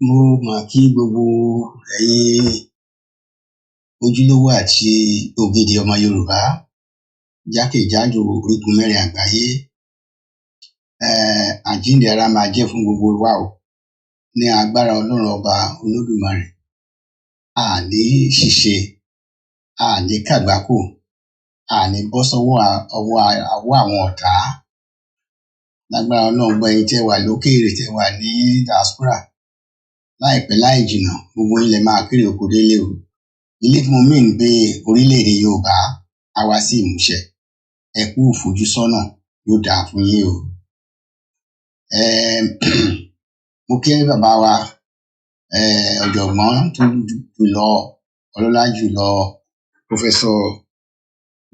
Mo mà kí gbogbo ẹ̀yin ojúlówó àti ògidì ọmọ Yorùbá jákèjádò orígun mẹ́rin àgbáyé. Àjíǹde ara máa jẹ́ fún gbogbo wa o, ní agbára Ọlọ́run ọba Olódùmarè. Àní ṣìṣe, àní kàgbákò, àní bọ́ sọ́wọ́ àwọn ọ̀tá. Lágbára Ọlọ́run, gbọ́ ẹ̀yin tẹ́ wà lókèèrè, tẹ́ wà ní diaspora, láìpẹ́ láì jìnnà gbogbo ilẹ̀ máa kéré oko délé o. Ilé tí mo mìn pé orílẹ̀-èdè Yorùbá á wá sí ìmúṣẹ. Ẹ kú ìfojúsọ́nà, yóò dáa fún yín o. Mo kí bàbá wa ọ̀jọ̀gbọ́n tó jùlọ, ọlọ́lá jùlọ, Professor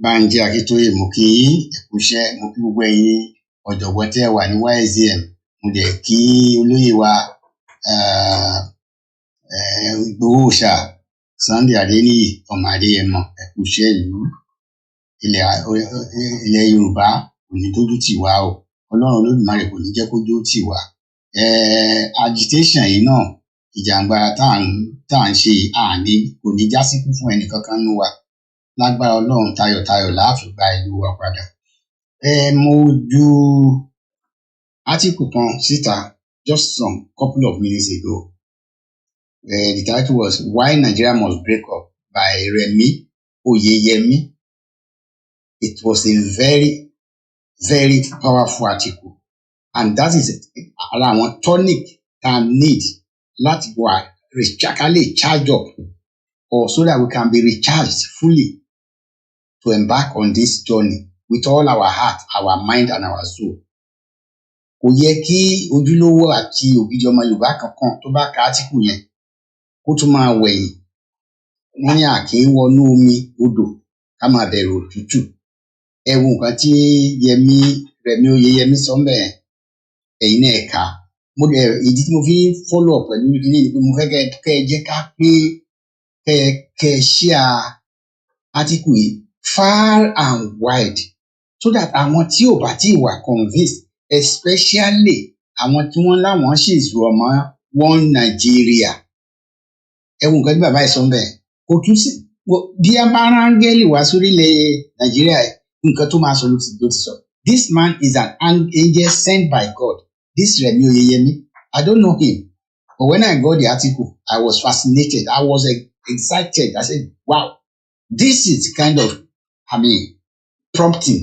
Banji Akintoye. Mo kí ẹ kú iṣẹ́. Mo kí gbogbo ẹ̀yin ọ̀jọ̀gbọ́n tẹ́ wà ní YSDM. Mo dẹ̀ kí olóyè wa Ìgbòho-òòṣà Sunday Adéníyì ọmọ Adéyẹmọ. Ẹ kú iṣẹ́ ìlú. Ilẹ̀ Yorùbá kò ní dójú tì wá o. Ọlọ́run Olódùmarè kò ní jẹ́ kó dójú tì wá. Agitation yìí náà, ìjàngbara tá à ń ṣe àní kò ní já síkú fún ẹnì kankan nínú wa. Lágbára Ọlọ́run, tayọ̀tayọ̀ la fi gba ìlú wa padà. Mo ju átíkù kan síta just some couple of minutes ago. The title was Why Nigeria Must Break Up by Remi Oyeyemi. It was a very, very powerful article, and that is àwọn tonic that need láti wà charge up, or so that we can be recharged fully to embark on this journey with all our heart, our mind, and our soul. Kò yẹ kí ojúlówó àti ògidì ọmọ Yorùbá kankan tó bá ka article yẹn kó tún máa wẹ̀yìn. Wọ́n ní àkín wọnú omi odò ká máa bẹ̀rù òtútù. Ẹ wo nǹkan tí Remi Oyeyemi sọ ńbẹ̀, ẹ̀yin náà kà á. Ìdí tí mo fi follow up pẹ̀lú ilé ni pé mo fẹ́ kẹ́ ẹ jẹ́ ká pé kẹ́ ẹ share article yìí far and wide, so that àwọn tí ò bá tí wà convinced, especially àwọn tí wọ́n láwọn ṣì rọ̀ mọ́ one Nigeria. Ẹ wo nǹkan tí bàbá yìí sọ ńbẹ̀. Kò tún sí bí a bá rángẹ́lì wá sórílẹ̀ Nàìjíríà, nǹkan tó máa sọ ló ti sọ. This man is an angel sent by God. This Remi Oyeyemi, I don't know him, but when I got the article, I was fascinated. I was excited. I said, wow, this is kind of, prompting.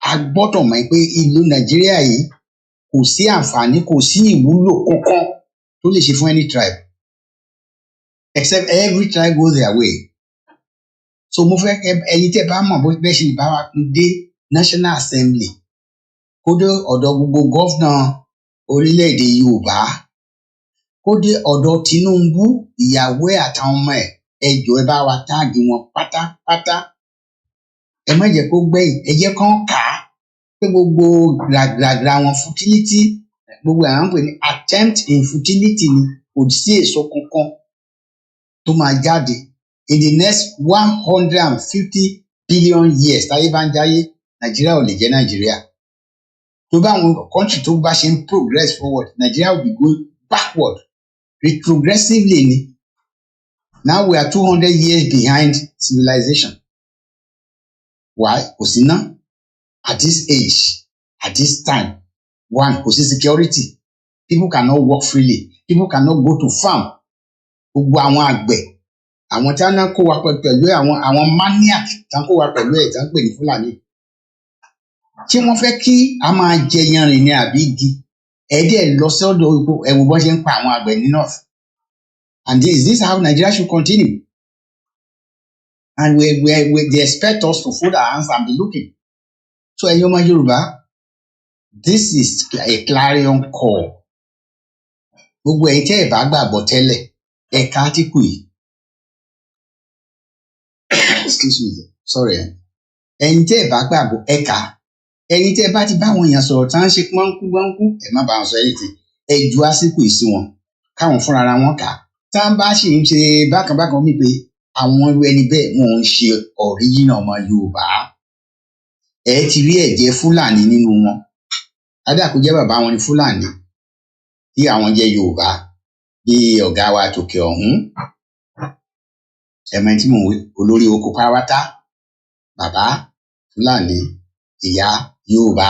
A gbọ́dọ̀ mọ̀ pé ìlú Nàìjíríà yìí kò sí àǹfààní, kò sí ìwúlò kankan tó lè ṣe fún any tribe, except every tribe goes their way. So mo fẹ́ ẹ̀yin tẹ́ bá mọ̀ bẹ́ẹ̀ ṣe bá wa dé National Assembly, kó dé ọ̀dọ̀ gbogbo gọ́fúnà orílẹ̀-èdè Yorùbá, kó dé ọ̀dọ̀ Tinubu, ìyàwó ẹ̀ àtàwọn ọmọ ẹ̀, ẹ jọ̀ọ́ ẹ bá wa táàgì wọn pátápátá. Ẹ má jẹ́ kó gbẹ̀yìn, ẹ jẹ́ kán kà á pé gbogbo gbàgbàgbà wọn futility, gbogbo àwọn pè ní attempt in futility ni, kò sí èso kankan tó máa jáde. In the next 150 billion years táyé bá ń jáyé, Nàìjíríà ò lè jẹ́ Nàìjíríà. Tó bá àwọn country tó bá ṣe ń progress forward, Nigeria will be going backward retrogressively ni. Now we are 200 years behind civilization. Why? Kò sí ná. At this age, at this time, one, kò sí security. People cannot work freely. People cannot go to farm. Gbogbo àwọn àgbẹ̀, àwọn tí wọ́n kó wa pẹ̀lú àwọn maniac tí wọ́n kó wa pẹ̀lú ẹ̀ tí wọ́n pè ní Fúlàní. Ṣé wọ́n fẹ́ kí a máa jẹ yanrìn ní àbí igi? Ẹ̀ẹ́dẹ̀ lọ sọ́dọ̀ ẹ̀wù bọ́n ṣe ń pa àwọn àgbẹ̀ ní north. And is this how Nigeria should continue? And they expect us to fold our hands and be looking. So ẹ̀yin ọmọ Yorùbá, this is a clarion call. Gbogbo ẹ̀yin tẹ́ ẹ̀ bá gbàgbọ́ tẹ́lẹ̀, ẹ̀ka átíkù yìí. Excuse me, sorry. Ẹ̀yin tẹ́ ẹ̀ bá gbàgbọ́ ẹ̀ka. Ẹ̀yin tẹ́ ẹ bá ti bá àwọn èèyàn sọ̀rọ̀ tá ń ṣe gbọ́nkú, ẹ má bá wọn sọ èyí tí ẹ ju àsìkò yìí sí wọn, káwọn fúnra ara wọn kà á. Tá ń bá ṣì ń ṣe bákan mi pé àwọn irú ẹni bẹ́ẹ̀ wọn ò ń ṣe original ọmọ Yorùbá. Ẹ ti rí ẹ̀jẹ̀ Fúlàní nínú wọn. Adá kò jẹ́ bàbá wọn ní Fúlàní, tí àwọn jẹ́ Yorùbá. bí ọ̀gá wa tòkè ọ̀hún ẹ̀mọ́ tí mò ń wí olórí oko pátá bàbá Fúlàní ìyá Yorùbá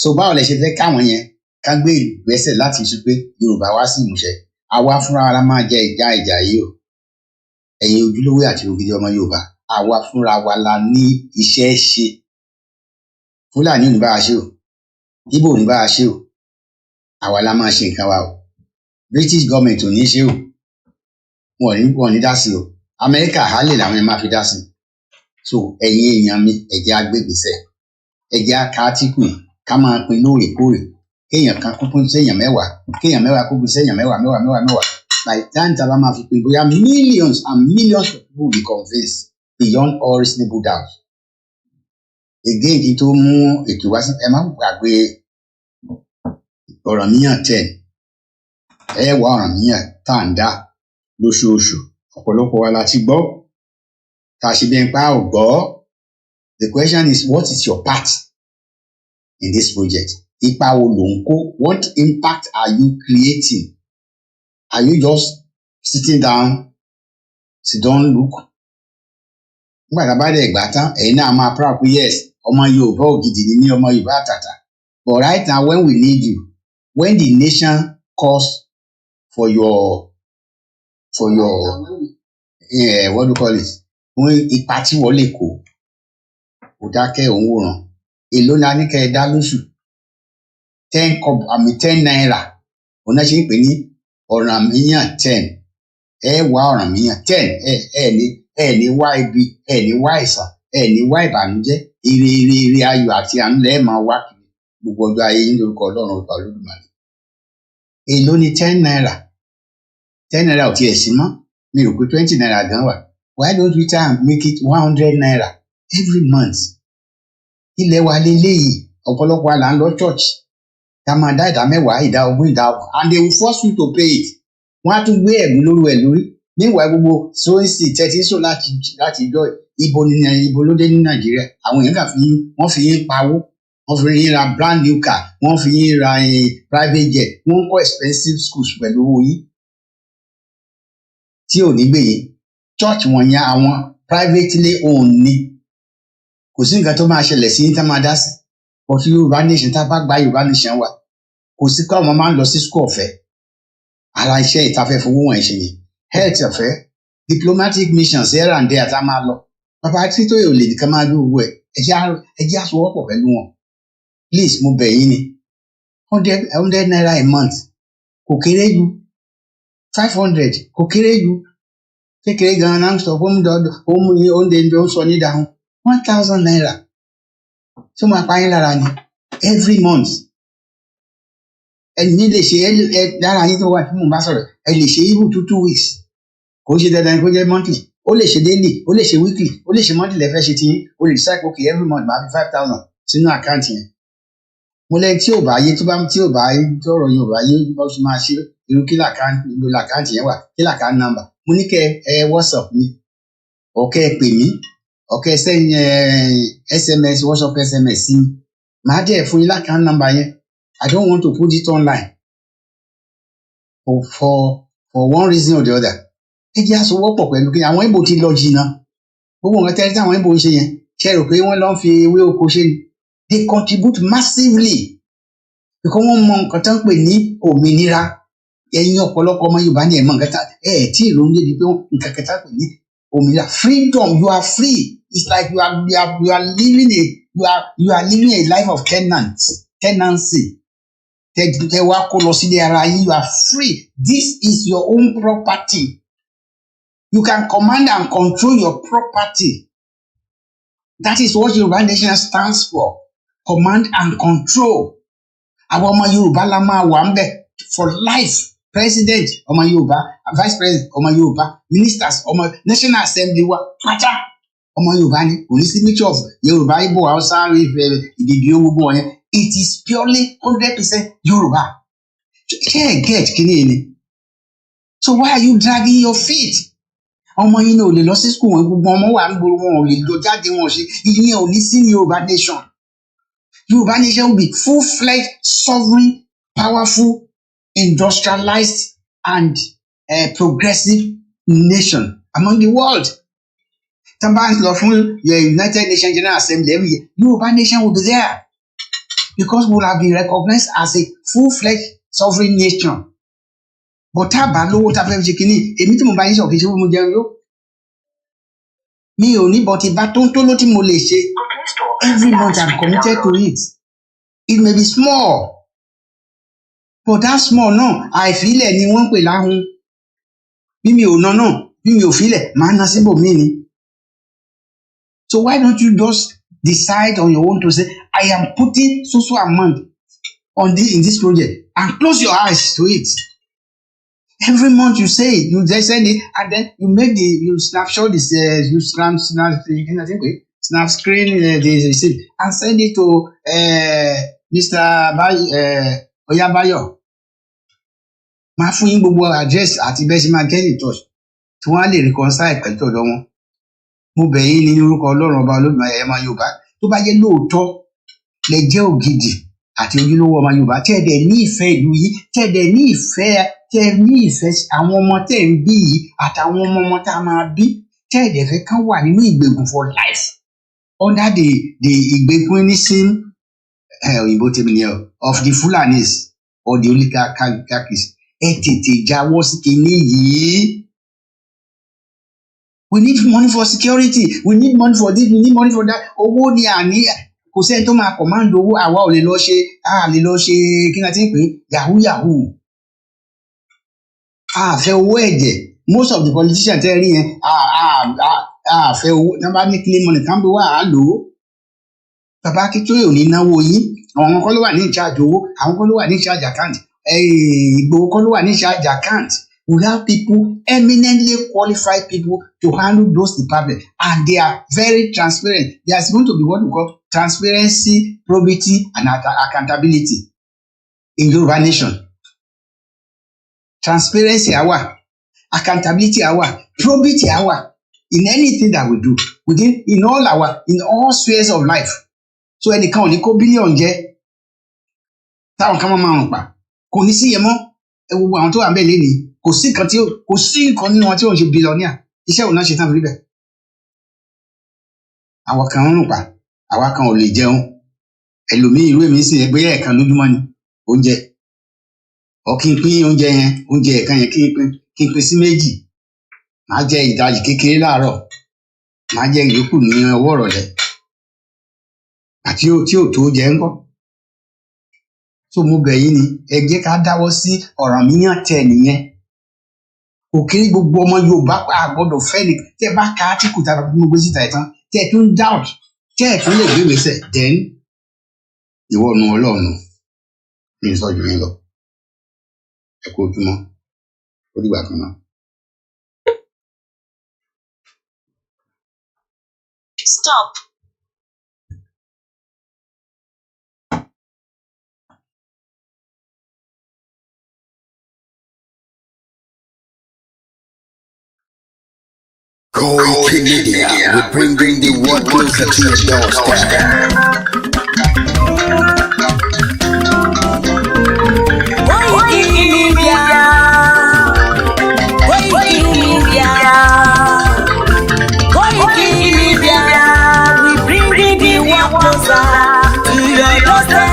so báwo lẹ ṣe fẹ́ káwọn yẹn ká gbé ìgbésẹ̀ láti ṣe pé Yorùbá wá sí ìmúṣẹ àwa fúnra wa máa jẹ ìjà yìí o ẹ̀yin ojúlówó àti ògidì ọmọ Yorùbá àwa fúnra wa la ní iṣẹ́ ṣe Fúlàní ò ní bá a ṣe o Ìgbò ò ní bá a ṣe o àwa la máa ṣe nǹkan wa o British government ò ní ṣe o wọn ò ní dá sí o Amẹ́ríkà hálẹ̀ làwọn ẹ̀ máa fi dá sí so ẹ̀yin èèyàn mi ẹ jẹ́ á gbé ìgbésẹ̀ ẹ jẹ́ á ka átíkù yìí ká máa pín lóòrèkóòrè kéèyàn kan kó pín séèyàn mẹ́wàá kéèyàn mẹ́wàá kó pín séèyàn mẹ́wàá by the time tá a bá máa fi pín bóyá millions and millions of people will be convinced beyond all reasonable doubt again kí tó mú ètò wá sí ẹ má gbàgbé Ọ̀rànmíyàn 10 ẹ wá Ọ̀rànmíyàn tá à ń dá lóṣooṣù ọ̀pọ̀lọpọ̀ wa la ti gbọ́ tá a ṣe bí ẹni pa ò gbọ́ the question is what is your part in this project ipa wo ló ń kó what impact are you creating are you just sitting down sit down look nígbà tá a bá dẹ̀ gbà tán ẹ̀yin náà máa proud pé yes ọmọ Yorùbá ògidì ni mí ọmọ Yorùbá àtàtà but right now when we need you when the nation calls for your what do you call it fún ipa tí wọ́n lè kó kò dákẹ́ òun wòran èló la ní kẹ́ ẹ dá lóṣù 10 naira òun náà ṣe ń pè ní Ọ̀rànmíyàn 10 ẹ wá Ọ̀rànmíyàn 10 ẹ ní wá ibi ẹ ní wá ìsàn ẹ ní wá ìbànújẹ́ ire ayọ̀ àti àánú lẹ́ẹ̀ máa wá kiri gbogbo ọjọ́ ayé yín lórúkọ Ọlọ́run ọba Olódùmarè èló ni 10 naira 10 naira ò tiẹ̀ sí mọ́ mi rò pé 20 naira gan wà why don't we try and make it 100 naira every month ilẹ̀ wa lélẹ́yìí ọ̀pọ̀lọpọ̀ wa là ń lọ church ká máa dá ìdá mẹ́wàá ìdá ogún ìdá ọgbọ̀n and they will force you to pay it wọ́n á tún gbé ẹ̀gún lórí níwàá gbogbo sóyìnsì tẹ́tí sọ láti jọ ibo ló dé ní Nàìjíríà àwọn èèyàn kà wọ́n fi yín pawó wọ́n fi yín ra brand new car wọ́n fi yín ra private jet wọ́n ń kọ́ expensive schools pẹ̀lú owó yín tí ò ní gbèyè church wọ̀nyẹn àwọn privately owned ni kò sí nǹkan tó máa ṣẹlẹ̀ sí tá máa dá sí but Yorùbá nation tá a bá gba Yorùbá nation wa kò sí káwọn ọmọ máa ń lọ sí school ọ̀fẹ́ ara iṣẹ́ ìtafẹ́ fowó wọ̀nyí ṣe yẹn health ọ̀fẹ́ diplomatic missions here and there tá a máa lọ bàbá Akintoye ò lè nìkan máa gbé owó ẹ jẹ́ àsowọ́pọ̀ pẹ̀lú wọn please mo bẹ̀ yín ni 100 naira a month kò kéré ju 500 kò kéré ju kékeré gan-an náà ń sọ fún oúnjẹ ń sọ ní dáhùn 1000 naira tó máa pa yín lára ni every month ẹni lè ṣe lára yín tó wà tí mò ń bá sọ̀rọ̀ ẹ lè ṣe even 2 weeks kò ṣe dandan kó jẹ́ monthly ó lè ṣe daily ó lè ṣe weekly ó lè ṣe monthly lẹ́fẹ́ ṣe tiyín ó lè decide okay every month máa fi 5000 sínú àkáǹtì yẹn mo lẹ́yìn tí ò bá yé tí ò bá tọrọ yín ò bá yé bó ṣe máa ṣe irú kí làkáǹtì yẹn wà kí làkáǹtì number mo ní kẹ́ ẹ WhatsApp mi ọ̀kẹ́ ẹ pè mí ọ̀kẹ́ ẹ sẹ́yìn SMS WhatsApp SMS sí mi màá dẹ̀ fún yín lákáǹtì number yẹn I don't want to put it online for one reason or the other ẹ jẹ́ àsowọ́pọ̀ pẹ̀lú kí àwọn Ìgbò ti lọ jìnnà gbogbo nǹkan tẹ́lẹ̀ tí àwọn Ìgbò ń ṣe yẹn ṣe rò pé wọ́n lọ ń fi ewé oko ṣe ni they contribute massively because wọ́n mọ nǹkan tó ń pè ní òmìnira ẹ̀yin ọ̀pọ̀lọpọ̀ ọmọ Yorùbá ní ẹ̀mọ́ nǹkan tá tí ìrònú débi pé nǹkan kẹta pè ní òmìnira freedom you are free it's like you are living a life of tenancy tẹ wá kó lọ sílé ara yín you are free this is your own property you can command and control your property that is what Yorùbá nation stands for command and control àwọn ọmọ Yorùbá la máa wà ń bẹ̀ for life president ọmọ Yorùbá vice president ọmọ Yorùbá ministers ọmọ national assembly wa pátá ọmọ Yorùbá ni kò ní signature of Yorùbá Igbo Hausa ìdìbò gbogbo wọn yẹn it is purely 100% Yorùbá ṣé ẹ get kiri ni so why are you dragging your feet ọmọ yín náà ò lè lọ sí school wọn gbogbo ọmọ wà ń gbòòrò wọn ò lè lọ jáde wọn ṣe ìyẹn ò ní sí Yorùbá nation Yorùbá nation will be full-fledged sovereign powerful industrialized and progressive nation among the world. Sometimes your United Nations General Assembly every year, Yoruba nation will be there because we will have been recognized as a full-fledged sovereign nation. But tábà lówó tá fẹ́ fi ṣe kínní, èmi tí mo bá yín sọ kì í ṣe mo jẹun yó. Mi ò ní bọ́tí bá tó ń tó ló tí mo lè ṣe. Every month I'm committed to it. It may be small, but that small náà àìfilẹ̀ ni wọ́n ń pè láhùn. Bí mi ò ná náà, bí mi ò filẹ̀, màá ná síbòmíì ni. So why don't you just decide on your own to say, I am putting so amount in this project and close your eyes to it. Every month you say it, you just send it, and then you snapshot this, you snap screen the receipt and send it to Mr. Oyabayo. Màá fún yín gbogbo address àti bẹ́ẹ̀ ṣe máa get in touch tí wọ́n á lè reconcile pẹ̀lú ọ̀dọ̀ wọn. Mo bẹ̀ yín ní orúkọ Ọlọ́run ọba Olódùmarè ẹ̀yẹ ọmọ Yorùbá tó bá jẹ́ lóòótọ́ lẹ jẹ́ ògidì àti ojúlówó ọmọ Yorùbá tí ẹ dẹ̀ ní ìfẹ́ ìlú yìí tí ẹ dẹ̀ ní ìfẹ́ àwọn ọmọ tẹ́ ń bí yìí àtàwọn ọmọ tá a máa bí tí ẹ dẹ̀ fẹ́ kán wà nínú ìgbèkùn for life under the ìgbèkùnism òyìnbó tèmi ni of the Fulanis or the oligarchies. Ẹ tètè jáwọ́ sí kinní yìí. We need money for security. We need money for this. We need money for that. Owó ni àní. Kò sẹ́ni tó máa command owó. Àwa ò lè lọ ṣe kí n àti pé yahoo. A fẹ́ owó ẹ̀jẹ̀. Most of the politicians tẹ́ rí yẹn. A fẹ́ owó. Tí wọ́n bá ní clean money, kàn bí wà á lò ó. Bàbá Akintoye ò ní náwó yín. Àwọn kan ló wà ní ìcharge owó. Àwọn kan ló wà ní ìcharge account. Ìgbòho kan ló wà ní ìcharge account. We have people, eminently qualified people to handle those departments, and they are very transparent. There is going to be what we call transparency, probity, and accountability in Yoruba nation. Transparency àwa, accountability àwa, probity àwa in anything that we do, in all spheres of life. So ẹnìkan ò ní kó bílíọ̀nù jẹ táwọn kan máa rùn pa, kò ní sí yẹn mọ́. Gbogbo àwọn tó wà bẹ́ẹ̀ lénìí. Kò sí nǹkan nínú wọn tí wọ́n ṣe bílíọ̀nìà. Iṣẹ́ òun náà ṣe tán lórí bẹ̀. Àwọn kan ń rùn pa, àwa kan ò lè jẹun. Ẹlòmíì irú èmi sì ẹgbẹ́ ẹ̀ẹ̀kan lójúmọ́ ni oúnjẹ. Ọ kí n pín oúnjẹ yẹn, oúnjẹ ẹ̀ẹ̀kan yẹn kí n pín sí méjì. Màá jẹ ìdajì kékeré láàárọ̀. Màá jẹ ìyókù ní ọwọ́ ìrọ̀lẹ́. Àti tí ò tó jẹ ńkọ́. So mo bẹ̀ yín ni ẹ jẹ́ ká dáwọ́ sí ọ̀ràn míyàn tẹ̀ nìyẹn. Òkèrè gbogbo ọmọ Yorùbá àgbọ́dọ̀ fẹ́ ni tẹ́ bá ka átíkù tá a gbé síta ìtàn tẹ́ tún doubt tẹ́ tún lè gbé ìgbésẹ̀ then ìwọ nu Ọlọ́run ní ìsọjú yín lọ. Ẹ kú ojúmọ́ ó dìgbà kan náà. Stop. Koiki Media, we're bringing the world closer to your doorstep. Koiki Media, we bringing the world closer to your doorstep.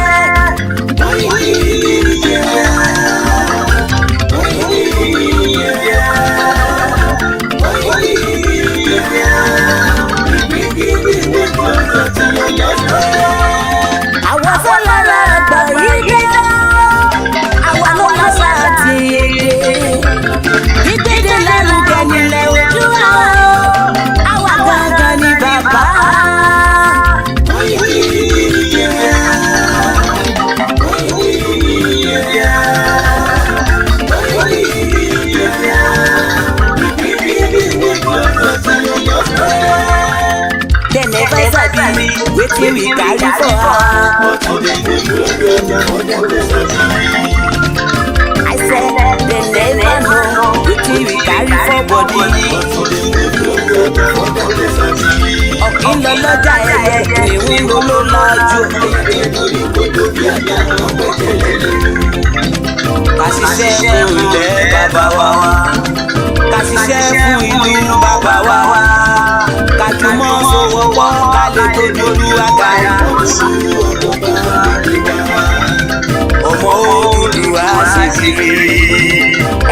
Àwa fọlára àgbà yìí dé, àwa ló máa ṣáàtì èdè. Gbígbéde lárugẹ nílẹ̀ ojú wa, àwa gangan ni bàbá. They never sabi wetin we carry for heart. I said they never know wetin we carry for body. Ọ̀kìn lọ lọ́jà ẹ̀yẹ ìwé ló lọ́jú. Àṣìṣe fún ilẹ̀ bàbá. bàbá wa. Ká ṣiṣẹ́ fún ìlú bàbá wa. Ká jùmọ̀ sowọ́pọ̀ ká lè tójú Olúwa ga. Ọmọ Odùduwà ṣe kiri.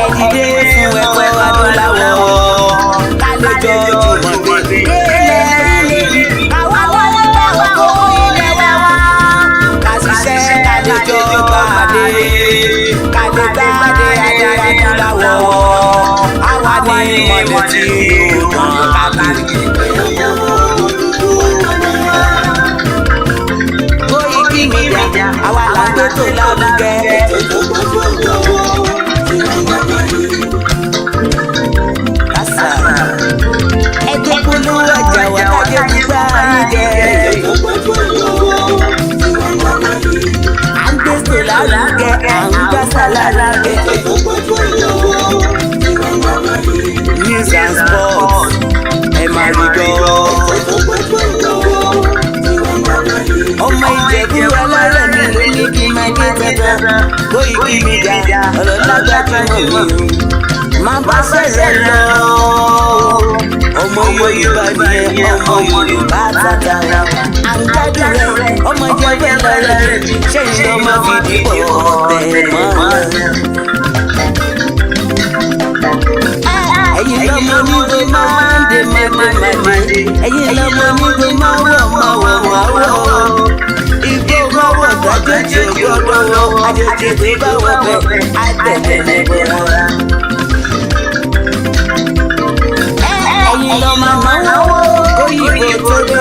Ẹ dìde fún ẹ̀kọ́ adúláwọ̀. Ká lè jọ jùmọ̀ gbé. Àwa wọlé bá ògo ilé wa. Ká ṣiṣẹ́ ká lè jọ gbàdé. Ká lè gbàdé adé adúláwọ̀. Àwa ní ìmọ̀lẹ̀ tí yóò tàn káàkiri. Àwa là ń gbé tó lárugẹ. Kásá ẹgbẹ́ polówó ọjà wà kájọ gbígbá yín jẹ. À ń gbé tó lárugẹ, à ń gbàsá lárugẹ. News and sports ẹ máa rí gbọ́. Ọmọ Ìjẹ̀bú ọlọ́rọ̀ mi ló ní kí n máa gbé dandan. Koiki Media ọlọ́lágbájúmọ̀ mi. Máa bá sẹ̀rẹ̀ lọ. Ọmọ Yorùbá ni ọmọ Yorùbá tata. À ń gbádùn rẹ̀, ọmọ Ìjẹ̀bú lọ́rẹ̀. Ṣé ìlú ọmọ fìdí bọ̀ ọ̀tẹ̀ mọ́? Ẹ̀yin lọ́mọ onígbò máa ń dè máde. Ẹ̀yin lọ́mọ onígbò máa wọ̀. Igbó mọ́wọ́ gbàjọ́jì ògbọ́dọ̀ wọ. Àjèjì tó bá wọ bẹ̀ àtẹ̀tẹ̀lé bọ̀rọ̀. Ẹ̀yin lọ́mọ náwó òyìnbó tó dé.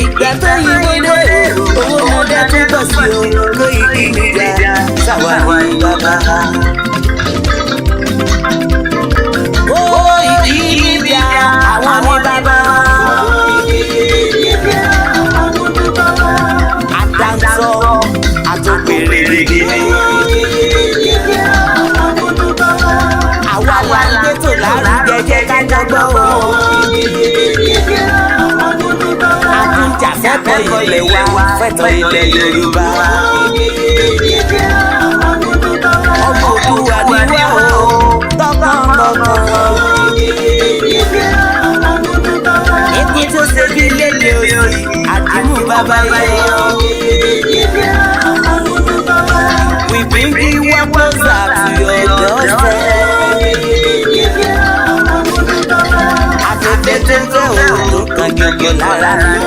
Ìgbà tó yìnbó dé owó mọ́dá tó pọ̀ sí o. Koiki Media sáwà ní bàbá. Koiki Media àwọn ní bàbá. Àdáńsọ àtòpèrè rèé. Àwa wà ń gbé tò lárugẹ jẹ́ ká jọgbọ́ o. Àtúnjà fẹ́tọ̀ ilẹ̀ wa fẹ́tọ̀ ilẹ̀ Yorùbá. Ọmọ Òdùwà ni wá o, tọkàntọkàn. Ikú tó ṣe bí lédè òsì, àdìmú bàbá yẹn. We bring you one closer to your doorstep. Afẹ́fẹ́ tó ń fẹ́ òòrùn kan gbogbo lára mi.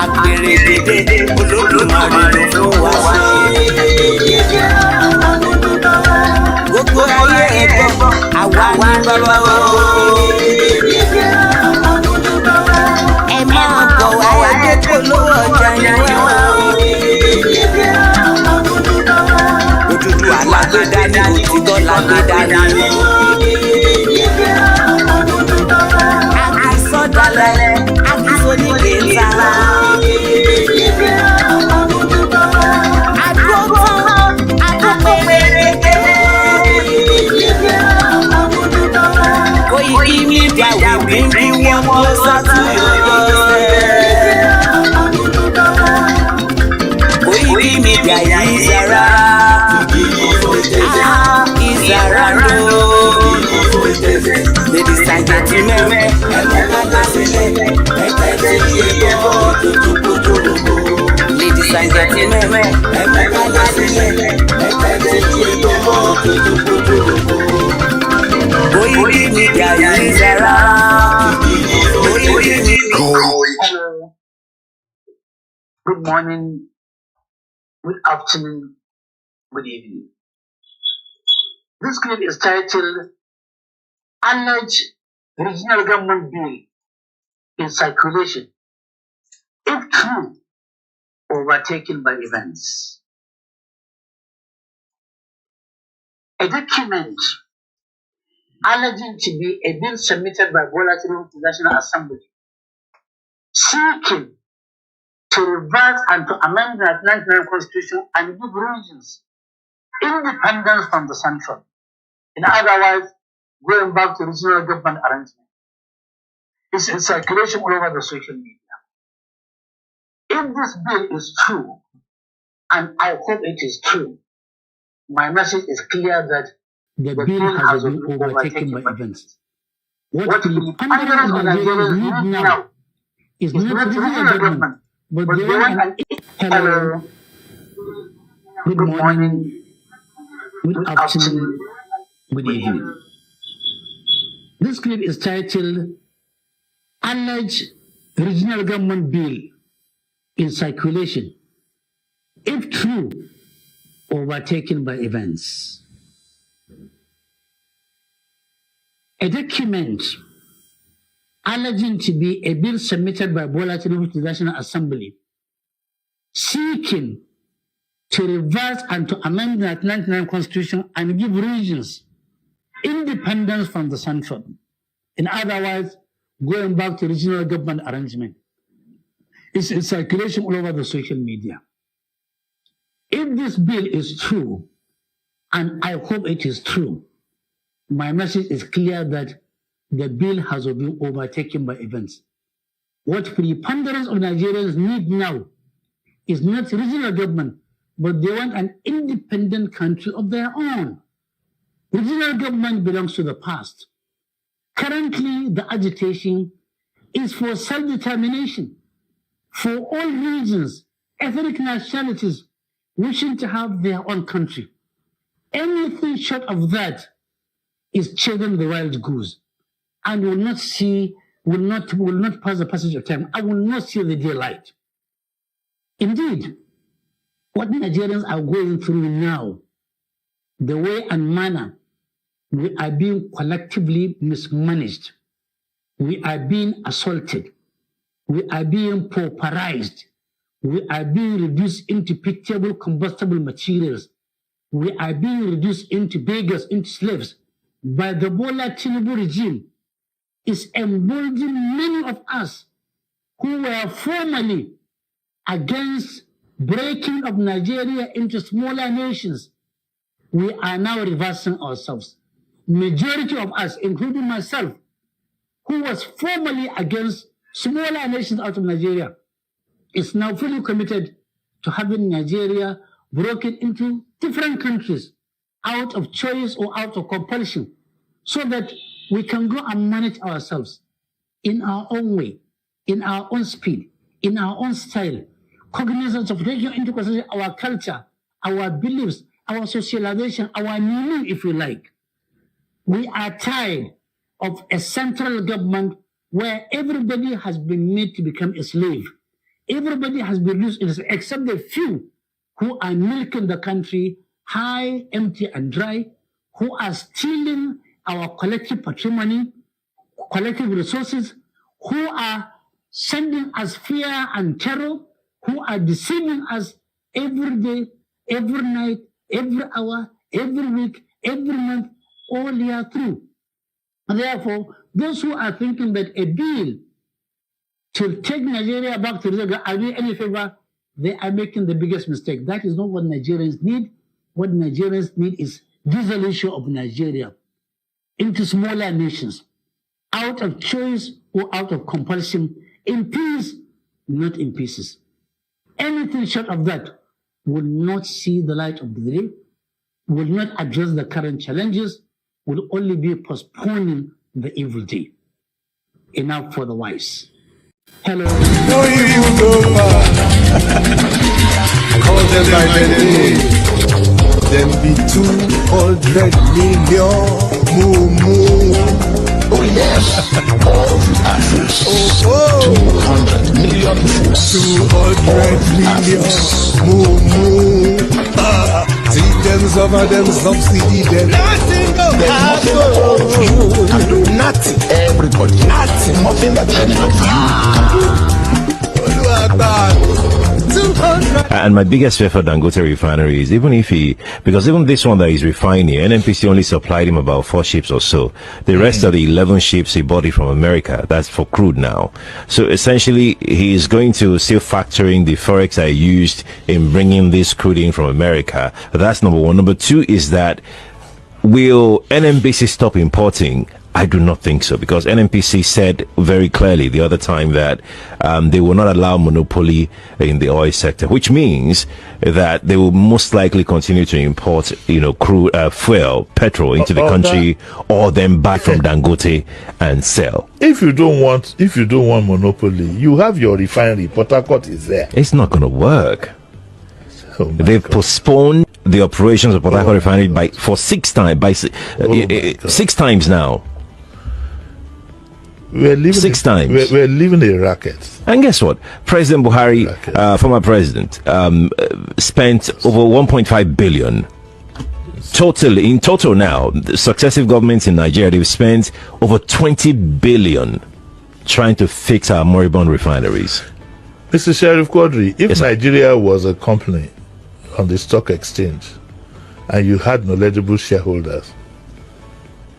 Àpèrè dédé Olódùmarè ló fún wa ṣe. Gbogbo ayé ẹ̀gbọ́n àwa ní bàbá wa. Ẹ máa bọ̀ wá ẹgbẹ́ polówó ọjà yẹn wá. Òdùdú alágbèdá ní òtítọ́ lágbèdá ní. Àkìsọ̀dálẹ̀ àkìsọ̀níkèéta. Àdótán àdópépé. Koiki Media will bring you one closer to your doorstep. Koiki Media is around. Is around. Ladies and gentlemen, ladies and gentlemen, Koiki Media is around. Hello. Good morning, good afternoon, good evening. This clip is titled Alleged Regional Government Bill in Circulation, if true, overtaken by events. A document alleging to be a bill submitted by Bola Tinubu to the National Assembly seeking to revise and to amend the 1999 Constitution and give regions independence from the central. In other words, going back to regional government arrangement. It's in circulation all over the social media. If this bill is true, and I hope it is true, my message is clear that the bill has been overtaken by events. What the preponderance of Nigerians need now is not regional government, but they want an hello, good morning, good afternoon, good evening. This clip is titled Alleged Regional Government Bill in Circulation, if true, overtaken by events. A document alleging to be a bill submitted by Bola Tinubu to the National Assembly seeking to reverse and to amend the 1999 Constitution and give regions independence from the central. In other words, going back to regional government arrangement. It's in circulation all over the social media. If this bill is true, and I hope it is true, my message is clear that the bill has been overtaken by events. What preponderance of Nigerians need now is not regional government, but they want an independent country of their own. Regional government belongs to the past. Currently, the agitation is for self-determination, for all regions, ethnic nationalities wishing to have their own country. Anything short of that is chasing the wild goose and will not pass the passage of time. I will not see the daylight. Indeed, what Nigerians are going through now, the way and manner we are being collectively mismanaged, we are being assaulted, we are being pauperized, we are being reduced into pitiable combustible materials, we are being reduced into beggars, into slaves, by the Bola Tinubu regime is emboldening many of us who were formerly against breaking of Nigeria into smaller nations. We are now reversing ourselves. Majority of us, including myself, who was formerly against smaller nations out of Nigeria, is now fully committed to having Nigeria broken into different countries out of choice or out of compulsion, so that we can go and manage ourselves in our own way, in our own speed, in our own style, cognizance of taking into consideration our culture, our beliefs, our socialization, our meaning, if you like. We are tired of a central government where everybody has been made to become a slave. Everybody has been reduced, except the few who are milking the country high, empty, and dry, who are stealing our collective patrimony, collective resources, who are sending us fear and terror, who are deceiving us every day, every night, every hour, every week, every month, all year through. And therefore, those who are thinking that a bill to take Nigeria back to the are doing any favor, they are making the biggest mistake. That is not what Nigerians need. What Nigerians need is dissolution of Nigeria into smaller nations, out of choice or out of compulsion, in peace, not in pieces. Anything short of that will not see the light of the day, will not address the current challenges, will only be postponing the evil day. Enough for the wise. Hello. No, you go call them by their name. Them be 200 million. Moo moo. Oh yes, all the Africans. 200 million. 200 million. Moo moo. See them suffer them subsidy them. Nothing can do. Nothing. Everybody. Nothing. Nothing that any of you can do. And my biggest fear for Dangote Refinery is even this one that is refining, NNPC only supplied him about 4 ships or so. The rest of the 11 ships he bought it from America. That's for crude now. So essentially, he is going to still factoring the forex I used in bringing this crude in from America. That's number one. Number two is that will NNPC stop importing I do not think so, because NNPC said very clearly the other time that they will not allow monopoly in the oil sector, which means that they will most likely continue to import, crude fuel, petrol into the country, or then buy from Dangote and sell. If you don't want monopoly, you have your refinery. Port Harcourt is there. It's not going to work. They've postponed the operations of Port Harcourt Refinery for 6 times. 6 times now. We're living 6 times. We're living a racket. And guess what? President Buhari, former president, spent over 1.5 billion. In total now, the successive governments in Nigeria, they've spent over 20 billion trying to fix our moribund refineries. Mr. Sheriff Quadri, if Nigeria was a company on the stock exchange and you had knowledgeable shareholders,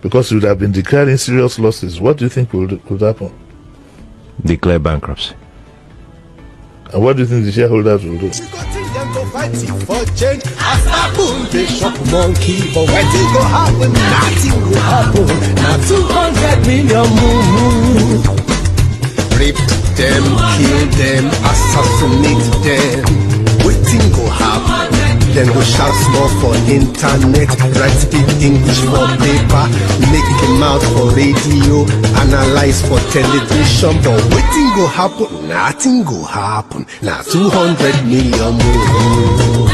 because you would have been declaring serious losses, what do you think would happen? Declare bankruptcy. And what do you think the shareholders will do? Rape them, kill them, assassinate them. Waiting go happen. Then go shout small for internet, write speak English for paper, make him out for radio, analyze for television. But waiting go happen, nothing go happen. Now 200 million more.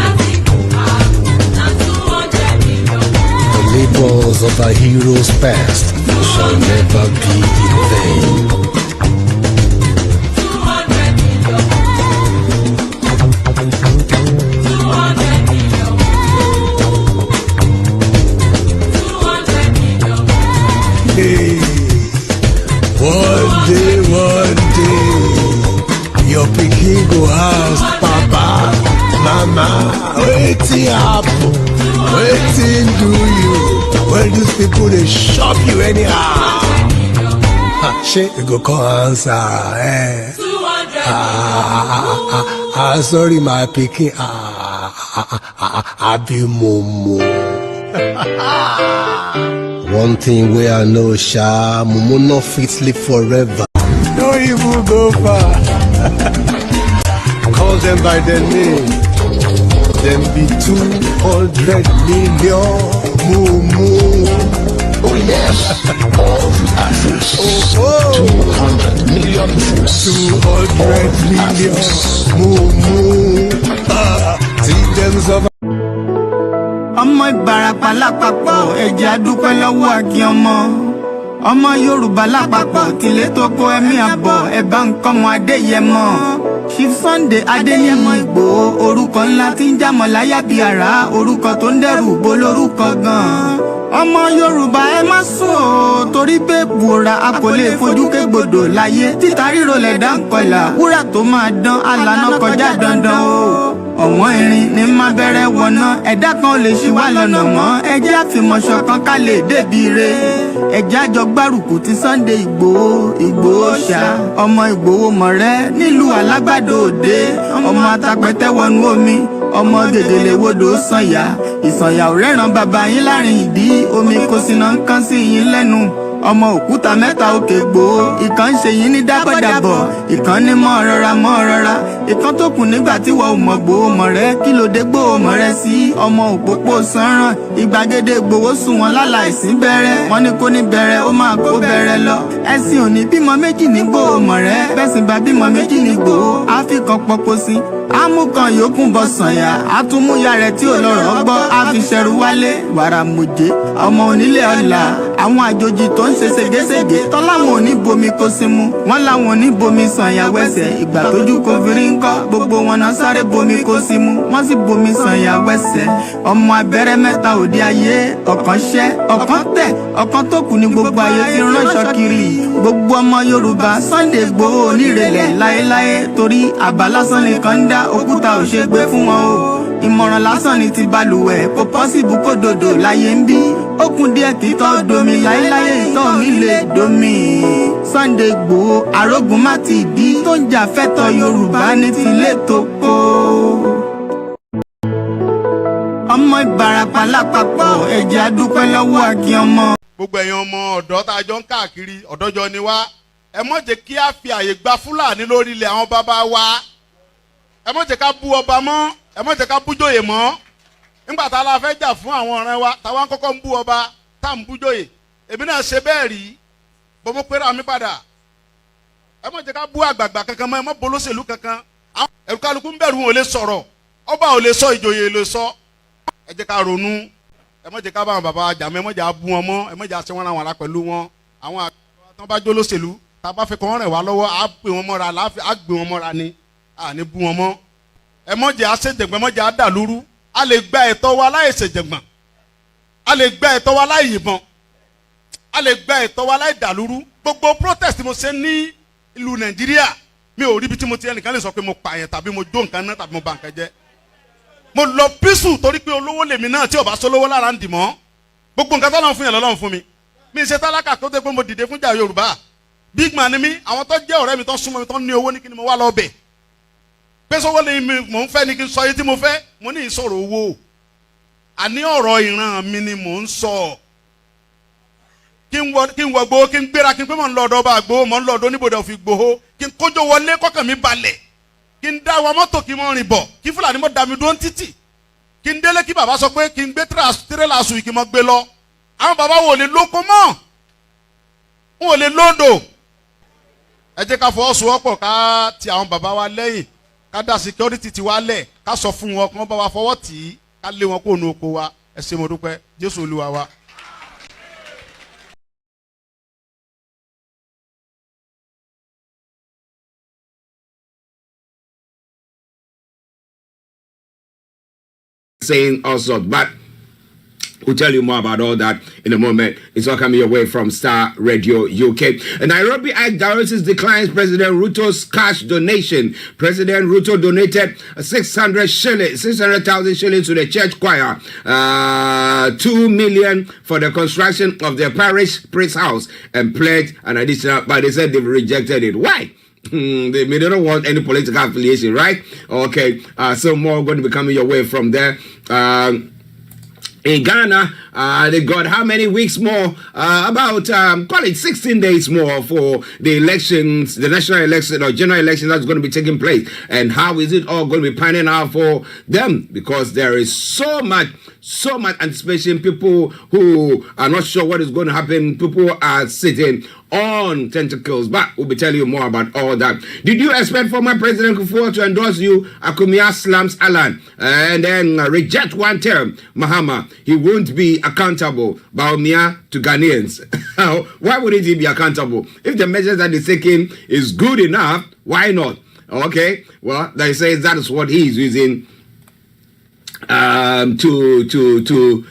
The labors of our heroes past shall never be in vain. One day, your pikin go ask Papa, Mama, wetin happen? Wetin do you? When these people they shop you anyhow? Shey you go come answer, sorry my pikin, I be mumu. One thing where I know, mumu no fit live forever. No evil go far. Call them by their name. Them be 200 million. Mumu. Oh yes, all the ashes. 200 million. 200 million. Mumu. See them of. Ọmọ Ìbàràpá lápapọ̀ ẹ̀jẹ̀ adúpẹ́ lọ́wọ́ àkí ọmọ Yorùbá lápapọ̀ tìlé tó kó ẹ̀mí àbọ̀ ẹ̀bá nǹkan mọ Adéyẹmọ Chief Sunday Adéyẹmọ Ìgbòho orúkọ ńlá tí ń jámọ̀ láyà bí àrá orúkọ tó ń dẹrù bo lórúkọ gan ọmọ Yorùbá ẹ má sùn o torí pé bùrà a kò lè fojú kégbodò láyé títa ríro lẹ̀dá ń kọlà wúrà tó máa dán alànà kọjá dandan o ọ̀wọ́n irin ní má bẹ̀rẹ̀ wọ̀nà ẹ̀dá kan lè ṣì wá lọ́nà mọ́ ẹjẹ́ àfìmọ̀ṣọ̀ kan ká lè débi re ẹjẹ́ àjọ gbárùkù ti Sunday Ìgbòho ṣá ọmọ Ìgbòho mọ̀rẹ́ nílùú Alágbàdo Òde ọmọ atapẹ̀tẹ̀ wọnú omi ọmọ gègèlè wodò sànyà ìsànyà ò rẹ́ràn bàbá yín láàrin ìdí omi kò sì náà ń kán sí yín lẹ́nu ọmọ òkúta mẹ́ta òkè gbòó ìkan ń ṣe yín ní dábọ̀dàbọ̀ ìkan ní mọ́ rọra ìkan tó kù nígbà tí wọ́n ò mọ̀ gbòó mọ̀ rẹ́ kí ló dé gbòó mọ̀ rẹ́ sí ọmọ òpópó sanran ìgbàgede gbòó sùn wọn láláìsí bẹ̀rẹ̀ wọn ní kó ní bẹ̀rẹ̀ ó máa kó bẹ̀rẹ̀ lọ ẹ̀sìn òní bímọ méjì ní gbòó mọ̀ rẹ́ bẹ́sìn bá bímọ méjì ní gbòó àfikàn pọpọ sí amúkan yòókù bọ sànyà àtúmúyà rẹ̀ tí ò lọ́rọ̀ gbọ́ àfiṣẹrù wálé wàrà mòjé ọmọ onílé ọlà àwọn àjòjì tó ń ṣe ségesège tọ́láwọn ò ní bomi kó sí mu wọ́n láwọn ò ní bomi sànyà wẹ́sẹ̀ ìgbà tójú kò fi rí ńkọ́ gbogbo wọn náà sáré bomi kó sí mu wọ́n sì bomi sànyà wẹ́sẹ̀ ọmọ abẹ́rẹ́ mẹ́ta òde ayé ọ̀kan ṣẹ́ ọ̀kan tẹ̀ ọ̀kan tó kù ní gbogbo ayé tí ń ránṣọ kiri gbogbo ọmọ Yorùbá Sunday Ìgbòho onírèlẹ̀ láéláé torí àbá lásán nìkan ń dá òkúta ò ṣe gbé fún wọn o ìmọ̀ràn lásán ni ti balùwẹ̀ kò pọ́sibú kó dòdò láyé ń bí ó kún díẹ̀ kí tọ́ domi láéláyé ìtọ́ mi lè domi Sunday Ìgbòho arógun má ti dí tó ń jà fẹ́tọ̀ Yorùbá ní tilé tó kó. ọmọ Ìbàràpá lápapọ̀ ẹ̀jẹ̀ adúpẹ́ lọ́wọ́ àkí ọmọ. gbogbo ẹ̀yin ọmọ ọ̀dọ́ tá a jọ ń káàkiri ọ̀dọ́jọ́ ni wá ẹ má jẹ́ kí a fi àyè gba Fúlàní lórí ilẹ̀ àwọn bàbá wa ẹ má jẹ́ ká bú ọba mọ́ ẹ má jẹ́ ká bú jòyè mọ́ nígbà tá a la fẹ́ jà fún àwọn ọ̀rẹ́ wa táwa ń kọ́kọ́ ń bú ọba tá à ń bú jòyè èmi náà ṣe bẹ́ẹ̀ rí bọ́mọ pẹ́rẹ́ àmì padà ẹ má jẹ́ ká bú àgbààgbà kankan mọ́ ẹ má bolóṣèlú kankan ẹ̀rù kálukú ń bẹ̀rù wọn ò lè sọ̀rọ̀ ọba ò lè sọ ìjòyè lè sọ ẹ jẹ́ ká ronú ẹ má jẹ́ ká bá àwọn bàbá jà mọ́ ẹ má jẹ́ bú wọn mọ́ ẹ má jẹ́ àṣẹ wọn àwọn ará pẹ̀lú wọn àwọn àgbà tán bá jó lóṣèlú tá a bá fẹ́ kọ́ wọn rẹ̀ wá lọ́wọ́ á gbé wọn mọ́ra á gbé wọn mọ́ra ni à ní bú wọn mọ́ ẹ má jẹ́ àṣejẹ̀gbọ́n ẹ má jẹ́ àdàlúrú a lè gba ẹ̀tọ́ wa láì ṣèjẹ̀gbọ́n a lè gba ẹ̀tọ́ wa láì yìnbọn a lè gba ẹ̀tọ́ wa láì dàlúrú gbogbo protest mo ṣe ní ìlú Nàìjíríà mi ò rí ibi tí mo ti ẹnìkan lè sọ pé mo pààyàn tàbí mo jó nǹkan náà tàbí mo bà nǹkan jẹ́ mo lọ písù torí pé olówó lèmi náà tí ò bá sólówó lára ń dì mọ́ gbogbo nǹkan tọ́lọ́run fún yẹn lọ́lọ́run fún mi mi ṣe tálákà tó dé pé mo dìde fún jà Yorùbá big man ni mí àwọn tó jẹ́ ọ̀rẹ́ mi tó súnmọ́ mi tó ní owó ní kí ni mo wá lọ bẹ̀ pé sọ́wọ́ lè mi mò ń fẹ́ ni kí n sọ yìí tí mo fẹ́ mo ní ìsọ̀rọ̀ owó àní ọ̀rọ̀ ìran mi ni mò ń sọ kí n wọ gbowó kí n gbéra kí n pé mò ń lọ ọ̀dọ̀ ọba àgbowó mò ń lọ ọ̀dọ̀ oníbodè òfin gbowó kí n kójó wọlé kọ́kàn mi balẹ̀ kí n dá wa mọ́tò kí n mọ́ rìn bọ̀ kí Fúlàní mọ́ dá mi dúró ń títì kí n délé kí bàbá sọ pé kí n gbé tírélà sùn kí n mọ́ gbé lọ àwọn bàbá wo lè lóko mọ́ wọn ò lè lódò ẹ jẹ́ ká fọwọ́sowọ́pọ̀ ká ti àwọn bàbá wa lẹ́yìn ká dá security ti wa lẹ̀ ká sọ fún wọn kí wọ́n bá wa fọwọ́ tì í ká lé wọn kó nu oko wa ẹ ṣé mo dúpẹ́ Jésù Olúwa wa. Saying also, but we'll tell you more about all that in a moment. It's all coming your way from Star Radio UK. And Nairobi Archdiocese declines President Ruto's cash donation. President Ruto donated 600,000 shillings to the church choir, 2 million for the construction of the parish priest house, and pledged an additional, but they said they've rejected it. Why? They don't want any political affiliation, right? Okay, so more going to be coming your way from there. In Ghana, they got how many weeks more? About, call it 16 days more for the elections, the national election or general election that's going to be taking place. And how is it all going to be panning out for them? Because there is so much anticipation. People who are not sure what is going to happen. People are sitting on tentacles, but we'll be telling you more about all that. Did you expect former President Kufuor to endorse you? Akumia slams Alan and then reject one term, Mahama. He won't be accountable, Baumia, to Ghanaians. Why wouldn't he be accountable? If the measures that he's taking is good enough, why not? Okay, well, they say that is what he's using to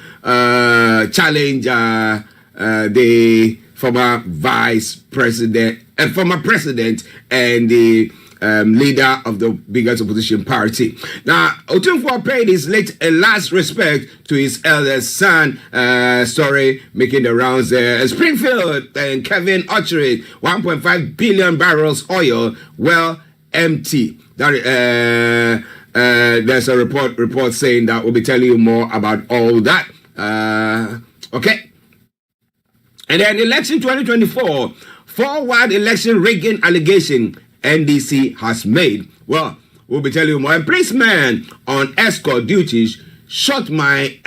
challenge the former vice president and former president and the leader of the biggest opposition party. Now, Otunfo paid his last respect to his eldest son. Story making the rounds there. Springfield and Kevin Archery, 1.5 billion barrels oil, well empty. That there's a report saying that. We'll be telling you more about all that. Okay. And then election 2024, forward election rigging allegation NDC has made. Well, we'll be telling you more. A policeman on escort duties shot by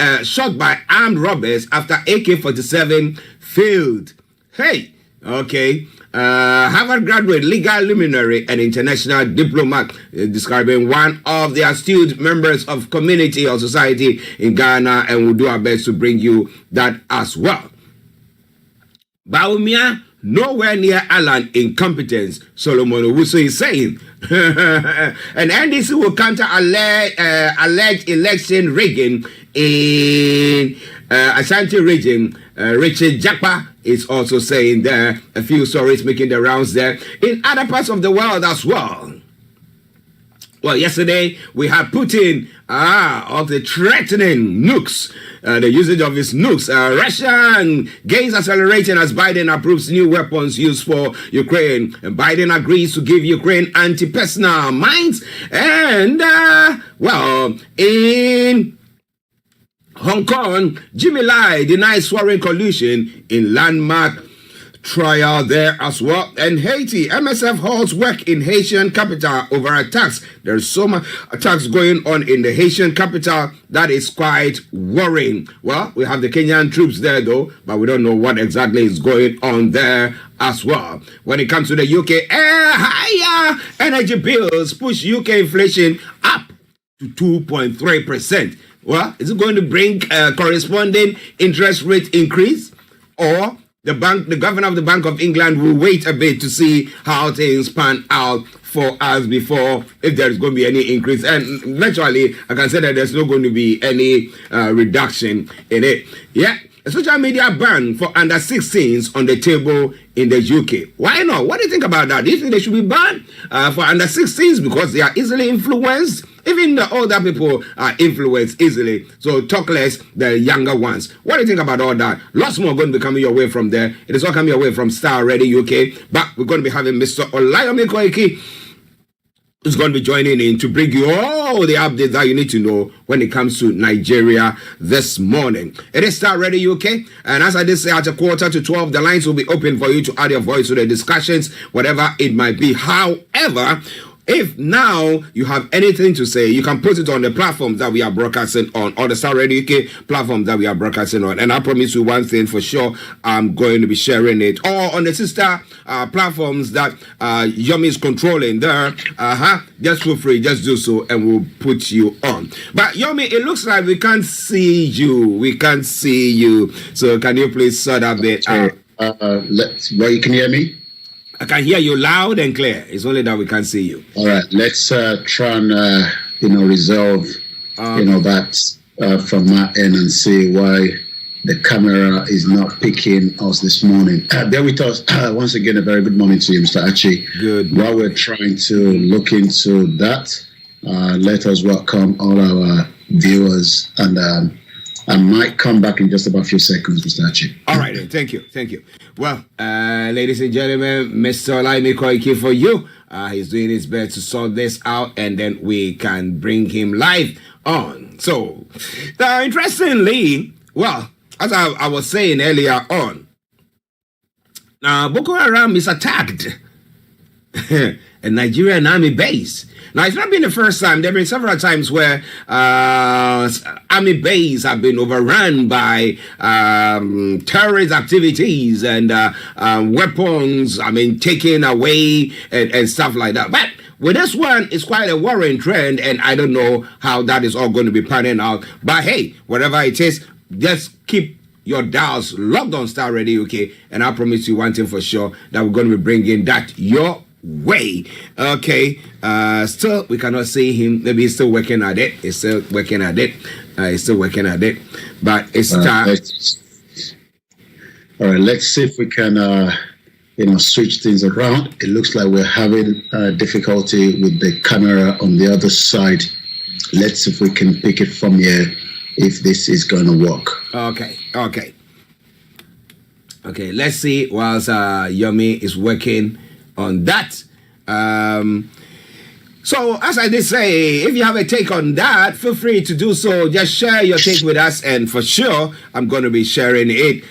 armed robbers after AK-47 failed. Hey, okay. Harvard graduate, legal luminary, and international diplomat, describing one of the astute members of community or society in Ghana, and we'll do our best to bring you that as well. Baumia, nowhere near Alan incompetence, Solomon Owusu is saying. And NDC will counter alleged election rigging in Ashanti region. Richard Japa is also saying there. A few stories making the rounds there. In other parts of the world as well. Well, yesterday we had Putin of the threatening nukes, the usage of his nukes. Russian gains accelerating as Biden approves new weapons used for Ukraine. And Biden agrees to give Ukraine anti-personnel mines. And, well, in Hong Kong, Jimmy Lai denies swearing collusion in landmark trial there as well. And Haiti, MSF halts work in Haitian capital over attacks. There's so much attacks going on in the Haitian capital that is quite worrying. Well, we have the Kenyan troops there though, but we don't know what exactly is going on there as well. When it comes to the UK, higher energy bills push UK inflation up to 2.3%. Well, is it going to bring a corresponding interest rate increase, or the governor of the Bank of England will wait a bit to see how things pan out for us before if there is going to be any increase? And eventually, I can say that there's not going to be any reduction in it. Yeah, a social media ban for under 16s on the table in the UK. Why not? What do you think about that? Do you think they should be banned for under 16s because they are easily influenced? Even the older people are influenced easily. So talk less, the younger ones. What do you think about all that? Lots more going to be coming your way from there. It is all coming your way from Star Radio UK. But we're going to be having Mr. Oluwole who's going to be joining in to bring you all the updates that you need to know when it comes to Nigeria this morning. It is Star Radio UK, and as I did say, at 11:45, the lines will be open for you to add your voice to the discussions, whatever it might be. However, if now you have anything to say, you can put it on the platforms that we are broadcasting on, or the Star Radio UK platforms that we are broadcasting on. And I promise you one thing for sure, I'm going to be sharing it. Or on the sister platforms that Yomi is controlling there, just feel free, just do so, and we'll put you on. But Yomi, it looks like we can't see you. We can't see you. So can you please sort of it out? You can hear me? I can hear you loud and clear. It's only that we can't see you. All right, let's try and resolve that from my end and see why the camera is not picking us this morning. Bear with us. Once again, a very good morning to you, Mr. Archie. Good. While we're trying to look into that, let us welcome all our viewers, and I might come back in just about a few seconds, Mr. Archie. All right, then. Thank you. Thank you. Well, ladies and gentlemen, Mr. Oluwole for you. He's doing his best to sort this out, and then we can bring him live on. So, interestingly, well, as I was saying earlier on, Boko Haram is attacked a Nigerian army base. Now, it's not been the first time. There have been several times where army bases have been overrun by terrorist activities and weapons, taken away and stuff like that. But with this one, it's quite a worrying trend, and I don't know how that is all going to be panning out. But hey, whatever it is, just keep your dials locked on Star Radio UK, and I promise you one thing for sure, that we're going to be bringing that your way. Okay, still we cannot see him. Maybe he's still working at it. He's still working at it. But it's time. All right, let's see if we can switch things around. It looks like we're having difficulty with the camera on the other side. Let's see if we can pick it from here, if this is going to work. Okay, let's see whilst Yomi is working on that. So as I did say, if you have a take on that, feel free to do so. Just share your take with us, and for sure I'm going to be sharing it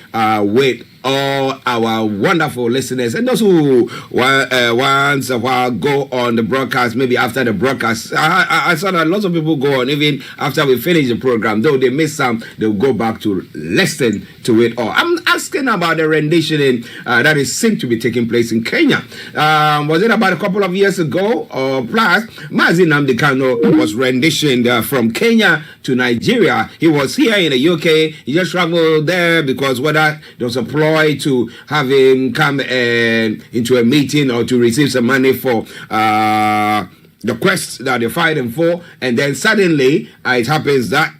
with all our wonderful listeners and those who once a while go on the broadcast, maybe after the broadcast. I saw that lots of people go on even after we finish the program. Though they miss some, they'll go back to listen to it all. I'm asking about the rendition that is seemed to be taking place in Kenya. Was it about a couple of years ago or plus? Mazi Nnamdi Kanu was renditioned from Kenya to Nigeria. He was here in the UK. He just traveled there because whether there was a ploy to have him come into a meeting or to receive some money for the quest that they're fighting for, and then suddenly it happens that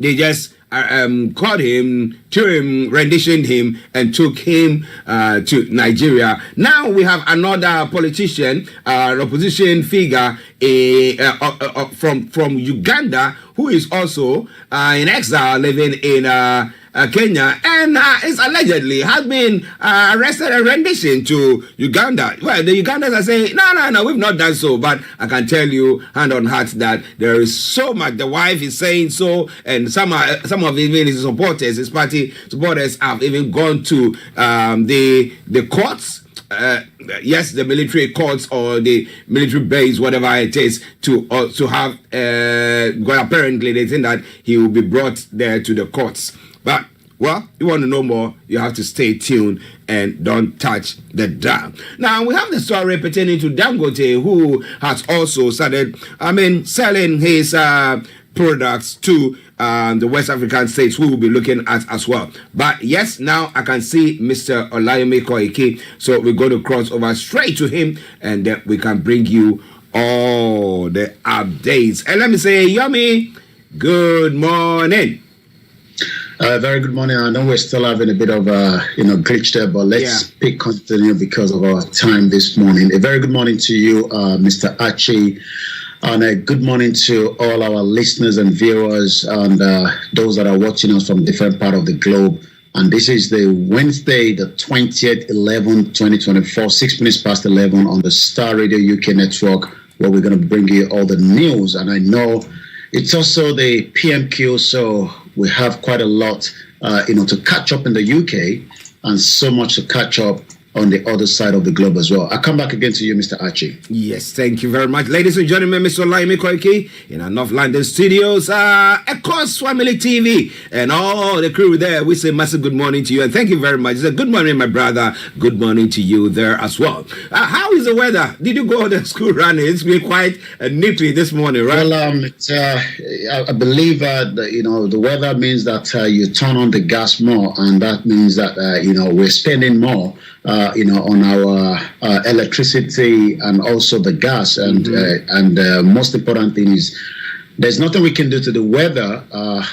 they just caught him, renditioned him, and took him to Nigeria. Now we have another politician, opposition figure from Uganda, who is also in exile, living in Kenya, and is allegedly has been arrested and renditioned to Uganda. Well, the Ugandans are saying, no, we've not done so. But I can tell you, hand on heart, that there is so much. The wife is saying so, and some of even his supporters, his party supporters, have even gone to the courts. Yes, the military courts or the military base, whatever it is, to have. Well, apparently they think that he will be brought there to the courts. But, well, you want to know more, you have to stay tuned and don't touch the dial. Now, we have the story pertaining to Dangote, who has also started, selling his products to the West African states, who will be looking at as well. But yes, now I can see Mr. Olayemi Koiki, so we're going to cross over straight to him, and then we can bring you all the updates. And let me say, Yomi, good morning. Very good morning. I know we're still having a bit of glitch there, but let's continue because of our time this morning. A very good morning to you, Mr. Archie, and a good morning to all our listeners and viewers and those that are watching us from different parts of the globe. And this is the Wednesday, the 20th, 11, 2024, 6 minutes past 11 on the Star Radio UK network, where we're going to bring you all the news. And I know it's also the PMQ, so we have quite a lot, to catch up in the UK, and so much to catch up on the other side of the globe as well. I'll come back again to you, Mr. Archie. Yes, thank you very much. Ladies and gentlemen, Mr. Olayemi Koiki in our North London studios, Ecos Family TV, and all the crew there. We say massive good morning to you, and thank you very much. It's a good morning, my brother. Good morning to you there as well. How is the weather? Did you go to the school run? It's been quite nippy this morning, right? Well, I believe the weather means that you turn on the gas more, and that means that we're spending more on our electricity and also the gas. And most important thing is there's nothing we can do to the weather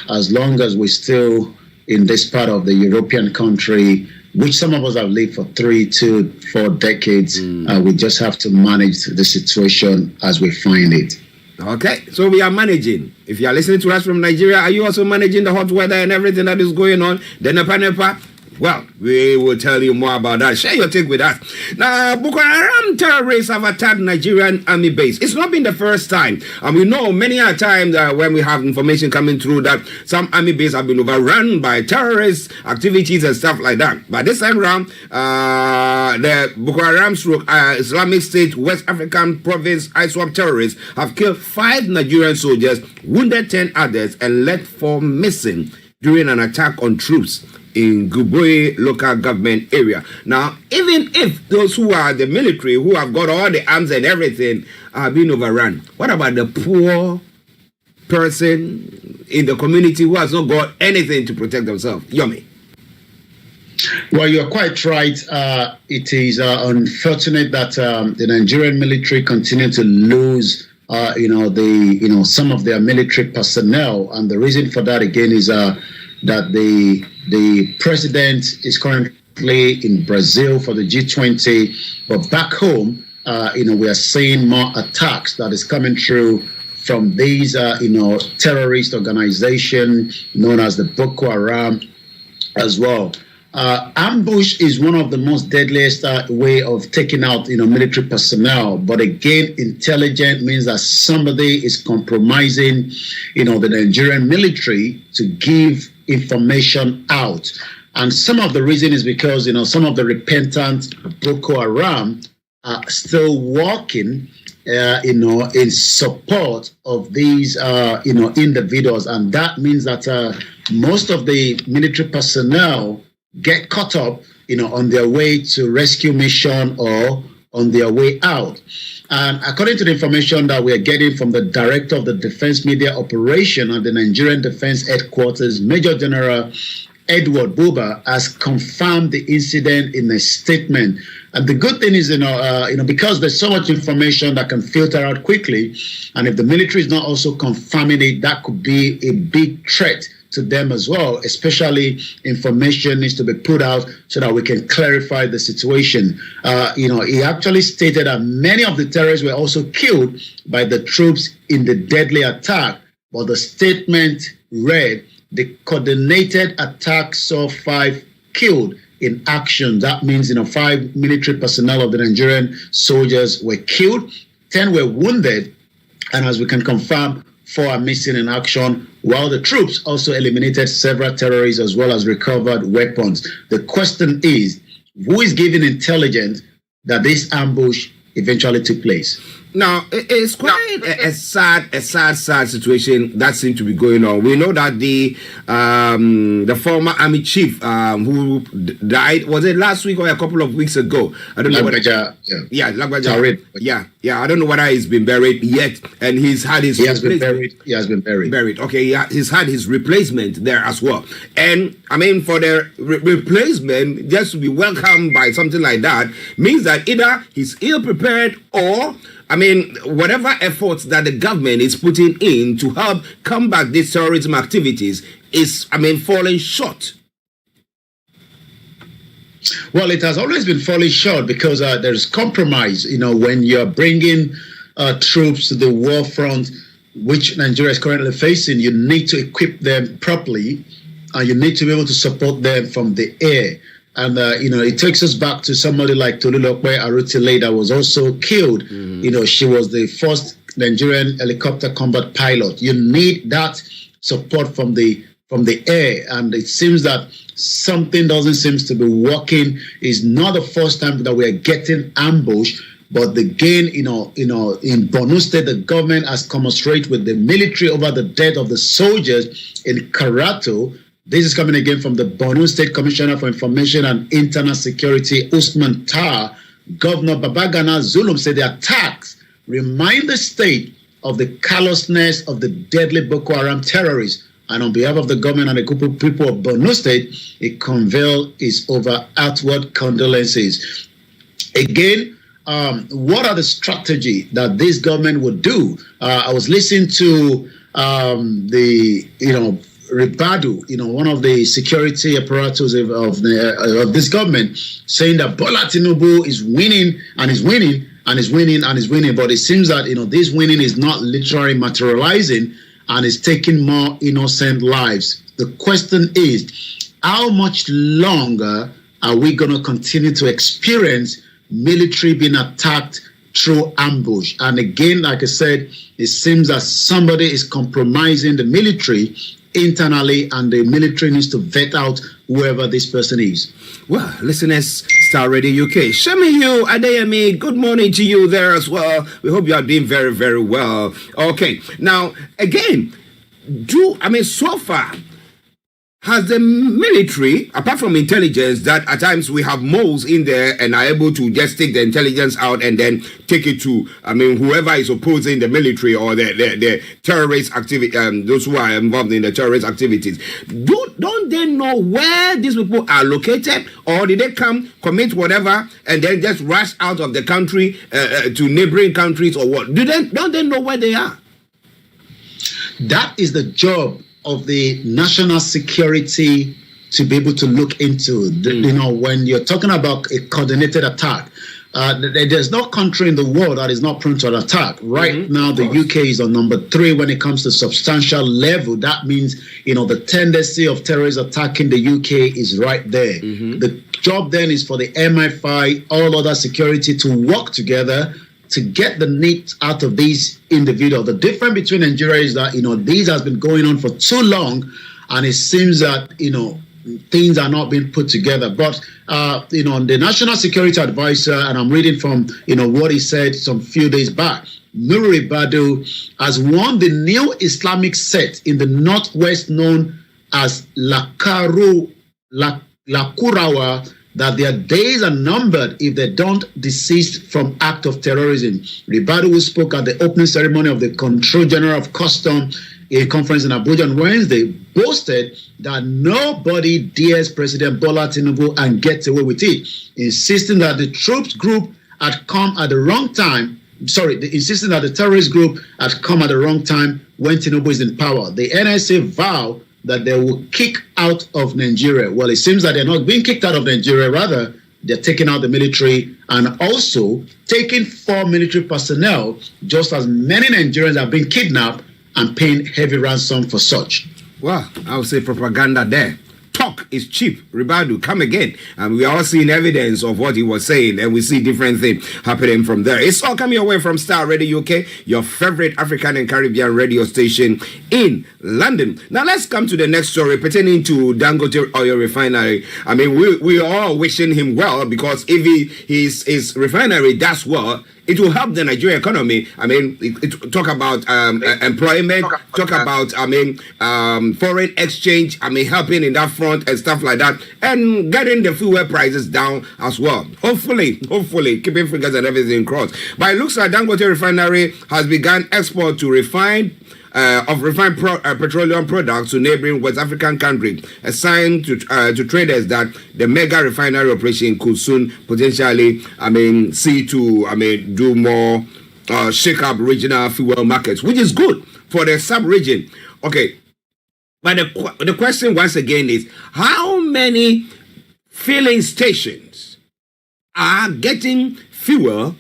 as long as we're still in this part of the European country, which some of us have lived for 3 to 4 decades. We just have to manage the situation as we find it. Okay, so we are managing. If you are listening to us from Nigeria, are you also managing the hot weather and everything that is going on? The Nepa? Well, we will tell you more about that. Share your take with us. Now, Boko Haram terrorists have attacked Nigerian army base. It's not been the first time. And we know many a time when we have information coming through that some army base have been overrun by terrorist activities and stuff like that. But this time around, the Boko Haram Islamic State West African province ISWAP terrorists have killed 5 Nigerian soldiers, wounded 10 others, and left 4 missing during an attack on troops in Guboye local government area. Now, even if those who are the military, who have got all the arms and everything, are being overrun, what about the poor person in the community who has not got anything to protect themselves? Yomi. Well, you're quite right. It is unfortunate that the Nigerian military continue to lose some of their military personnel, and the reason for that again is that the president is currently in Brazil for the G20, but back home, we are seeing more attacks that is coming through from these, terrorist organization known as the Boko Haram as well. Ambush is one of the most deadliest way of taking out, military personnel. But again, intelligent means that somebody is compromising, the Nigerian military to give information out. And some of the reason is because, some of the repentant Boko Haram are still working, in support of these, individuals. And that means that most of the military personnel get caught up, on their way to rescue mission or on their way out. And according to the information that we are getting from the director of the Defense Media Operation at the Nigerian Defense Headquarters, Major General Edward Buba, has confirmed the incident in a statement. And the good thing is, because there's so much information that can filter out quickly, and if the military is not also confirming it, that could be a big threat to them as well, especially information needs to be put out so that we can clarify the situation. He actually stated that many of the terrorists were also killed by the troops in the deadly attack, but the statement read, the coordinated attack saw 5 killed in action. That means 5 military personnel of the Nigerian soldiers were killed, 10 were wounded, and as we can confirm, 4 are missing in action, while the troops also eliminated several terrorists as well as recovered weapons. The question is, who is giving intelligence that this ambush eventually took place? Now, it's quite a sad situation that seems to be going on. We know that the former army chief who died, was it last week or a couple of weeks ago? I don't know. Lagbaja, I don't know whether he's been buried yet, and he's had his. He has been buried. Buried. Okay, yeah, he's had his replacement there as well. And I mean, for the replacement, just to be welcomed by something like that means that either he's ill prepared or, I mean, whatever efforts that the government is putting in to help combat these terrorism activities is, falling short. Well, it has always been falling short because there's compromise. When you're bringing troops to the war front, which Nigeria is currently facing, you need to equip them properly, and you need to be able to support them from the air. And, it takes us back to somebody like Oluwole Arutile that was also killed. She was the first Nigerian helicopter combat pilot. You need that support from the air. And it seems that something doesn't seem to be working. It's not the first time that we are getting ambushed. But again, in Borno State, the government has commiserated with the military over the death of the soldiers in Karato. This is coming again from the Borno State Commissioner for Information and Internal Security, Usman Tar. Governor Babagana Zulum said the attacks remind the state of the callousness of the deadly Boko Haram terrorists. And on behalf of the government and the group of people of Borno State, it conveys its outward condolences. Again, what are the strategy that this government would do? I was listening to Ribadu, one of the security apparatus of this government, saying that Bola Tinubu is winning and is winning and is winning and is winning. But it seems that this winning is not literally materializing and is taking more innocent lives. The question is, how much longer are we going to continue to experience military being attacked through ambush? And again, like I said, it seems that somebody is compromising the military internally, and the military needs to vet out whoever this person is. Well, listeners, Star Radio UK, Shemiyu Adeyemi, good morning to you there as well. We hope you are doing very, very well. Okay, now again, so far, has the military, apart from intelligence, that at times we have moles in there and are able to just take the intelligence out and then take it to, whoever is opposing the military or the terrorist activity, those who are involved in the terrorist activities, don't they know where these people are located, or did they come, commit whatever, and then just rush out of the country to neighboring countries, or what? Don't they know where they are? That is the job of the national security to be able to look into. When you're talking about a coordinated attack, there's no country in the world that is not prone to an attack. Right now, the UK is on number 3 when it comes to substantial level. That means, the tendency of terrorists attacking the UK is right there. The job then is for the MI5, all other security to work together to get the need out of these individuals. The difference between Nigeria is that, this has been going on for too long, and it seems that, things are not being put together. But, the National Security Advisor, and I'm reading from, what he said some few days back, Nuri Badu has warned the new Islamic sect in the northwest known as Lakurawa that their days are numbered if they don't desist from act of terrorism. Ribadu, who spoke at the opening ceremony of the Control General of Customs, a conference in Abuja on Wednesday, boasted that nobody dares President Bola Tinubu and gets away with it, insisting that the troops group had come at the wrong time. Insisting that the terrorist group had come at the wrong time when Tinubu is in power. The NSA vow that they will kick out of Nigeria. Well, it seems that they're not being kicked out of Nigeria. Rather, they're taking out the military and also taking 4 military personnel, just as many Nigerians have been kidnapped and paying heavy ransom for such. Well, I would say propaganda there. Talk is cheap. Ribadu, come again. And we are all seeing evidence of what he was saying, and we see different things happening from there. It's all coming away from Star Radio UK, your favorite African and Caribbean radio station in London. Now let's come to the next story pertaining to Dangote Oil Refinery. I mean, we are all wishing him well, because if his refinery does well, it will help the Nigerian economy. I mean, talk about employment, talk about, foreign exchange, helping in that front and stuff like that, and getting the fuel prices down as well. Hopefully, keeping fingers and everything crossed. But it looks like Dangote Refinery has begun export to refined petroleum products to neighboring West African countries, a sign to traders that the mega refinery operation could soon potentially, see to, do more, shake up regional fuel markets, which is good for the sub-region. Okay, but the question once again is, how many filling stations are getting fuel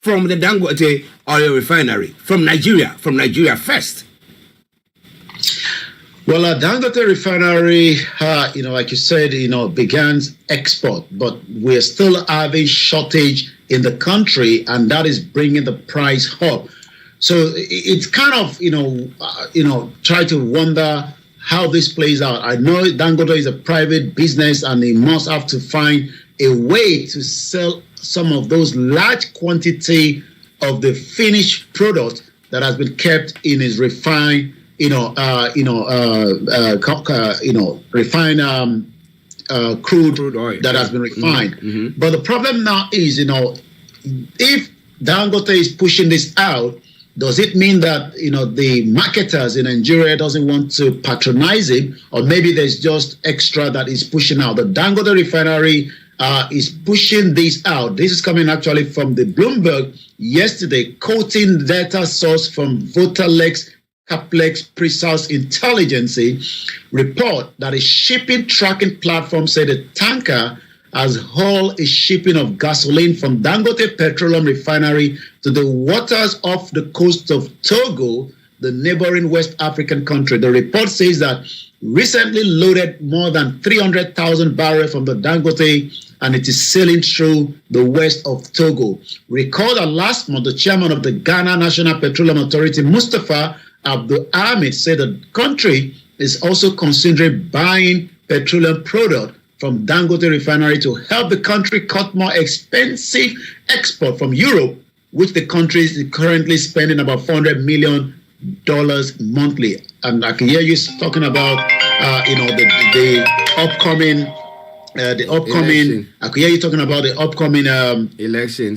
from the Dangote Oil Refinery, from Nigeria first? Well, Dangote Refinery, like you said, began export, but we're still having shortage in the country, and that is bringing the price up. So it's kind of, try to wonder how this plays out. I know Dangote is a private business, and they must have to find a way to sell some of those large quantity of the finished product that has been kept in his refined, refined crude oil that has been refined. Mm-hmm. But the problem now is, if Dangote is pushing this out, does it mean that the marketers in Nigeria doesn't want to patronize him, or maybe there's just extra that is pushing out? The Dangote Refinery is pushing this out. This is coming actually from the Bloomberg yesterday, quoting data source from Voterlex Caplex Pre-Sales Intelligence report that a shipping tracking platform said a tanker has hauled a shipping of gasoline from Dangote Petroleum Refinery to the waters off the coast of Togo, the neighboring West African country. The report says that recently loaded more than 300,000 barrels from the Dangote, and it is sailing through the west of Togo. Recall that last month, the chairman of the Ghana National Petroleum Authority, Mustafa Abdul Ahmed, said the country is also considering buying petroleum product from Dangote Refinery to help the country cut more expensive export from Europe, which the country is currently spending about $400 million monthly. And I can hear you talking about, the upcoming. Election. I could hear you talking about the upcoming election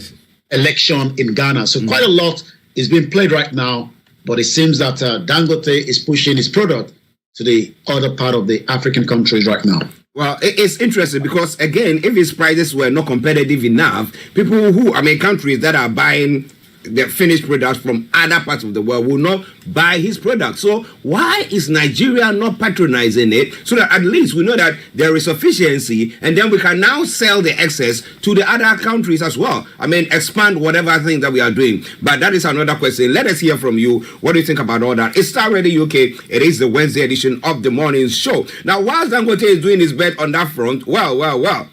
in Ghana. So quite a lot is being played right now, but it seems that Dangote is pushing his product to the other part of the African countries right now. Well, it's interesting because, again, if his prices were not competitive enough, countries that are buying the finished products from other parts of the world will not buy his products. So why is Nigeria not patronizing it, so that at least we know that there is sufficiency, and then we can now sell the excess to the other countries as well? Expand whatever thing that we are doing. But that is another question. Let us hear from you. What do you think about all that? It's Star Radio UK. It is the Wednesday edition of the morning show. Now, whilst Dangote is doing his bet on that front, well,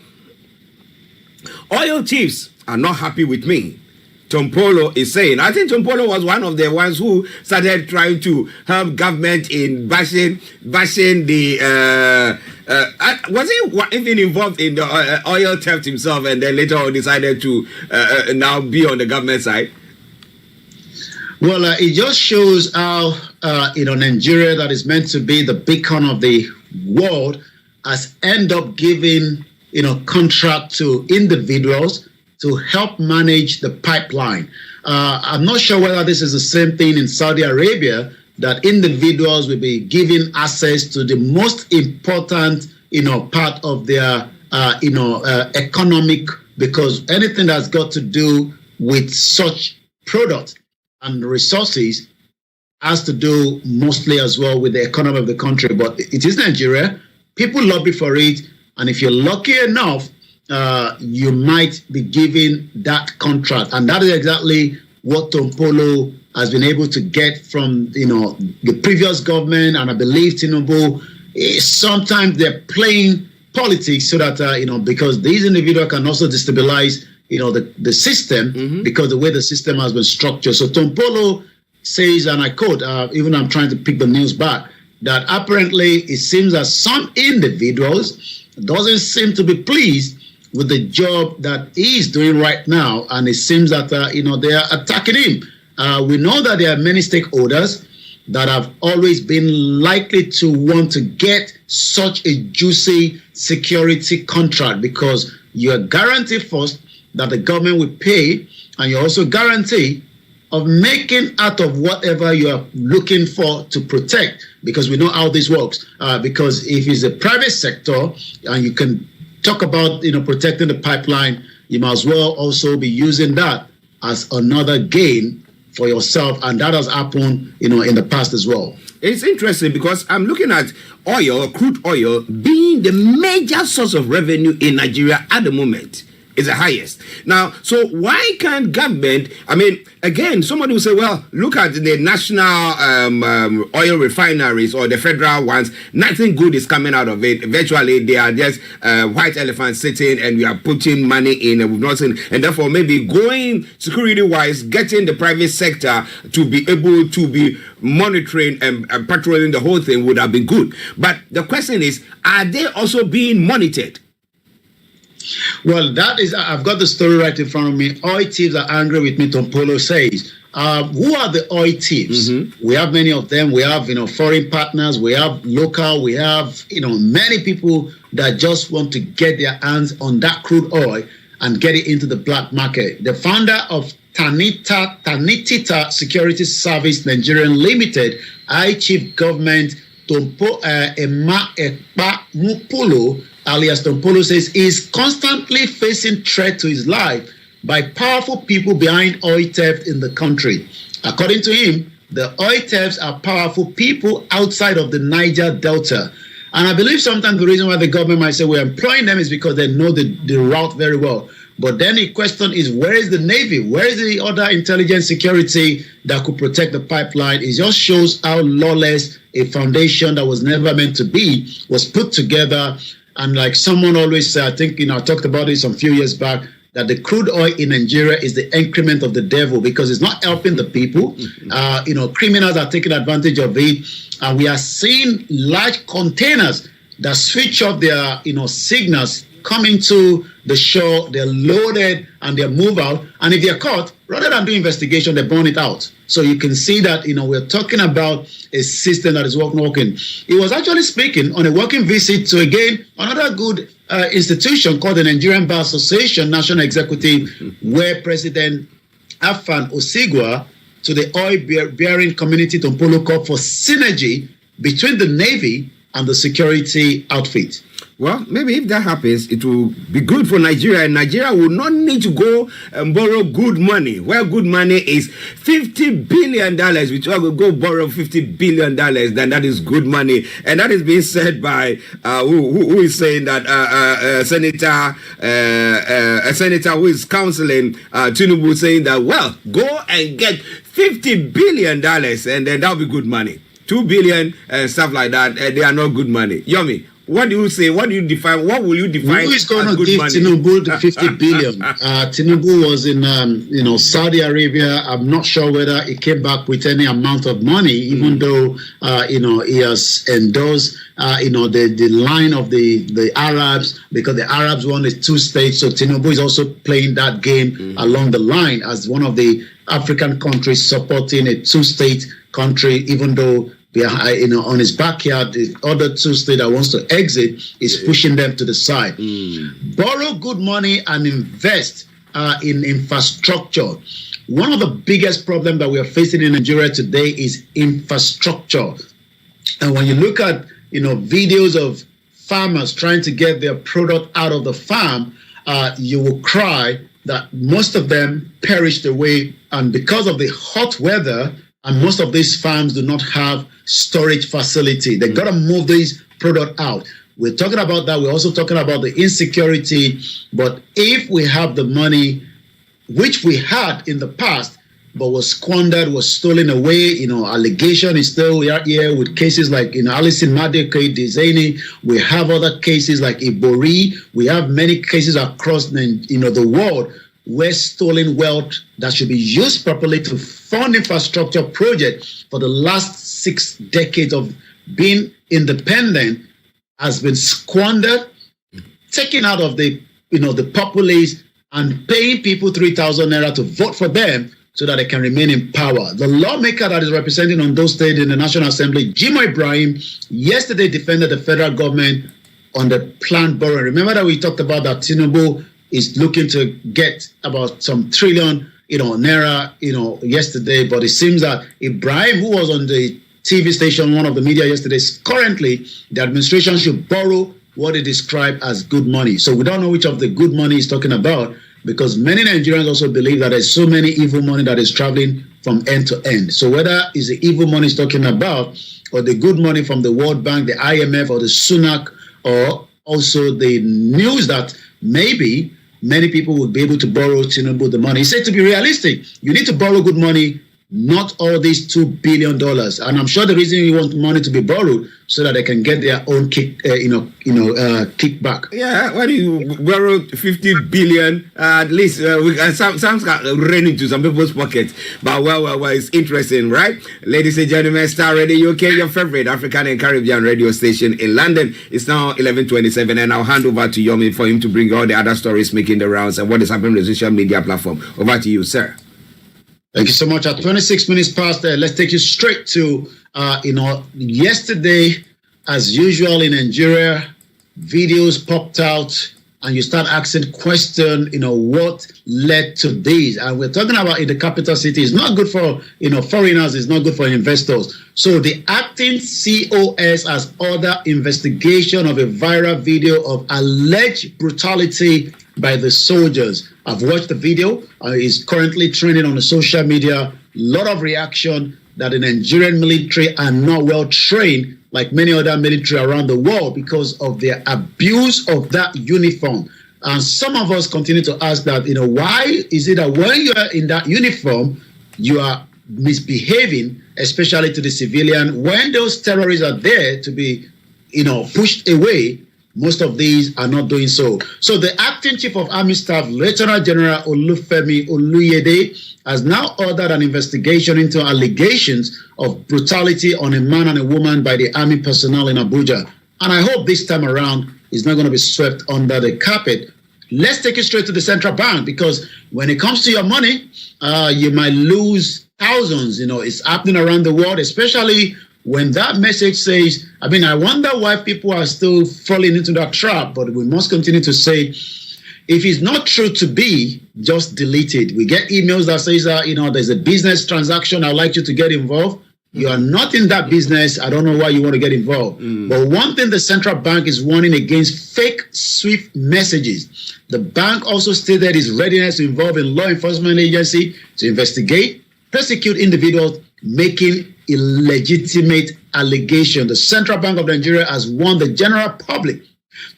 oil chiefs are not happy with me. Tompolo is saying. I think Tompolo was one of the ones who started trying to help government in bashing the. Was he even involved in the oil theft himself, and then later on decided to now be on the government side? Well, it just shows how Nigeria, that is meant to be the beacon of the world, has ended up giving contract to individuals to help manage the pipeline. I'm not sure whether this is the same thing in Saudi Arabia, that individuals will be given access to the most important, part of their, economic, because anything that's got to do with such products and resources has to do mostly as well with the economy of the country, but it is Nigeria. People lobby for it, and if you're lucky enough, you might be given that contract, and that is exactly what Tompolo has been able to get from the previous government, and I believe Tinubu. Sometimes they're playing politics so that because these individuals can also destabilize the system because the way the system has been structured. So Tompolo says, and I quote, even I'm trying to pick the news back, that apparently it seems that some individuals doesn't seem to be pleased with the job that he is doing right now, and it seems that they are attacking him. We know that there are many stakeholders that have always been likely to want to get such a juicy security contract, because you are guaranteed first that the government will pay, and you also guarantee of making out of whatever you are looking for to protect, because we know how this works. Because if it's a private sector and you can talk about protecting the pipeline, you might as well also be using that as another gain for yourself, and that has happened in the past as well. It's interesting because I'm looking at oil, crude oil, being the major source of revenue in Nigeria at the moment. Is the highest. Now, so why can't government, again, somebody will say, well, look at the national oil refineries or the federal ones, nothing good is coming out of it. Virtually, they are just white elephants sitting and we are putting money in and we've not seen, and therefore maybe going security-wise, getting the private sector to be able to be monitoring and patrolling the whole thing would have been good. But the question is, are they also being monitored? Well, that is, I've got the story right in front of me. Oil thieves are angry with me, Tompolo says. Who are the oil thieves? We have many of them. We have, foreign partners. We have local. We have, many people that just want to get their hands on that crude oil and get it into the black market. The founder of Tanitita Security Service Nigerian Limited, Chief Government Tompo Emma Ekpa Mupolo, alias Tompolo, says is constantly facing threat to his life by powerful people behind oil theft in the country. According to him, the oil thefts are powerful people outside of the Niger Delta. And I believe sometimes the reason why the government might say we're employing them is because they know the route very well. But then the question is, where is the Navy? Where is the other intelligence security that could protect the pipeline? It just shows how lawless a foundation that was never meant to be was put together. And like someone always said, I think, I talked about this some few years back, that the crude oil in Nigeria is the increment of the devil because it's not helping the people. Criminals are taking advantage of it. And we are seeing large containers that switch off their, signals coming to the shore, they're loaded and they're moved out. And if they're caught, rather than do investigation, they burn it out. So you can see that, we're talking about a system that is working. He was actually speaking on a working visit to, again, another good institution called the Nigerian Bar Association National Executive, where President Afan Osigwa to the oil-bearing community Tompolo called for synergy between the Navy and the security outfit. Well, maybe if that happens, it will be good for Nigeria, and Nigeria will not need to go and borrow good money. Where good money is $50 billion, which I will go borrow $50 billion, then that is good money. And that is being said by, who is saying that, a senator who is counseling Tinubu, saying that, well, go and get $50 billion, and then that'll be good money. 2 billion and stuff like that, they are not good money. Yomi, what do you say? What do you define? What will you define? Who is going to give Tinubu the 50 billion? Tinubu was in, Saudi Arabia. I'm not sure whether he came back with any amount of money, even though, he has endorsed, the line of the Arabs, because the Arabs want a 2 states. So Tinubu is also playing that game along the line as one of the African countries supporting a 2-state country, even though on his backyard, the other 2 states that wants to exit is pushing them to the side. Borrow good money and invest in infrastructure. One of the biggest problems that we are facing in Nigeria today is infrastructure. And when you look at videos of farmers trying to get their product out of the farm, you will cry that most of them perished away. And because of the hot weather, And most of these farms do not have storage facility. They got to move these product out. We're talking about that. We're also talking about the insecurity. But if we have the money, which we had in the past, but was squandered, was stolen away, allegation is still here with cases like, Alison Madeke, Dizeni. We have other cases like Ibori. We have many cases across, the world where stolen wealth that should be used properly to fund infrastructure projects for the last 6 decades of being independent has been squandered, taken out of the populace and paying people 3,000 naira to vote for them so that they can remain in power. The lawmaker that is representing Ondo State in the National Assembly, Jimo Ibrahim, yesterday defended the federal government on the planned borrowing. Remember that we talked about that Tinubu is looking to get about some trillion, naira, yesterday. But it seems that Ibrahim, who was on the TV station, one of the media yesterday, currently the administration should borrow what it described as good money. So we don't know which of the good money he's talking about, because many Nigerians also believe that there's so many evil money that is traveling from end to end. So whether it's the evil money he's talking about or the good money from the World Bank, the IMF, or the Sunak, or also the news that maybe many people would be able to borrow Tinubu the money. He said, to be realistic, you need to borrow good money, not all these $2 billion. And I'm sure the reason you want money to be borrowed so that they can get their own kickback. Yeah, why do you borrow 50 billion? At least some run into some people's pockets. But well, it's interesting, right? Ladies and gentlemen, Star Radio UK, your favorite African and Caribbean radio station in London. It's now 11:27, and I'll hand over to Yomi for him to bring all the other stories making the rounds and what is happening on the social media platform. Over to you, sir. Thank you so much. At 26 minutes past, let's take you straight to, yesterday, as usual in Nigeria, videos popped out and you start asking questions, what led to this? And we're talking about in the capital city. It's not good for, foreigners. It's not good for investors. So the acting COS has ordered investigation of a viral video of alleged brutality by the soldiers. I've watched the video. It's currently trending on the social media. A lot of reaction that the Nigerian military are not well trained like many other military around the world because of their abuse of that uniform. And some of us continue to ask that, why is it that when you are in that uniform, you are misbehaving, especially to the civilian, when those terrorists are there to be, pushed away? Most of these are not doing so. So the acting chief of army staff, Lieutenant General Olufemi Oluyede, has now ordered an investigation into allegations of brutality on a man and a woman by the army personnel in Abuja. And I hope this time around it's not going to be swept under the carpet. Let's take it straight to the central bank, because when it comes to your money, you might lose thousands. It's happening around the world, especially when that message says, I wonder why people are still falling into that trap, but we must continue to say, if it's not true to be, just delete it. We get emails that says, there's a business transaction, I'd like you to get involved. You are not in that business. I don't know why you want to get involved. But one thing the central bank is warning against: fake SWIFT messages. The bank also stated its readiness to involve in law enforcement agency to investigate, prosecute individuals making illegitimate allegations. The Central Bank of Nigeria has warned the general public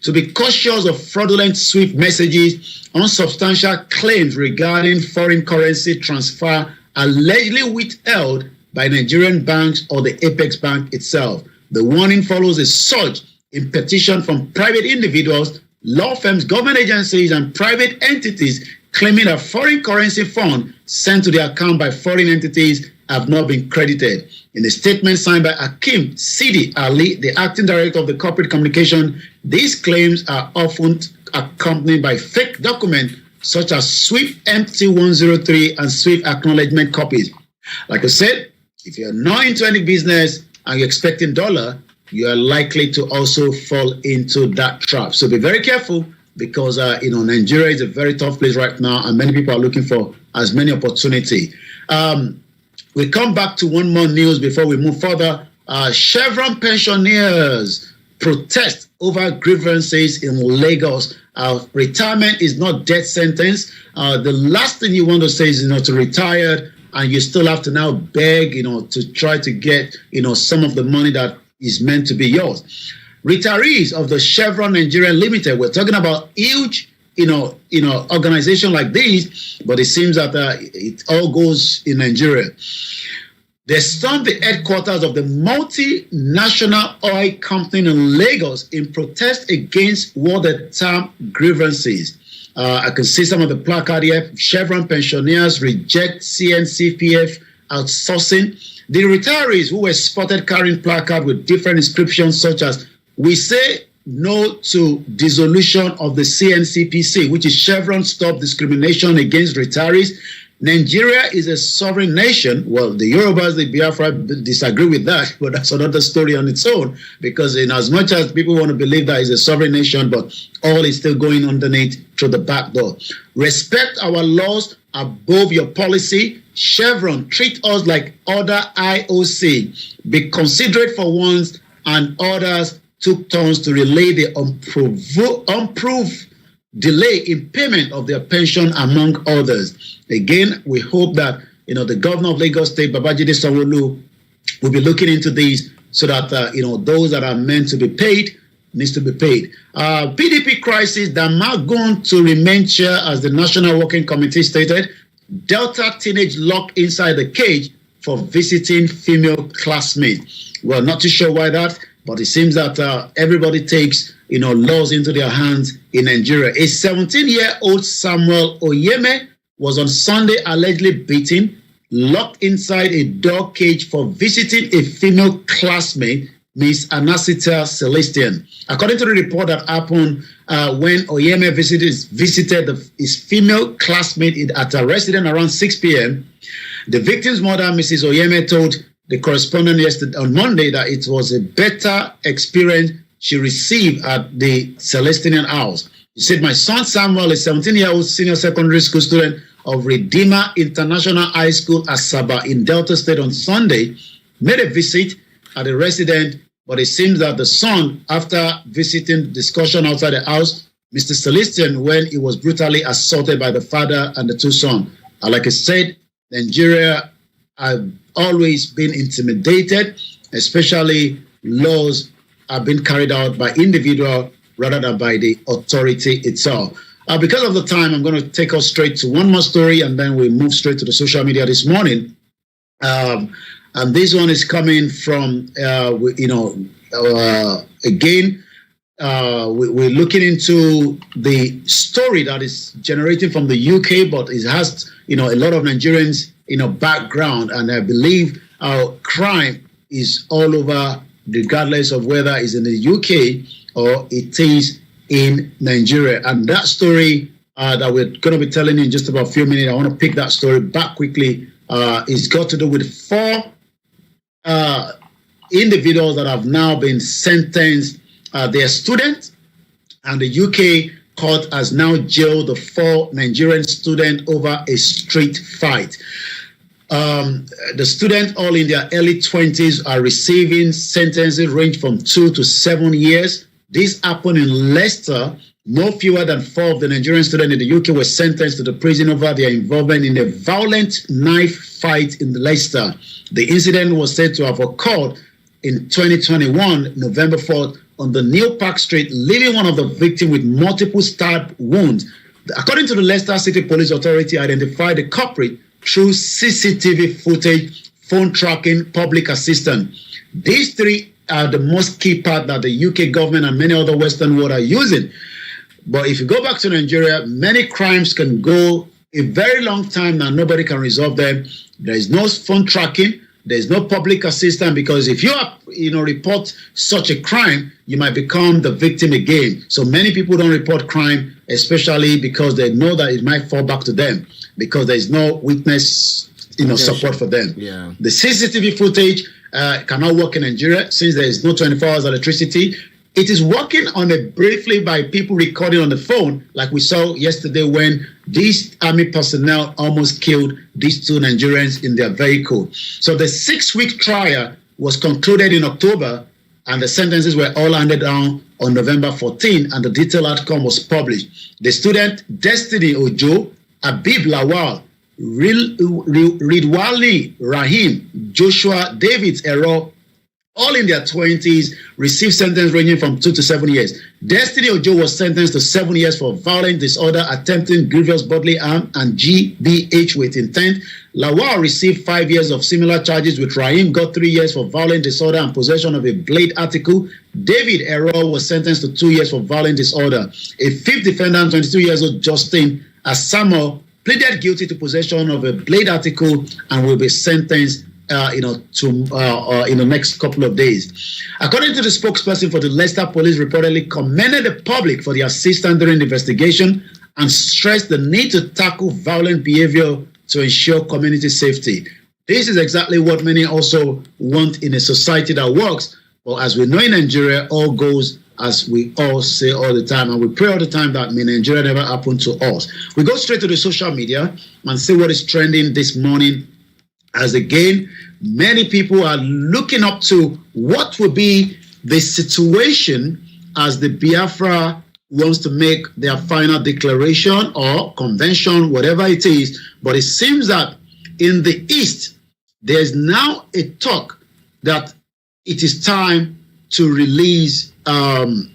to be cautious of fraudulent SWIFT messages, unsubstantial claims regarding foreign currency transfer allegedly withheld by Nigerian banks or the Apex Bank itself. The warning follows a surge in petition from private individuals, law firms, government agencies, and private entities claiming that foreign currency funds sent to their account by foreign entities have not been credited. In a statement signed by Akim Sidi Ali, the acting director of the corporate communication, these claims are often accompanied by fake documents such as SWIFT MT103 and SWIFT acknowledgement copies. Like I said, if you're not into any business and you're expecting dollar, you are likely to also fall into that trap. So be very careful, because Nigeria is a very tough place right now, and many people are looking for as many opportunity. We come back to one more news before we move further. Chevron pensioners protest over grievances in Lagos. Retirement is not death sentence. The last thing you want to say is to retire and you still have to now beg, to try to get, some of the money that is meant to be yours. Retirees of the Chevron Nigeria Limited, we're talking about huge, organization like this, but it seems that it all goes in Nigeria. They stormed the headquarters of the multinational oil company in Lagos in protest against what they term grievances. I can see some of the placard here. Chevron pensioners reject CNCPF outsourcing. The retirees who were spotted carrying placard with different inscriptions such as, "We say no to dissolution of the CNCPC," which is Chevron Stop Discrimination Against Retirees. Nigeria is a sovereign nation. Well, the Yorubas, the Biafra disagree with that, but that's another story on its own, because in as much as people want to believe that it's a sovereign nation, but all is still going underneath through the back door. Respect our laws above your policy. Chevron, treat us like other IOC. Be considerate for once, and others took turns to relay the unproved delay in payment of their pension, among others. Again, we hope that the governor of Lagos State, Babajide Sanwo-Olu, will be looking into these so that those that are meant to be paid needs to be paid. PDP crisis, Damagun to remain chair, as the National Working Committee stated. Delta teenage locked inside the cage for visiting female classmate. Well, not too sure why that, but it seems that everybody takes laws into their hands in Nigeria. A 17-year-old Samuel Oyeme was on Sunday allegedly beaten, locked inside a dog cage for visiting a female classmate, Miss Anasita Celestian. According to the report that happened when Oyeme visited his female classmate at a residence around 6 p.m., the victim's mother, Mrs. Oyeme, told the correspondent yesterday on Monday that it was a better experience she received at the Celestian house. She said, "My son Samuel, a 17-year-old senior secondary school student of Redeemer International High School, Asaba in Delta State on Sunday, made a visit at the residence, but it seems that the son, after visiting discussion outside the house, Mr. Celestian, when he was brutally assaulted by the father and the two sons. Like I said, Nigeria have always been intimidated, especially laws are being carried out by individual rather than by the authority itself. Because of the time, I'm going to take us straight to one more story, and then we move straight to the social media this morning. And this one is coming from, again, we're looking into the story that is generating from the UK, but it has, a lot of Nigerians, background, and I believe crime is all over, regardless of whether it's in the UK or it is in Nigeria. And that story that we're going to be telling you in just about a few minutes, I want to pick that story back quickly. It's got to do with 4 individuals that have now been sentenced. They are students, and the UK court has now jailed the 4 Nigerian students over a street fight. The students, all in their early 20s, are receiving sentences range from 2 to 7 years. This happened in Leicester. No fewer than 4 of the Nigerian students in the UK were sentenced to the prison over their involvement in a violent knife fight in Leicester. The incident was said to have occurred in 2021, November 4th, on the New Park Street, leaving one of the victims with multiple stab wounds. According to the Leicester City Police Authority, identified the culprit through CCTV footage, phone tracking, public assistance. These 3 are the most key part that the UK government and many other Western world are using. But if you go back to Nigeria, many crimes can go a very long time and nobody can resolve them. There is no phone tracking. There is no public assistance, because if you report such a crime, you might become the victim again. So many people don't report crime, especially because they know that it might fall back to them, because there is no witness, support for them. Yeah. The CCTV footage cannot work in Nigeria since there is no 24 hours electricity. It is working on it briefly by people recording on the phone, like we saw yesterday when these army personnel almost killed these 2 Nigerians in their vehicle. So the 6-week trial was concluded in October, and the sentences were all handed down on November 14, and the detailed outcome was published. The student Destiny Ojo, Abib Lawal, Ridwali Rahim, Joshua David Ero, all in their 20s, received sentence ranging from 2 to 7 years. Destiny Ojo was sentenced to 7 years for violent disorder, attempting grievous bodily harm, and GBH with intent. Lawal received 5 years of similar charges, with Rahim got 3 years for violent disorder and possession of a blade article. David Ero was sentenced to 2 years for violent disorder. A fifth defendant, 22 years old Justin Asamo, pleaded guilty to possession of a blade article and will be sentenced in the next couple of days. According to the spokesperson for the Leicester Police, reportedly commended the public for their assistance during the investigation and stressed the need to tackle violent behavior to ensure community safety. This is exactly what many also want in a society that works. But as we know in Nigeria, all goes as we all say all the time, and we pray all the time that may Nigeria never happen to us. We go straight to the social media and see what is trending this morning, as again, many people are looking up to what will be the situation as the Biafra wants to make their final declaration or convention, whatever it is. But it seems that in the East, there's now a talk that it is time to release, Nnamdi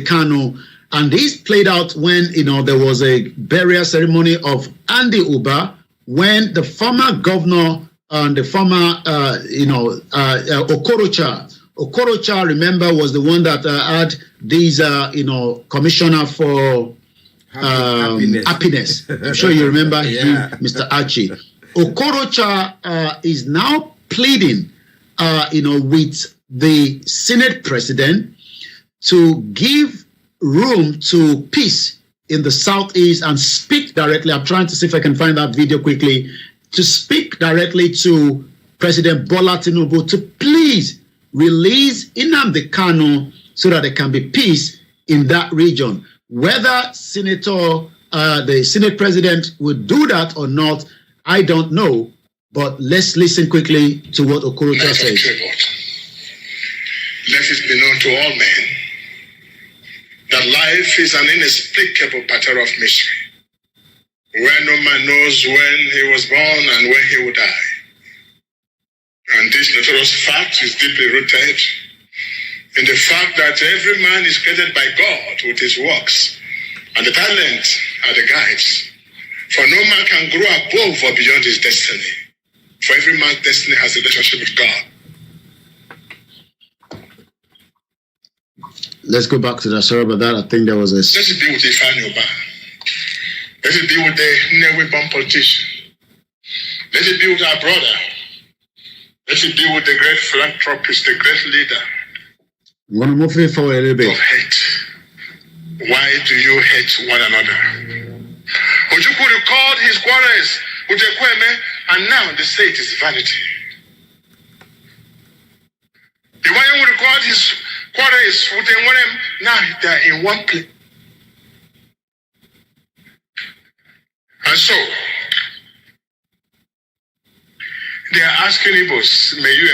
Kanu. And this played out when, there was a burial ceremony of Andy Uba, when the former governor and the former, Okorocha, remember, was the one that had these, commissioner for happiness. I'm sure you remember him, Mr. Archie. Okorocha is now pleading, with the Senate president to give room to peace in the Southeast and speak directly. I'm trying to see if I can find that video quickly, to speak directly to President Bola Tinubu to please release Nnamdi Kanu so that there can be peace in that region. Whether the Senate president would do that or not, I don't know. But let's listen quickly to what Okorocha says. Let it be known to all men that life is an inexplicable pattern of mystery, where no man knows when he was born and when he will die. And this notorious fact is deeply rooted in the fact that every man is created by God with his works, and the talent are the guides. For no man can grow above or beyond his destiny. For every man's destiny has a relationship with God. Let's go back to that. Sorry about that. I think there was a... Let it be with Ifeanyi. Let it be with the Nnewi-born politician. Let it be with our brother. Let it be with the great philanthropist, the great leader. I'm going to move it forward a little bit. Of hate. Why do you hate one another? Ojukwu recalled his quarrels with Ekweme, and now they say it is vanity. Iwanyanwu recalled his quarrels with Enwerem, now they are in one place. And so, they are asking Igbos, may you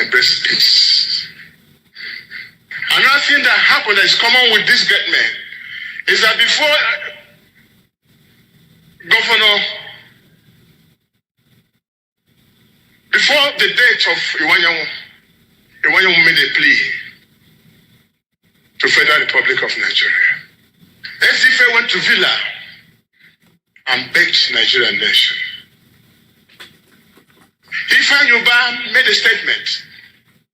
embrace peace. Another thing that happened that is common with this great man is that before the date of Iwanyanwu made a plea to Federal Republic of Nigeria. Efefe went to Villa and begged Nigerian nation. Ifeanyi made a statement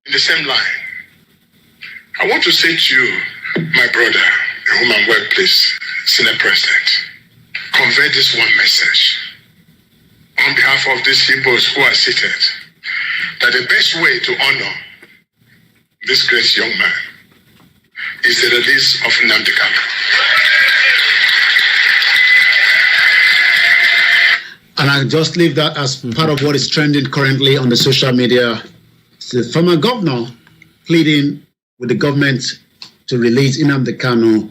in the same line. I want to say to you, my brother, in whom I'm well pleased, Senate President, convey this one message on behalf of these Igbos who are seated, that the best way to honor this great young man is the release of Nnamdi Kanu. And I just leave that as part of what is trending currently on the social media. The former governor pleading with the government to release Nnamdi Kanu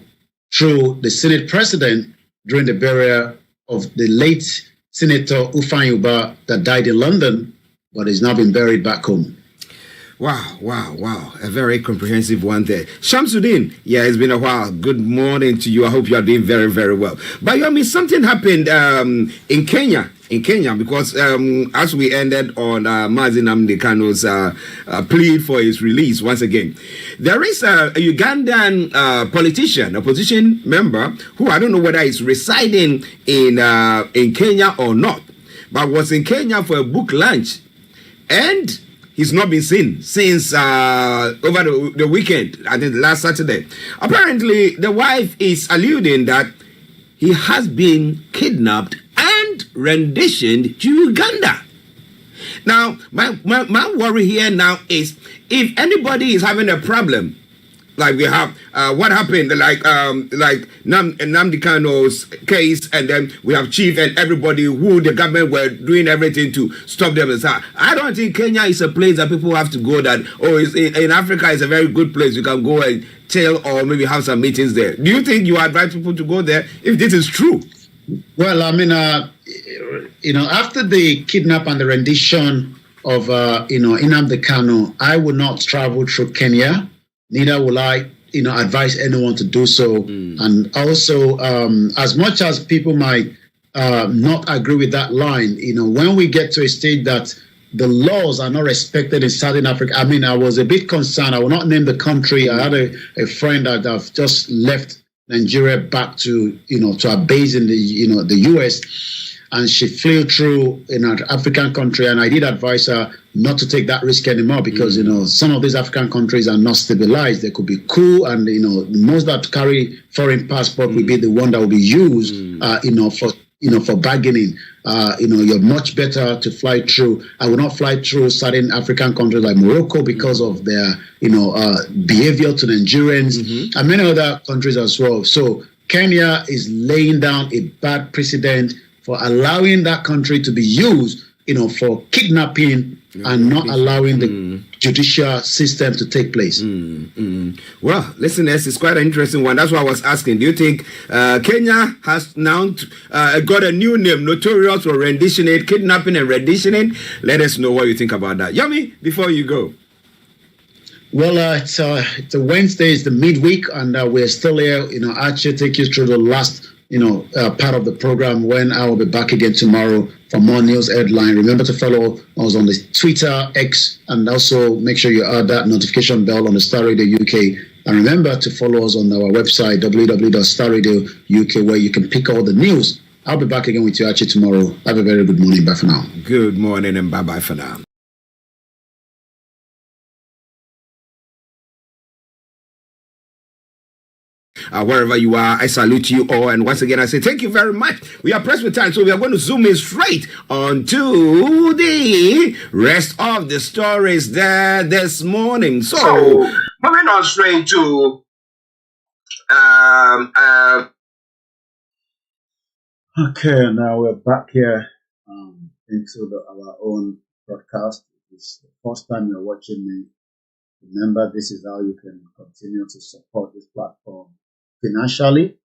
through the Senate president during the burial of the late Senator Ifeanyi that died in London, but has now been buried back home. Wow. A very comprehensive one there. Shamsuddin, yeah, it's been a while. Good morning to you. I hope you are doing very, very well. But you know, something happened in Kenya, because as we ended on Mazi Nnamdi Kanu's plea for his release once again, there is a Ugandan politician, opposition member, who I don't know whether he's residing in Kenya or not, but was in Kenya for a book launch, and he's not been seen since over the weekend, I think last Saturday. Apparently, the wife is alluding that he has been kidnapped and renditioned to Uganda. Now, my worry here now is if anybody is having a problem, like we have what happened, like Nnamdi Kanu's case, and then we have Chief and everybody who the government were doing everything to stop them. I don't think Kenya is a place that people have to go that, in Africa is a very good place. You can go and chill or maybe have some meetings there. Do you think you advise people to go there if this is true? Well, I mean, after the kidnap and the rendition of, Nnamdi Kanu, I would not travel through Kenya. Neither will I, advise anyone to do so. And also, as much as people might not agree with that line, when we get to a stage that the laws are not respected in Southern Africa, I mean, I was a bit concerned. I will not name the country. I had a friend that I've just left Nigeria back to, to a base in the US, and she flew through in an African country, and I did advise her not to take that risk anymore because some of these African countries are not stabilized. They could be cool, and most that carry foreign passport will be the one that will be used for bargaining. You're much better to fly through. I will not fly through certain African countries like Morocco because of their behavior to Nigerians and many other countries as well. So Kenya is laying down a bad precedent for allowing that country to be used, for kidnapping and not allowing the judicial system to take place. Well, listeners, it's quite an interesting one. That's why I was asking. Do you think Kenya has now got a new name, notorious for renditioning, kidnapping and renditioning? Let us know what you think about that. Yami, before you go. Well, it's a Wednesday, it's the midweek, and we're still here. Actually take you through the last part of the program when I will be back again tomorrow for more news headline. Remember to follow us on the Twitter, X, and also make sure you add that notification bell on the Star Radio UK. And remember to follow us on our website, www.starradio.uk, where you can pick all the news. I'll be back again with you actually tomorrow. Have a very good morning. Bye for now. Good morning and bye-bye for now. Wherever you are, I salute you all, and once again I say thank you very much. We are pressed with time, so we are going to zoom in straight onto the rest of the stories there this morning. So moving on straight to okay, now we're back here into our own broadcast. It's the first time you're watching me. Remember, this is how you can continue to support this platform financially,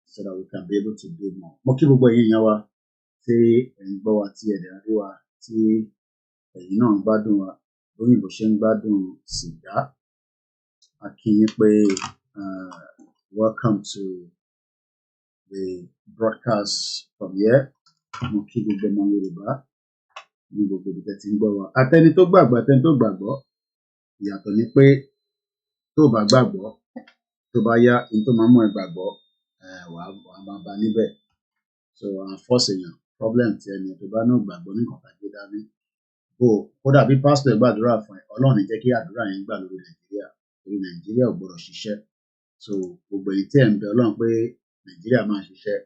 so that we can be able to do more. Mo kí gbogbo ẹ̀yin èèyàn wa tí ẹ̀ ń gbọ́ wa tí ẹ̀ dẹ̀ ń rí wa tí ẹ̀yin náà ń gbádùn wa lóyìnbó ṣe ń gbádùn sìgá. A kí yín pé welcome to the broadcast from here. Mo kí gbogbo ọmọ Yorùbá ní gbogbo ibi tẹ́ ti ń gbọ́ wa. Àtẹni tó gbàgbọ́ àtẹni tó gbàgbọ́, ìyàtọ̀ ni pé tó bá gbàgbọ́ tó bá yá ní tó máa mú ẹ gbàgbọ́ wàá máa bá níbẹ̀. So àwọn fọ́ọ̀sì èèyàn problem ti ẹni tó bá náà gbàgbọ́ ní nǹkan tàbí dání. Kódà bí pásítọ̀ ẹ̀ gbàdúrà fún ẹ, Ọlọ́run ní jẹ́ kí àdúrà yẹn gbà lórí Nàìjíríà, torí Nàìjíríà ò gbọdọ̀ ṣiṣẹ́. So gbogbo èyí tí ẹ̀ ń bẹ Ọlọ́run pé Nàìjíríà máa ṣiṣẹ́,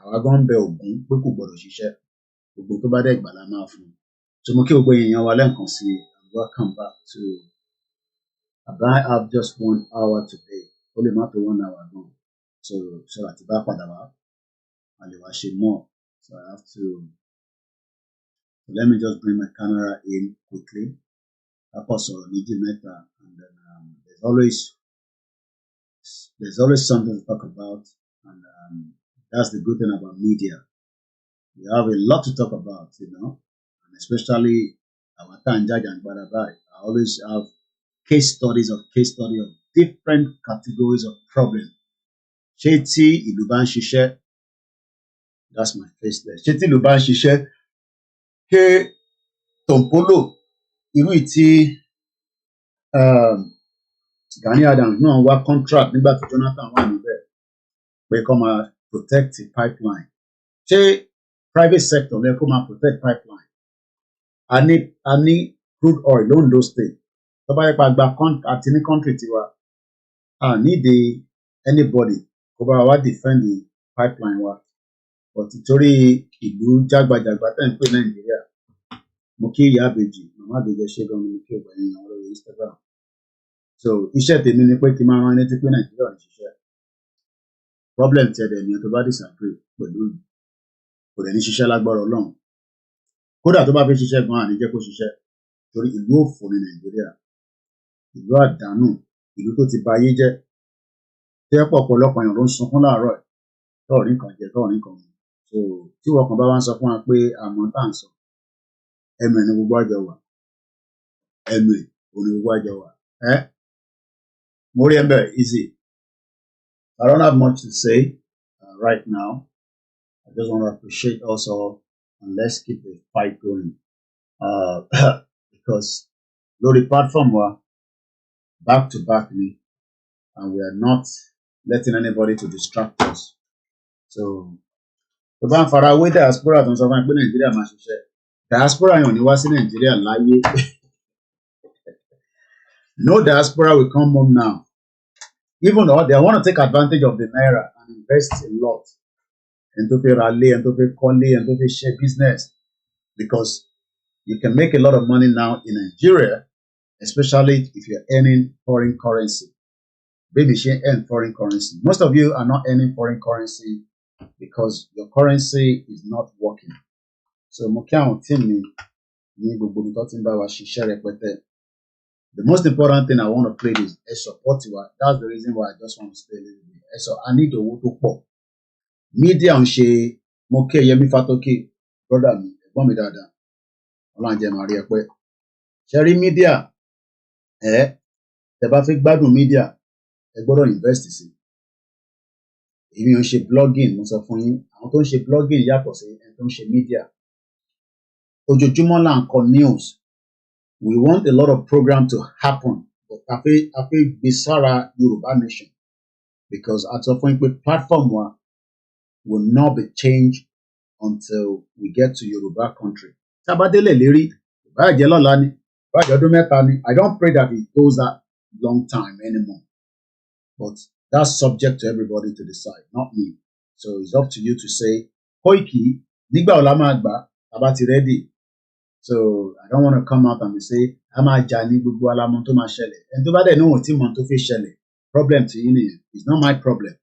àwa gan ń bẹ Ògún pé kò gbọdọ̀ ṣiṣẹ́. Gbogbo tó bá dẹ̀ gbà la máa fún un. So mo kí gbogbo èèyàn wa lẹ́ẹ̀kan sí and welcome back to I have just 1 hour today. Only not 1 hour ago. So àti bá padà wá, a lè wá ṣe more. So I have to. So let me just bring my camera in quickly. Sọ̀rọ̀ méjì mẹ́ta, and then there's always something to talk about, and that's the good thing about media. We have a lot to talk about, and especially our Tanjag and Barabai, I always have case studies of different categories of problem. Ṣé tí ìlú bá ń ṣiṣẹ́, that's my face there. Ṣé tí ìlú bá ń ṣiṣẹ́, ṣé Tompolo irú ìtí Gani Adams náà wá contract nígbà tí Jonathan wà níbẹ̀ pé kó máa protect the pipeline. Ṣé private sector lẹ kó máa protect pipeline? A ní crude oil l'Ondo State. Tó bá yẹ pa gba àti ní country tiwa, a need anybody kó bá wa defend the pipeline wa. But nítorí ìlú jágbajàgba tẹ́ ń pè Nàìjíríà, mo kí ìyá àbèjì, màmá àbèjì ṣe gan ni mo kí ọgbà yẹn lórí Instagram. So iṣẹ́ tèmi ni pé kí n máa rán létí pé Nàìjíríà ń ṣiṣẹ́. Problem ti ẹ̀dẹ̀ ni tó bá disagree pẹ̀lú ìlú. Kò dẹ̀ ní ṣiṣẹ́ lágbára Ọlọ́run. Kódà tó bá fẹ́ ṣiṣẹ́ gan-an àní jẹ́ kó ṣiṣẹ́. Torí ìlú òfò ní Nàìjíríà. Ìlú àdánù, ìlú tó ti ba ayé jẹ́. Tẹ́ pọ̀ ọ̀pọ̀lọpọ̀ èèyàn ló ń sunkún láàárọ̀ ẹ̀. Tọ́ọ̀rí nǹkan jẹ, tọ́ọ̀rí nǹkan mu. So tí wọ́n kan bá wá ń sọ fún wa pé àmọ́ tá à ń sọ, ẹnu ẹ̀ ní gbogbo àjọ wà. Ẹnu ẹ̀ ò ní gbogbo àjọ wà. Mo rí ẹ bẹ́ẹ̀ easy. I don't have much to say right now. I just want to appreciate us all and let's keep the fight going. Because lórí platform wa, back to back ni, and we are not letting anybody to distract us. So, tó bá ń fara wé diaspora tó ń sọ fún ẹ pé Nàìjíríà máa ṣiṣẹ́. Diaspora yẹn ò ní wá sí Nàìjíríà láyé. No diaspora will come home now. Even though they want to take advantage of the naira and invest a lot. And to pay rally, and to pay collie, and to pay share business. Because you can make a lot of money now in Nigeria, especially if you're earning foreign currency. Baby, she earn foreign currency. Most of you are not earning foreign currency because your currency is not working. So, the most important thing I want to play is a support. That's the reason why I just want to stay a little bit. So I need to walk up. Media on she Moke Yemi Fatoke, brother me, ẹ̀gbọ́n mi dáadáa. Ọlọ́run jẹ́ Maria pé. Ṣẹ́rí media, tẹ́ bá fẹ́ gbádùn media, ẹ gbọ́dọ̀ invest sí. Èmi ò ń ṣe blogging, mo sọ fún yín. Àwọn tó ń ṣe blogging yàtọ̀ sí ẹni tó ń ṣe media. Ojoojúmọ́ là ń kọ news. We want a lot of program to happen, but I feel Bisara Yoruba Nation, because at some point, platform will not be changed until we get to Yoruba country. Tabadele Leri, I don't pray that it goes that long time anymore, but that's subject to everybody to decide, not me. So it's up to you to say, Koiki, Nigba Olama Agba, Abati ready. So I don't want to come out and say, "Ama jani gbogbo alamọ tó máa ṣẹlẹ̀." And tó bá dẹ̀ know tí mo tó fi ṣẹlẹ̀, problem to you is not my problem,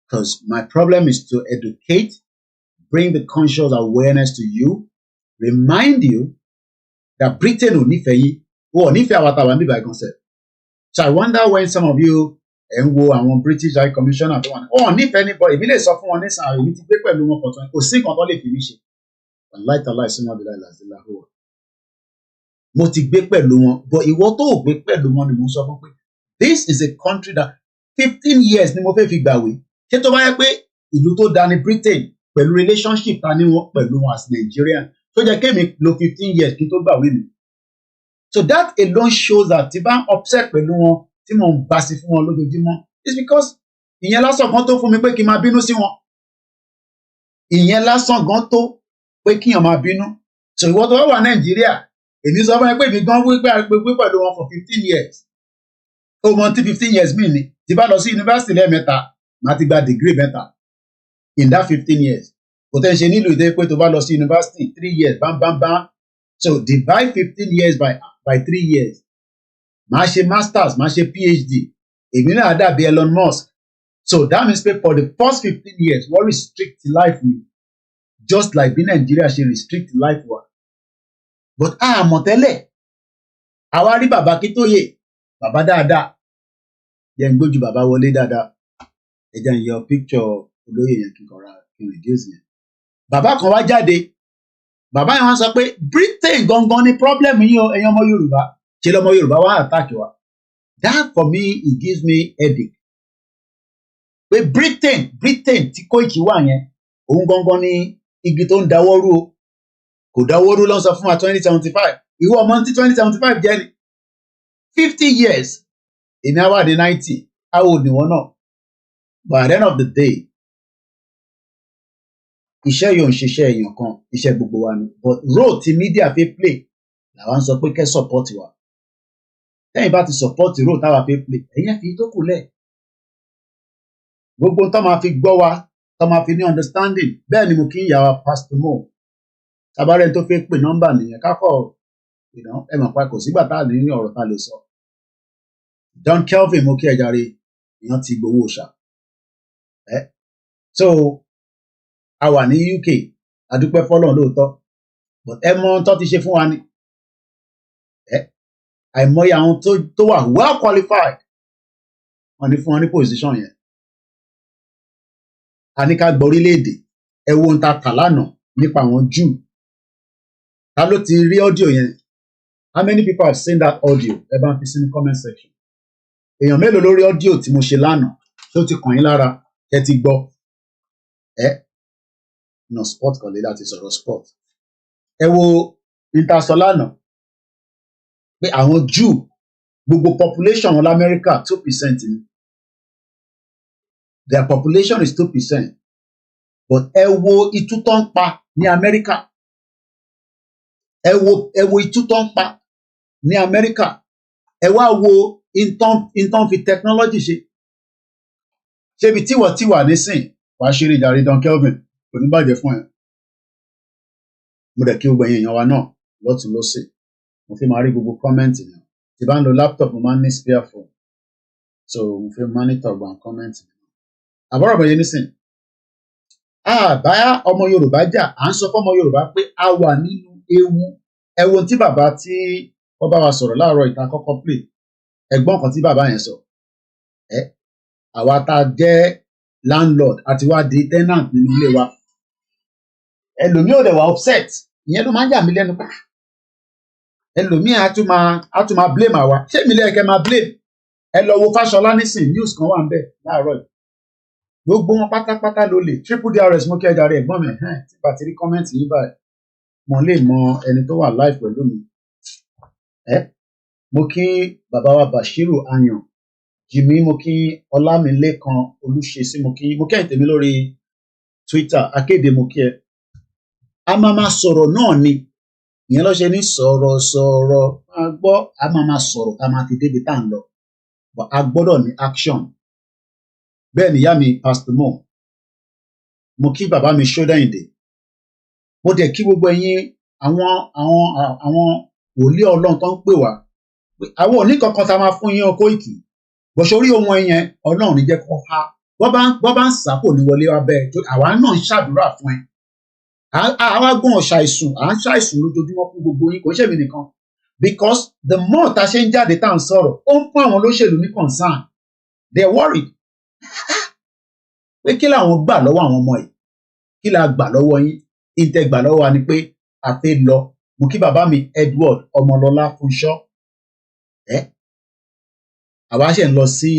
because my problem is to educate, bring the conscious awareness to you, remind you that Britain ò nífẹ̀ẹ́ yín, ò nífẹ̀ẹ́ àwọn àtàwọn bíbá concept. So I wonder when some of you and wo àwọn British High Commissioner tó wà ní, ò nífẹ̀ẹ́ anybody, ìbí lè sọ fún wọn ní sàn, èmi ti gbé pẹ̀lú wọn pọ̀tọ́, kò sí nǹkan tó lè fi mí ṣe. Light Allah is not the light. Mo ti gbé pẹ̀lú wọn, but ìwọ tó ò gbé pẹ̀lú wọn ni mo sọ fún pé this is a country that 15 years ni mo fẹ́ fi gbàwé. Ṣé tó bá yẹ pé ìlú tó dá ní Britain pẹ̀lú relationship ta ní wọn pẹ̀lú wọn as Nigerian tó jẹ́ kémi lo 15 years kí n tó gbàwé mi. So that alone shows that tí bá ń upset pẹ̀lú wọn tí mo ń bá sí fún wọn lójoojúmọ́, it's because ìyẹn lásán kan tó fún mi pé kí n máa bínú sí wọn. Ìyẹn lásán gan tó pé kíyàn máa bínú. So ìwọ tó wà Nàìjíríà, èmi sọ fún ẹ pé èmi gan wípé pẹ̀lú wọn for 15 years. Ó mọ tí 15 years mean ni. Tí bá lọ sí university lẹ́ẹ̀mẹ́ta, màá ti gba degree mẹ́ta in that 15 years. Kò tẹ́ ń ṣe nílùú ìdẹ́ pé tó bá lọ sí university 3 years, bam bam bam. So divide 15 years by 3 years. Màá ṣe masters, màá ṣe PhD. Èmi náà dàbí Elon Musk. So that means pé for the first 15 years, wọ́n restrict life mi. Just like bí Nigeria ṣe restrict life wa. But àmọ́ tẹ́lẹ̀, àwa rí bàbá Akintoye, bàbá dáadáa. Jẹ́ ń gbójú bàbá wọlé dáadáa. Ẹ jẹ́ ń yọ picture olóyè yẹn kí n kọ̀ra kí n reduce yẹn. Bàbá kan wá jáde. Bàbá yẹn wá sọ pé Britain gangan ni problem yín o, ẹ̀yin ọmọ Yorùbá. ṣe lọ́mọ Yorùbá wá attack wa. That for me it gives me headache. Pé Britain tí Koiki wà yẹn òun gangan ní igi tó ń dáwọ́rú o kò dáwọ́rú ló ń sọ fún wa 2075 ìwọ ọmọ tí 2075 jẹ́ ni 50 years èmi á wà ní 90 how old ni wọ́n náà but at the end of the day iṣẹ́ yóò ń ṣiṣẹ́ èèyàn kan iṣẹ́ gbogbo wa ni but role tí media fi play làwọn sọ pé kẹ́ support wa lẹ́yìn bá ti support role táwa fi play ẹ̀yìn fi tó kù lẹ̀ gbogbo tó máa fi gbọ́ wa tó máa fi ní understanding bẹ́ẹ̀ ni mo kí ń yà wá Pastor Mo tabarẹ́ tó fi pè nọ́mbà nìyẹn kákọ́ ẹ mọ̀ pa kò sígbà tá a lè ní ọ̀rọ̀ tá a lè sọ Don Kelvin mo kí ẹ jàre èèyàn ti gbowó ṣá so a wà ní UK adúpẹ́ fọ́lọ́run lóòótọ́ but ẹ mọ ohun tó ti ṣe fún wa ni àìmọye àwọn tó wà well qualified wọ́n ní fún wọn ní position yẹn a ní ká gbọ́ orílẹ̀-èdè ẹ wo ohun tá a kà lánàá nípa àwọn Jew ta ló ti rí audio yẹn how many people have seen that audio ẹ bá ń fi sínú comment section èèyàn mélòó lórí audio tí mo ṣe lánàá tó ti kàn yín lára ẹ ti gbọ́ no sport kan lè láti sọ̀rọ̀ sport ẹ wo intasọ lánàá pé àwọn Jew gbogbo population wọn lamẹ́ríkà 2% ni their population is 2% but ẹ wo itú tó ń pa ní Amẹ́ríkà ẹ wo itú tó ń pa ní Amẹ́ríkà ẹ wá wo intan fi technology ṣe ibi tíwà nísìn wàá ṣeré jàre Don Kelvin kò ní bàjẹ́ fún ẹ mo dẹ̀ kí gbogbo èèyàn wa náà lọ́tún lọ́sẹ̀ mo fi máa rí gbogbo kọ́mẹ́ǹtì náà tí bá ń lo laptop mo máa ń ní spare phone so mo fi monitor gbọ̀n kọ́mẹ́ǹtì náà àbọ̀rọ̀ bẹ̀yẹ nísìn àbá ọmọ Yorùbá jà à ń sọ fọ́mọ Yorùbá pé a wà nínú ewu ẹ̀wọ̀n tí bàbá tí wọ́n bá wa sọ̀rọ̀ láàárọ̀ ìta kọ́kọ́ play ẹ̀gbọ́n kan tí bàbá yẹn sọ àwa tá a jẹ́ landlord àti wá di tenant nínú ilé wa ẹlòmíì ò dẹ̀ wá upset ìyẹn ló máa ń yà mí lẹ́nu pa ẹlòmíì á tún máa blame àwa ṣé mi lẹ́ẹ̀kẹ́ máa blame ẹ lọ wo Fáṣọlá nísìn news kan wà ń bẹ̀ láàárọ̀ yìí gbogbo wọn pátápátá ló lè triple DRS mú kí ẹ jàre ẹ̀gbọ́n mi tí bá ti rí kọ́mẹ́ǹtì yìí báyìí mo lè mọ ẹni tó wà live pẹ̀lú mi mo kí bàbá wa Bashiru Ayan Jimmy mo kí Ọlámilékan Olúṣesí mo kí ẹ̀yin lórí Twitter akéde mo kí ẹ a máa sọ̀rọ̀ náà ni ìyẹn ló ṣe ní sọ̀rọ̀ máa gbọ́ a máa sọ̀rọ̀ ká máa fi débi tá à ń lọ but a gbọ́dọ̀ ní action bẹ́ẹ̀ ni ìyá mi Pastor mo kí bàbá mi Ṣódàyìndé mo dẹ̀ kí gbogbo ẹ̀yin àwọn wòlíì Ọlọ́run tó ń pè wá àwọn òní kankan tá a máa fún yín ọkọ ìkì bọ̀ṣọ́ orí ohun ẹ̀yẹn Ọlọ́run ní jẹ́ kó há wọ́n bá ń sàpò ní wọlé wa bẹ́ẹ̀ tó àwa náà ń ṣàdúrà fún ẹ àwa gbọ́n ṣàìsùn à ń ṣàìsùn lójoojúmọ́ fún gbogbo yín kò ń ṣèmi nìkan because the more ta ṣe ń jáde tá à ń sọ̀rọ̀ ó ń fún àwọn olóṣèlú ní concern they are worried pé kí làwọn gbà lọ́wọ́ àwọn ọmọ yìí kí la gbà lọ́wọ́ yín ìtẹ̀ gbà lọ́wọ́ wa ni pé a fẹ́ lọ mo kí bàbá mi Edward Ọmọlọ́lá Fúnṣọ́ àwa ṣe ń lọ sí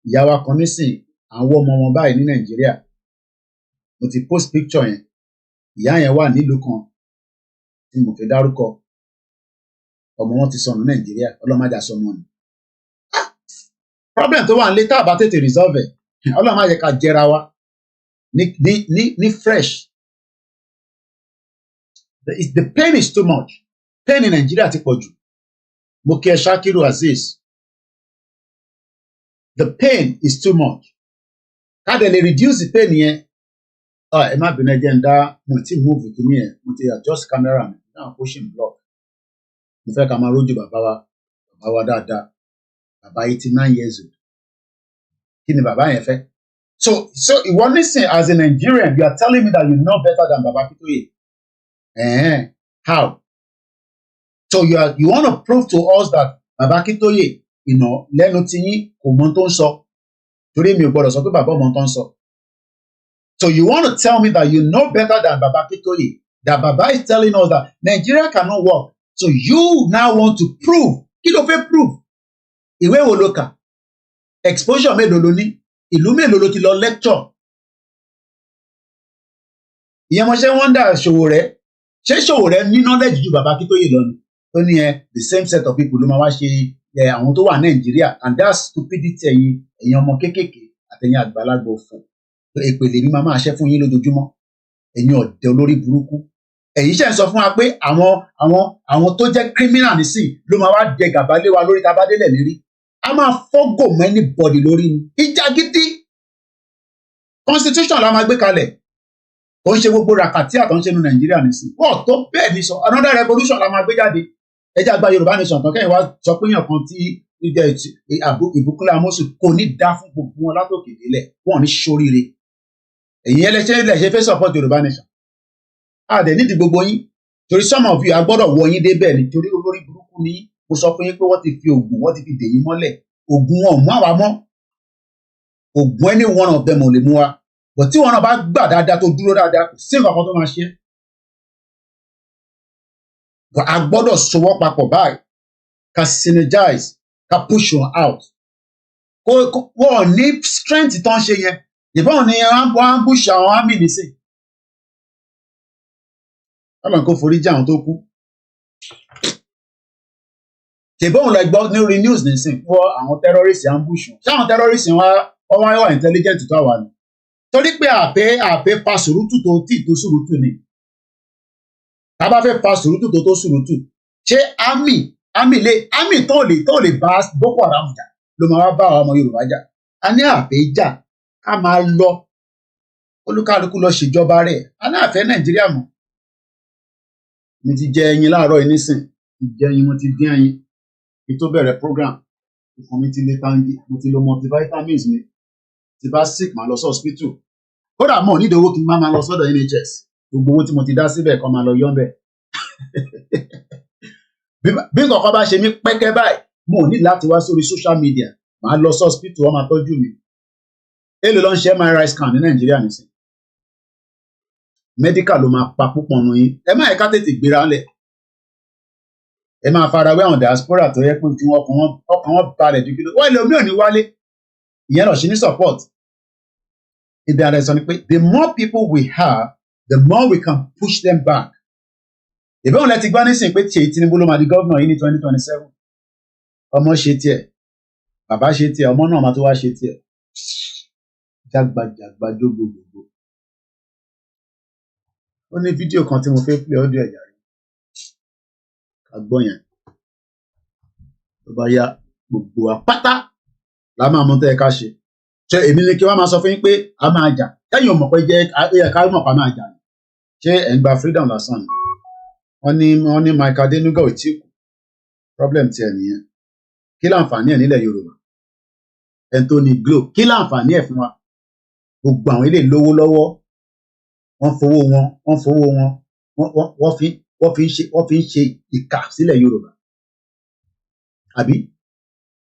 ìyá wa kan nísìn àwọn ọmọ wọn báyìí ní Nàìjíríà mo ti post picture yẹn ìyá yẹn wà nílùú kan tí mo fi dárúkọ ọmọ wọn ti sọnù Nàìjíríà ọlọ́mọdé àsọnù ni problem tó wà nílé tá a bá tètè resolve ẹ̀ ọlọ́mọdé ká jẹra wa ní fresh the pain is too much pain ní Nàìjíríà ti pọ̀ jù mo kí ẹ Ṣakiru Azeez the pain is too much ká dẹ̀ lè reduce the pain yẹn ẹ má bínú ẹjẹ ń dá mo ti move kìíní ẹ mo ti adjust camera mi náà pushing block mo fẹ́ ká máa rójú bàbá wa dáadáa bàbá 89 years old kí ni bàbá yẹn fẹ́ so ìwọ nísìn as a Nigerian you are telling me that you know better than Baba Akintoye how so you want to prove to us that Baba Akintoye lẹ́nu tí yín kò mọ tó ń sọ torí mi ò gbọ́dọ̀ sọ pé bàbá ọmọ tó ń sọ. So you want to tell me that you know better than Baba Akintoye, that Baba is telling us that Nigeria cannot work. So you now want to prove kí ló fẹ́ prove ìwé wo ló kà exposure mélòó ló ní ìlú mélòó ló ti lọ lecture ìyẹn mo ṣe wọ́ndà Sowore ṣé Sowore ní knowledge ju bàbá Akintoye lọ ni ó ní the same set of people ló máa wá ṣe àwọn tó wà Nàìjíríà and that stupidity ẹ̀yin ọmọ kéékèèké àtẹ̀yin àgbàlagbà òfò èpèlè mi máa ṣẹ́ fún yín lójoojúmọ́ ẹ̀yin ọ̀dẹ̀ olórí burúkú ẹ̀yin ṣe ń sọ fún wa pé àwọn tó jẹ́ criminal nísìn ló máa wá jẹ gàba lé wa lórí tá a bá délẹ̀ lérí a máa fọ́gò mọ́ anybody lórí ni ìjà gidi constitution la máa gbé kalẹ̀ kò ń ṣe gbogbo ràkàtí àtọ̀ ń ṣe nu Nàìjíríà nísìn wọ́n tó bẹ́ẹ̀ ní sọ another revolution la máa gbé jáde ẹjẹ́ àgbà Yorùbá nation tán kẹ́yìn wá sọ pé èèyàn kan tí Ìbùkúnlé Amósùn kò ní dá fún gbogbo wọn látòkè délẹ̀ wọn ní ṣoríire èyí ẹlẹ́ṣẹ́ fẹ́ support Yorùbá nation àdẹ̀ nídìí gbogbo yín torí some of you agbọ́dọ̀ wọ yín débẹ̀ nítorí olórí burúkú ni mo sọ fún yín pé wọ́n ti fi oògùn wọ́n ti fi dè yín mọ́lẹ̀ oògùn wọn ò mú àwa mọ́ oògùn any one of them ò lè mú wa but tí wọn náà bá gbà dáadáa tó dúró dáadáa kò sí nǹkan kan tó máa ṣe a gbọ́dọ̀ sowọ́ papọ̀ báyìí ká synergize ká push wọn out wọ́n ní strength tó ń ṣe yẹn ìbọn ni wọ́n á push àwọn army nísìn ọlọ́run kò forí jẹ́ àwọn tó kú ṣèbọn lọ gbọ́ ní orí news nísìn fún àwọn terrorist ambush ṣé àwọn terrorist wọ́n wá intelligent tó wà ní torí pé àpé pa sùúrùtù tó tí tó sùúrùtù ni tá bá fẹ́ pa sùúrùtù tó sùúrùtù ṣé army tó lè bá Boko Haram jà ló máa wá bá ọmọ Yorùbá jà a ní àpé jà ká máa lọ olúkálukú lọ ṣèjọba rẹ̀ a ní àfẹ́ Nàìjíríà mọ́ mi ti jẹ ẹyin láàárọ̀ yìí nísìn ìjẹ ẹyin mo ti dín ẹyin kí tó bẹ̀rẹ̀ program ìfún mi ti lè tangi mo ti lo multivitamins mi ti bá sick máa lọ sí hospital kódà mọ̀ nídìí owó kí n máa lọ sọ́dọ̀ NHS gbogbo owó tí mo ti dá síbẹ̀ kan máa lọ yọ́ bẹ̀ bí nǹkan bá ṣe mí pẹ́kẹ́ báyìí mo ní láti wá sórí social media máa lọ sí hospital wọ́n máa tọ́jú mi èlò ló ń ṣe MRI scan ní Nàìjíríà nísìn medical ló máa pa púpọ̀ nù yín ẹ má yẹ ká tètè gbéra lẹ̀ ẹ máa farawé àwọn diaspora tó yẹ pé tí ọkàn wọn balẹ̀ ju kí ló wọ́n ilé omi ò ní wálé ìyẹn lọ sí ní support ibi ààrẹ sọ ni pé the more people we have the more we can push them back ìbéèrè lẹ ti gbọ́ nísìnyí pé tí Tinubu ló máa di gọ́vnà yìí ní 2027 ọmọ ṣe tiẹ̀ bàbá ṣe tiẹ̀ ọmọ náà máa tó wá ṣe tiẹ̀ jágbajàgba jógbògbò ó ní fídíò kan tí mo fẹ́ play audio ẹ̀yà rẹ̀ ká gbọ́ yẹn tó bá yá gbogbo apáta la máa mọ tó yẹ ká ṣe ṣé èmi ni kí wọ́n máa sọ fún yín pé a máa jà kẹ́yìn ò mọ̀ pé jẹ́ ẹ̀yà ká mọ̀ pa máa jà ṣé ẹ̀ ń gba freedom lásán ni wọ́n ní Mike Adenuga ò tí kù problem tiẹ̀ nìyẹn kí láǹfààní ẹ̀ nílẹ̀ Yorùbá Anthony Glo kí láǹfààní ẹ̀ fún wa gbogbo àwọn ilé lówó lọ́wọ́ wọ́n fi ń ṣe ìkà sílẹ̀ Yorùbá àbí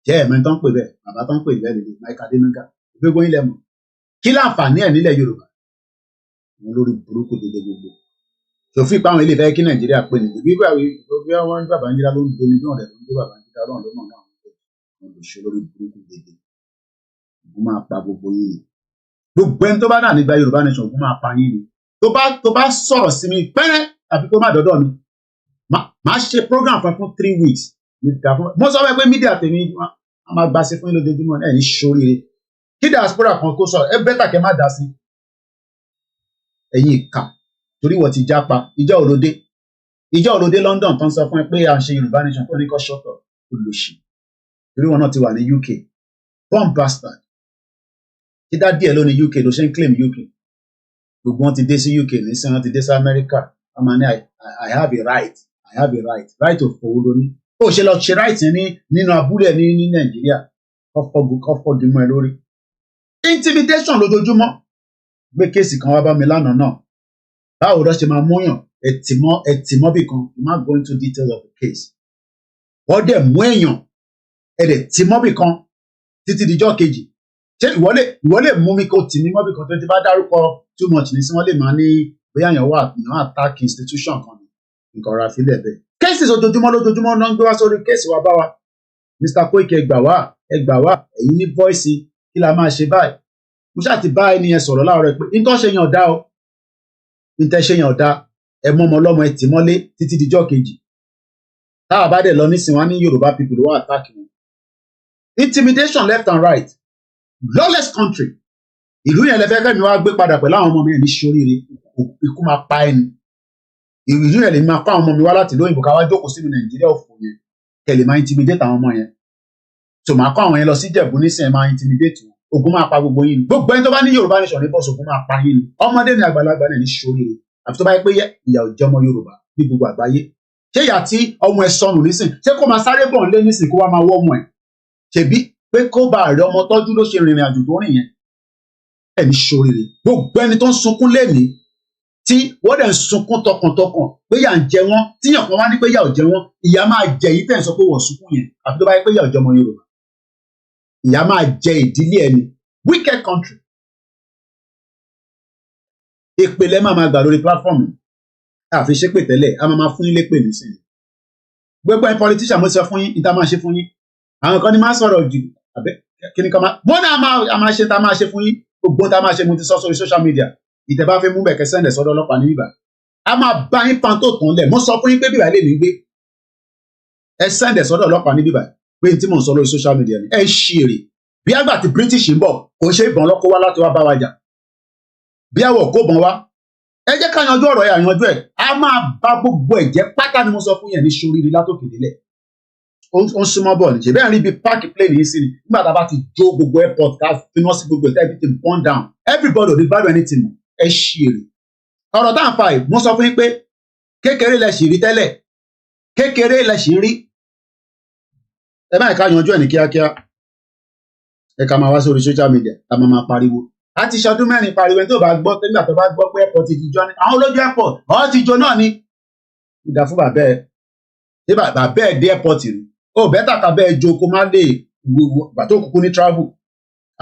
jẹ́ ẹ̀mẹ́ tó ń pè bẹ́ẹ̀ bàbá tó ń pè bẹ́ẹ̀ lè Mike Adenuga gbogbo ilẹ̀ mọ̀ kí láǹfààní ẹ̀ nílẹ̀ Yorùbá wọn lórí burúkú dédé gbogbo sòfin ìpa àwọn ilé ìfẹ́ kí Nàìjíríà pè ní ìbí wọn Babangida ló ń doni bí wọn rẹ̀ ló ń dó Babangida Ọlọ́run ló mọ̀ náà wọn lè ṣe lórí burúkú dédé ògùn máa pa gbogbo yín ni gbogbo ẹni tó bá dà nígbà Yorùbá nation ògùn máa pa yín ni tó bá sọ̀rọ̀ sí mi pẹ́rẹ́ tàbí kó má dọ́dọ̀ mi máa ṣe program fún 3 weeks mo sọ pé mídíà tèmi a máa gbà sí fún yín lójoojúmọ́ ẹ̀ ní ṣoríire kí diaspora kan kó sọ̀rọ̀ ẹ bẹ́tà kẹ́ má dá sí ẹ̀yin ìkà torí wọ́n ti jápa ìjọ òròdé London tó ń sọ fún ẹ pé à ń ṣe Yorùbá nation tó ní kọ́ ṣọ́tọ̀ olùṣì torí wọn náà ti wà ní UK bomb bastard dídá díẹ̀ ló ní UK ló ṣe ń claim UK gbogbo wọn ti dé sí UK nísìnyí wọn ti dé sí America wọn máa ní I have a right to fowó lóní ó ṣe lọ ṣe right nínú abúlé ní Nàìjíríà kọ́fọ́ dùnmọ́ ẹ lórí intimidation lójoojúmọ́ gbé kéèsì kan wá bá mi lánàá náà báwo lọ ṣe máa múyàn ẹtìmọ́ bì kan you not go into details of the case wọ́n dẹ̀ mú èèyàn ẹ̀dẹ̀ tìmọ́ bì kan títí dijọ́ kejì ṣé ìwọ lè mú mi kó tì mí mọ́ bì kan tó ti bá dárúkọ too much ní sí wọ́n lè máa ní bóyá èèyàn attack institution kan ní nǹkan ọ̀rọ̀ àfilẹ̀ bẹ́ẹ̀ cases ojoojúmọ́ ló ń gbé wá sórí kéèsì wa bá wa Mr. Koiki ẹ gbà wá ẹ̀yin ní voice kí la máa ṣe báyìí mo ṣáà ti bá ẹni yẹn sọ̀rọ̀ láàárọ̀ pé nǹkan ṣe yàn ọ̀dá o nǹkan ṣe yàn ọ̀dá ẹ mú ọmọ ọlọ́mọ ẹ tì mọ́lé títí dijọ́ kejì táwa bá dẹ̀ lọ nísìnyí wá ní Yorùbá people ló wà attack wọn intimidation left and right lawless country ìlú yẹn lẹfẹ kẹmi wá gbé padà pẹ̀lú àwọn ọmọ mi ẹ ní sóríire ikú máa pa ẹni ìlú yẹn lè máa kó àwọn ọmọ mi wá láti lóyìnbó ká wá jókòó sínú Nàìjíríà òfò yẹn kẹlẹ máa intimidate àwọn ọmọ yẹn tó máa kó àwọn yẹn lọ sí Ìjẹ̀bú nísìnyẹn máa intimidate wọn ogun máa pa gbogbo yín gbogbo ẹni tó bá ní Yorùbá nation ní bọ́ọ̀sì ogun máa pa yín ni ọmọdé ní àgbàlagbà náà ní sóríire àfi tó bá yẹ pé ìyà ò jẹ ọmọ Yorùbá ní gbogbo àgbáyé ṣé ìyà tí ọmọ ẹ sọnù nísìn ṣé kó máa sáré bọ̀ nílé nísìn kó wá máa wọ́ ọmọ ẹ ṣèbí pé kó bá rí ọmọ tọ́jú ló ṣe rìnrìn àjò tó rìn yẹn ẹni sóríire gbogbo ẹni tó ń sunkún lẹ́ni tí wọ́n dẹ̀ ń sunkún tọkàntọkàn pé yà ń jẹ wọ́n tíyàn kan wá ní pé yà ò jẹ wọ́n ìyà máa jẹ yìí tẹ̀ ń sọ pé wọ́n sunkún yẹn àfi tó bá yẹ pé yà ò jẹ ọmọ Yorùbá ìyà máa jẹ ìdílé ẹni wicked country èpè lẹ́ máa gbà lórí platform àfi ṣépè tẹ́lẹ̀ a máa fún yín lépè nísìnyí gbogbo ẹ̀ politician mo ti sọ fún yín ìta máa ṣe fún yín àwọn kan ní máa sọ̀rọ̀ jù àbẹ́ kí ni kan máa wọ́n náà máa ṣe tá máa ṣe fún yín gbogbo tá máa ṣe mo ti sọ sórí social media ìtẹ̀ bá fẹ́ mú bẹ̀kẹ́ sẹ́ndẹ̀ sọ́dọ̀ ọlọ́pàá ní bíbá a máa bá yín pan tó tán lẹ̀ mo sọ fún yín pé bíbá lè ní gbé ẹ sẹ́ndẹ̀ sọ́dọ̀ ọlọ́pàá ní bíbá pé tí mò ń sọ lórí social media ni ẹ ṣí èrè bí àgbà tí British ń bọ̀ kò ń ṣe ìbọn lọ́kọ́ wá láti wá bá wa jà bí àwọ̀ kó bọ̀n wá ẹ jẹ́ ká yanjú ọ̀rọ̀ ẹ̀ àyanjú ẹ̀ a máa bá gbogbo ẹ̀ jẹ́ pátá ni mo sọ fún yẹn ní sóríire látòkè délẹ̀ ó ń súnmọ́ bọ̀ ní ṣe bẹ́ẹ̀ rí bí páàkì plane yìí sí ni nígbà tá a bá ti jó gbogbo airport ká finá sí gbogbo ẹ̀ everything burn down everybody ò ní value anything ẹ ṣí èrè ọ̀rọ̀ tá à ń fa yìí mo sọ fún yín pé kékeré lẹ ṣì rí tẹ́lẹ̀ kékeré lẹ ṣì rí ẹ báyìí ká yanjú ẹ̀ ní kíákíá ẹ ká máa wá sórí social media ká máa pariwo a ti ṣọdún mẹ́rin pariwo tó bá gbọ́ nígbà tó bá gbọ́ pé airport ti jọ ní àwọn olójú airport ọ̀ ti jọ náà ni ìdá fún bàbá ẹ tí bàbá ẹ dé airport rí ó bẹ́tà kábẹ́ ẹ jo kó má lè gbà tó kúkú ní travel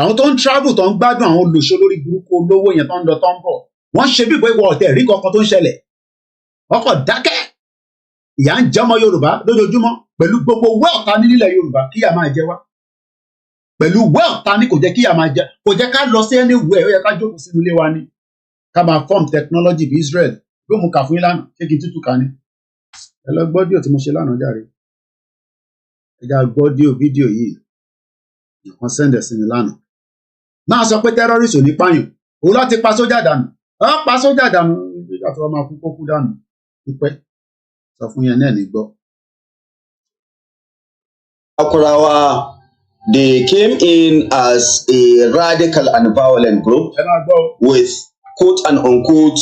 àwọn tó ń travel tó ń gbádùn àwọn olùṣọ́ lórí burúkú olówó yẹn tó ń lọ tó ń bọ̀ wọ́n ṣe bí ìwé ìwọ ọ̀tẹ̀ rí kankan tó ń ṣẹlẹ̀ ọkọ̀ dákẹ́ ìyà ń jẹ ọmọ Yorùbá lójoojúmọ́ pẹ̀lú gbogbo wealth ta ní nílẹ̀ Yorùbá kíyà máa jẹ wá pẹ̀lú wealth ta ní kò jẹ́ kíyà máa jẹ kò jẹ́ ká lọ sí anywhere ó yẹ ká jókòó sínú ilé wa ni ká máa form technology bí Israel ló mú kà fún yín lánàá ṣé kí n tútù ká ní ẹ lọ gbọ́ díò tí mo ṣe lánàá jàre ẹ já gbọ́ fídíò yìí wọ́n sẹ́ndẹ̀ sí mi lánàá náà sọ pé terrorist ò ní pààyàn òun láti pa sójà dànù ọ pa sójà dànù nígbà tí wọ́n máa kú kó kú dànù pípẹ́ sọ fún yẹn náà ní gbọ́. Akurawa, they came in as a radical and violent group with quote and unquote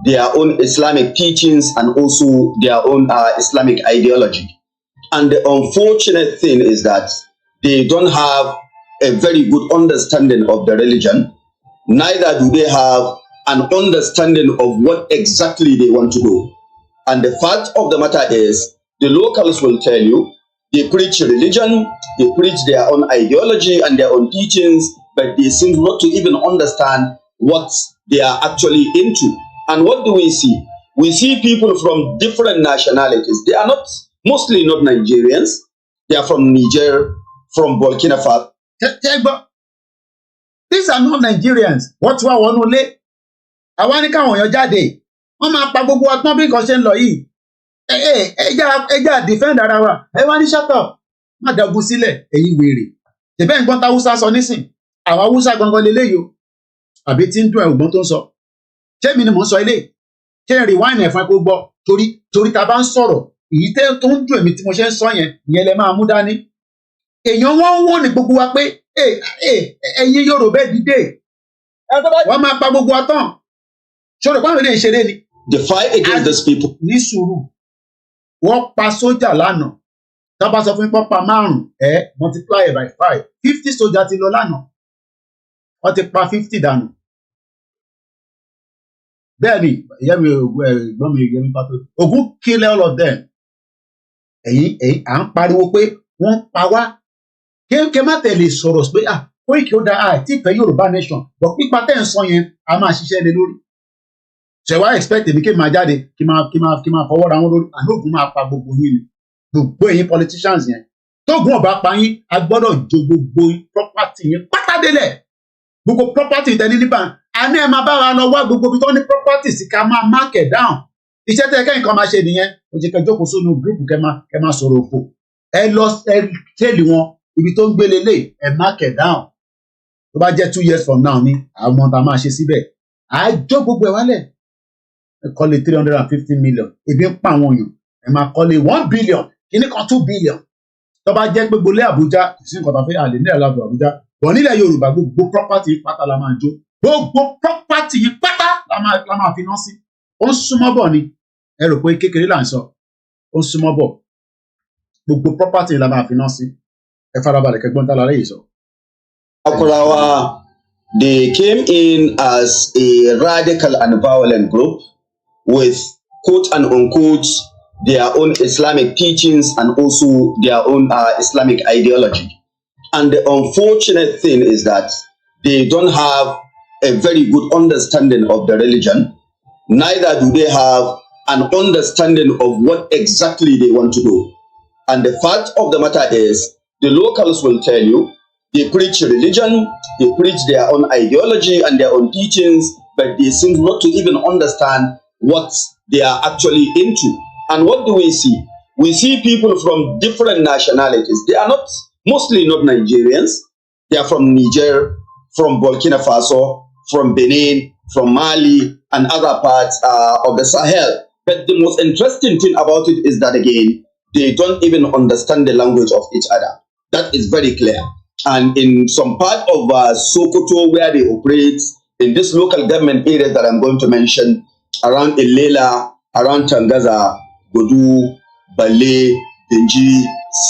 their own Islamic teachings and also their own Islamic ideology. And the unfortunate thing is that they don't have a very good understanding of the religion. Neither do they have an understanding of what exactly they want to do. And the fact of the matter is, the locals will tell you, they preach religion, they preach their own ideology and their own teachings, but they seem not to even understand what they are actually into. And what do we see? We see people from different nationalities. They are not mostly not Nigerians. They are from Niger, from Burkina Faso. These are not Nigerians. What do I want to lay? I want to come on your jáde. Wọ́n máa pa gbogbo ọtán bí nǹkan ṣe ń lọ yìí. Ẹja defend ara wa. Ẹ wá ní shut up. Má dàgbù sílẹ̀ ẹ̀yin wèrè. Ṣèbẹ́ nǹkan tá Hausa sọ nísìn. Àwọn Hausa gangan leléyìí o. Àbí tí ń dún ẹ̀gbọ́n tó ń sọ. Ṣé mi ni mò ń sọ ilé? Ṣé rewind ẹ̀fọn ẹ̀ kó gbọ́? Torí ta bá ń sọ̀rọ̀. Èyí tó ń dùn èmi tí mo ṣe ń sọ yẹn ìyẹn lẹ máa mú dání. Èèyàn wọ́n ń wò ní gbogbo wa pé ẹ̀yin Yorùbá dìde wọ́n máa pa gbogbo ọtán ṣòro pàmò lè ṣeré ni. The fight against these people. Ní sùúrù wọ́n pa sójà lánàá tá bá sọ fún pápá 5 multiply by 5 50 sójà ti lọ lánàá wọ́n ti pa 50 dànù. Bẹ́ẹ̀ ni ìyá mi ẹ̀gbọ́n mi ìyá mi pàtó Ògún kill all of them. Ẹ̀yin à ń pariwo pé wọ́n pa wá kí má tẹ̀lé sọ̀rọ̀ pé Koiki ó da tí ìfẹ́ Yorùbá nation bọ̀ pípa tẹ̀ ń sọ yẹn a máa ṣiṣẹ́ lé lórí. Ṣé wàá expect èmi kí n máa jáde kí n máa fọwọ́ ra wọn lórí àná Ògún máa pa gbogbo yín ni gbogbo ẹ̀yin politicians yẹn tógun ọba pa yín a gbọ́dọ̀ jó gbogbo property yín pátádélẹ̀ gbogbo property tẹni níbà a ní ẹ máa bá wa lọ wá gbogbo ibi tó ní property sí ká máa mark it down iṣẹ́ tẹ́ kẹ́yìn kan máa ṣe nìyẹn ó jẹ́ kẹ́ jókòó sínú group kẹ́ máa sọ̀rọ̀ òfò ẹ lọ ẹ tẹ́lì wọn ibi tó ń gbé lélẹ̀ ẹ mark it down tó bá jẹ́ 2 years from now ni àwọn ọmọ tá a máa ṣe síbẹ̀ à á jó gbogbo ẹ̀ wálẹ̀ ẹ kọ́lé 350 million ebi ń pa àwọn èèyàn ẹ máa kọ́lé 1 billion kíní kan 2 billion tó bá jẹ́ pé gbolé Àbújá kò sí nǹkan tó fẹ́ àlè ní ẹ̀lá Àbújá bọ̀ nílẹ̀ Yorùbá gbogbo property pátá la máa jó gbogbo property yìí pátá la máa fi ná sí ó ń súnmọ́ bọ̀ ni ẹ rò pé kékeré là ń sọ ó ń súnmọ́ bọ̀ gbogbo property la máa fi ná sí ẹ farabalẹ̀ kẹgbọ́n tá la lẹ́yìn sọ. Akurawa, they came in as a radical and violent group with quote and unquote their own Islamic teachings and also their own Islamic ideology. And the unfortunate thing is that they don't have a very good understanding of the religion. Neither do they have an understanding of what exactly they want to do. And the fact of the matter is, the locals will tell you, they preach religion, they preach their own ideology and their own teachings, but they seem not to even understand what they are actually into. And what do we see? We see people from different nationalities. They are not, mostly not Nigerians. They are from Niger, from Burkina Faso, from Benin, from Mali, and other parts of the Sahel. But the most interesting thing about it is that, again, they don't even understand the language of each other. That is very clear. And in some part of Sokoto, where they operate, in this local government area that I'm going to mention, around Ilela, around Tangaza, Bodu, Bale, Banji,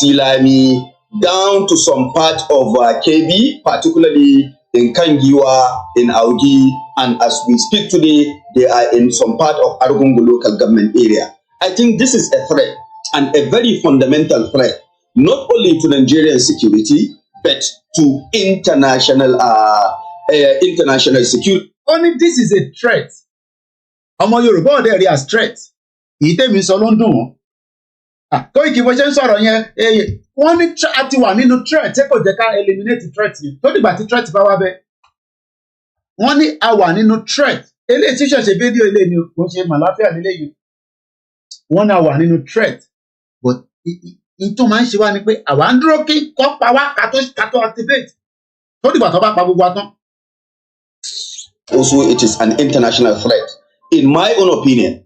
Silami, down to some part of KB, particularly in Kangiwa, in Audi, and as we speak today, they are in some part of Argungu local government area. I think this is a threat, and a very fundamental threat, not only to Nigerian security, but to international security. Only this is a threat. Ọmọ Yorùbá ọ̀dẹ́ rí as threat. Ìtẹ́mi sọ ló ń dùn wọ́n. Koiki bó ṣe ń sọ̀rọ̀ yẹn, wọ́n ní àti wà nínú threat tí kò jẹ́ ká eliminate threat yẹn. Tó dìgbà tí threat bá wá bẹ́. Wọ́n ní a wà nínú threat. Eléyìí tí ṣẹ̀ṣẹ̀ fídíò eléyìí ni kò ṣe màláfíà níléyìí. Wọ́n ní a wà nínú threat. But tó máa ń ṣe wá ni pé àwa ń dúró kí kọ́ pa wá ká tó activate. Tó dìgbà tó bá pa gbogbo wa tán. Also, it is an international threat. In my own opinion,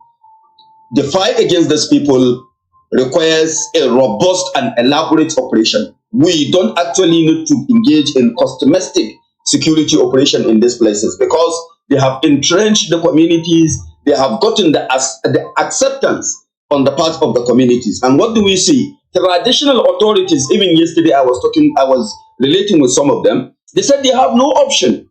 the fight against these people requires a robust and elaborate operation. We don't actually need to engage in customized security operation in these places because they have entrenched the communities, they have gotten the acceptance on the part of the communities. And what do we see? Traditional authorities, even yesterday I was relating with some of them, they said they have no option.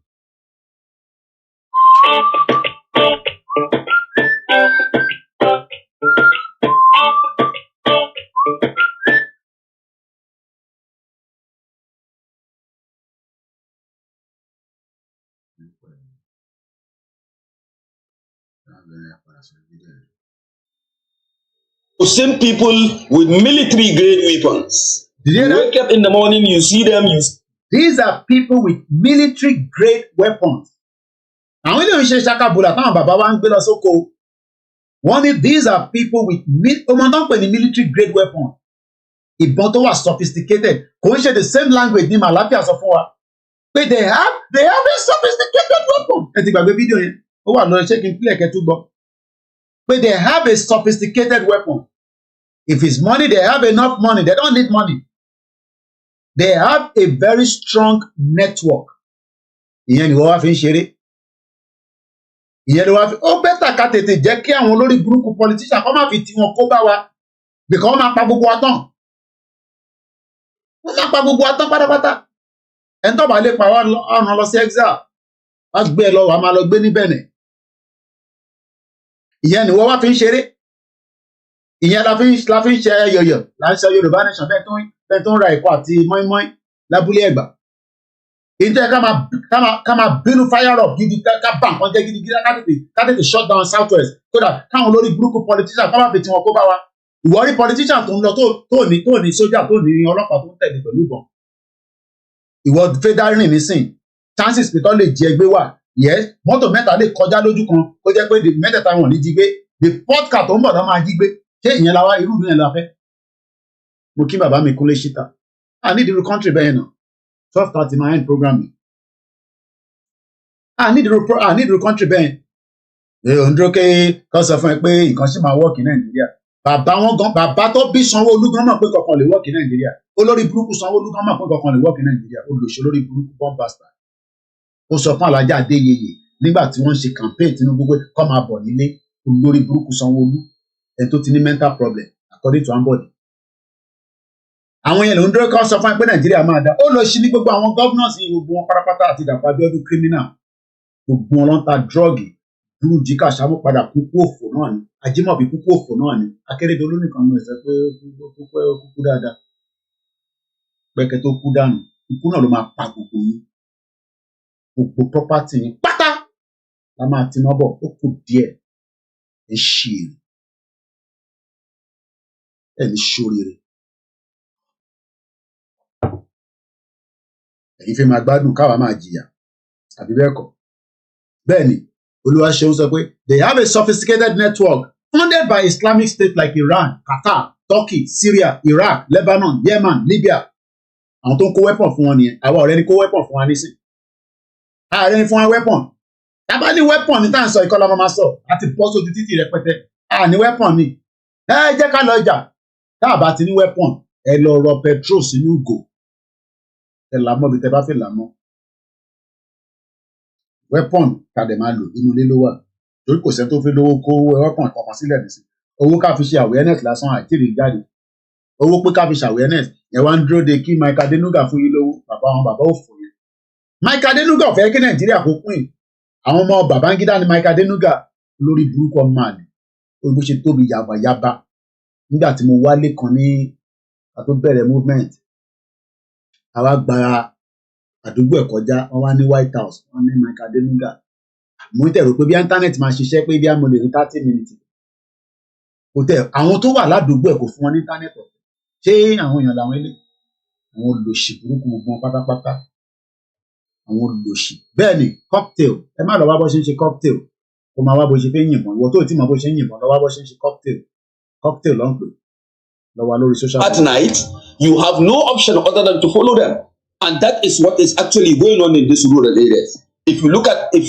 To send people with military grade weapons. You wake up in the morning, you see them. These are people with military grade weapons. Àwọn ilé ìṣe ṣakabula táwọn bàbá wa ń gbé lọ sóko. Wọ́n ní these are people with military grade weapons. Ìbọn tó wà sophisticated. Kò ń ṣe the same language ní Màláfíà sọ fún wa. But they have a sophisticated weapon. Ẹ ti gbàgbé fídíò yẹn. Ó wà lórí ṣé kí n pílẹ̀ kẹ́tù gbọ́. But they have a sophisticated weapon. If it's money, they have enough money. They don't need money. They have a very strong network. Ìyẹn ni wọ́n wá fi ń ṣeré. Ìyẹn ni wọ́n wá fi ó bẹ́tà ká tètè jẹ́ kí àwọn olórí burúkú politician kọ́ máa fi tí wọn kó bá wa. Bìkọ́ wọ́n máa pa gbogbo wa tán. Wọ́n máa pa gbogbo wa tán pátápátá. Ẹni tó bá lè pa wá ọ̀nà lọ sí exile. Wọ́n gbé ẹ lọ, wàá máa lọ gbé ní Benin. Ìyẹn ni wọ́n wá fi ń ṣeré. Ìyẹn la fi ń ṣe ẹyọyọ là ń ṣe Yorùbá nation bẹ́ẹ̀ tó ń ra ẹ̀kọ́ àti mọ́ínmọ́ín lábúlé Ẹ̀gbá. Ìjẹ́ ká máa bínú fire up gidi ká bá nǹkan jẹ́ gidigidi ká tètè shut down south west kódà káwọn olórí burúkú politician ká má fi tiwọn kó bá wa. ìwọ rí politician tó ń lọ tó ní sójà tó ní ọlọ́pàá tó ń tẹ̀lé pẹ̀lú ìbọn ìwọ fẹ́ dá rìn nísìn chances pé tó lè jí ẹgbẹ́ wà yes mọ́tò mẹ́ta lè kọjá lójú kan ó jẹ́ pé mẹ́tẹ̀ẹ̀ta wọn ní jí gbé the fourth car tó ń bọ̀ náà máa jí gbé ṣé ìyẹn la wá irú ìyẹn la fẹ́ mo kí bàbá mi Kúnlé Ṣítà I need the country bẹ́ẹ̀ náà 12:30 my end programming I need the country bẹ́ẹ̀ ò ń dúró ké kọ́ sọ fún ẹ pé nǹkan ṣì máa wọ́ọ̀kì Nàìjíríà bàbá tó bí Sanwó-Olú gan mọ̀ pé kankan lè wọ́ọ̀kì Nàìjíríà olórí burúkú Sanwó-Olú gan mọ̀ pé kankan lè wọ́ọ̀kì Nàìjíríà olùṣe olórí burúkú bombasta ó sọ fún Alájà Adéyẹyẹ nígbà tí wọ́n ń ṣe campaign Tinubu pé kọ́ máa bọ̀ nílé olórí burúkú Sanwó-Olú ẹni tó ti ní mental problem according to ambodi àwọn yẹn ló ń dúró kọ́ sọ fún ẹ pé Nàìjíríà máa dá ó lọ sí ní gbogbo àwọn governors yìí gbogbo wọn pátápátá àti Dàpọ̀ Abíọ́dún criminal gbogbo wọn ló ń ta drug Burújí Kàṣámú padà kúkú òfò náà ni Ajímọ̀bí kúkú òfò náà ni Akérédolú nìkan ló sọ pé kúkú dáadáa pẹ́kẹ́ tó kú dànù ikú náà ló máa pa gbogbo yín gbogbo property yín pátá la máa ti náà bọ̀ ó kù díẹ̀ ẹ ṣì ẹ ní ṣoríire ẹ̀yin fẹ́ máa gbádùn káwa máa jìyà àbí bẹ́ẹ̀ kọ́ bẹ́ẹ̀ ni Olúwaṣeun sọ pé they have a sophisticated network funded by Islamic states like Iran, Qatar, Turkey, Syria, Iraq, Lebanon, Yemen, Libya. Àwọn tó ń kó weapon fún wọn nìyẹn. Àwa ọ̀rẹ́ ni kó weapon fún wa nísìn. Ààrẹ ni fún wa weapon. Tábà ní weapon ní tá à ń sọ ìkọlá máa sọ àti bọ́ sójú títì rẹpẹtẹ. Ní weapon ni. Jẹ́ ká lọ jà. Tá a bá ti ní weapon, ẹ lọ rọ petrol sínú ìgò. Ẹ là mọ́ bí tẹ bá fẹ́ là mọ́. Weapon ká dẹ̀ máa lò inú ilé ló wà torí kò sẹ́ni tó fi lówó kó weapon kankan sílẹ̀ nísìn owó ká fi ṣe awareness lásán àìtìrì jáde owó pé ká fi ṣe awareness ẹ wá ń dúró de kí Mike Adenuga fún yín lówó bàbá òfò yẹn Mike Adenuga ò fẹ́ kí Nàìjíríà kó pín àwọn ọmọ Babangida ni Mike Adenuga lórí burúkú ọmọ àlè bó ṣe tóbi yàbàyàbà nígbà tí mo wálé kan ní àtó bẹ̀rẹ̀ movement àwa gba àdúgbò ẹ̀ kọjá wọ́n wá ní White House wọ́n ní Mike Adenuga mo ń tẹ̀rọ pé bí internet máa ṣiṣẹ́ pé bí a mo lè rí 30 minutes kò tẹ̀ àwọn tó wà ládùúgbò ẹ̀ kò fún wọn ní internet ọ̀fẹ́ ṣé àwọn èèyàn làwọn ilé àwọn olòṣì burúkú gbogbo wọn pátápátá àwọn olòṣì bẹ́ẹ̀ ni cocktail ẹ má lọ wá bó ṣe ń ṣe cocktail kó máa wá bó ṣe fẹ́ yìnbọn ìwọ tó ti mọ bó ṣe ń yìnbọn lọ wá bó ṣe ń ṣe cocktail ló ń pè lọ wá lórí social media. At night you have no option other than to follow them. And that is what is actually going on in these rural areas. If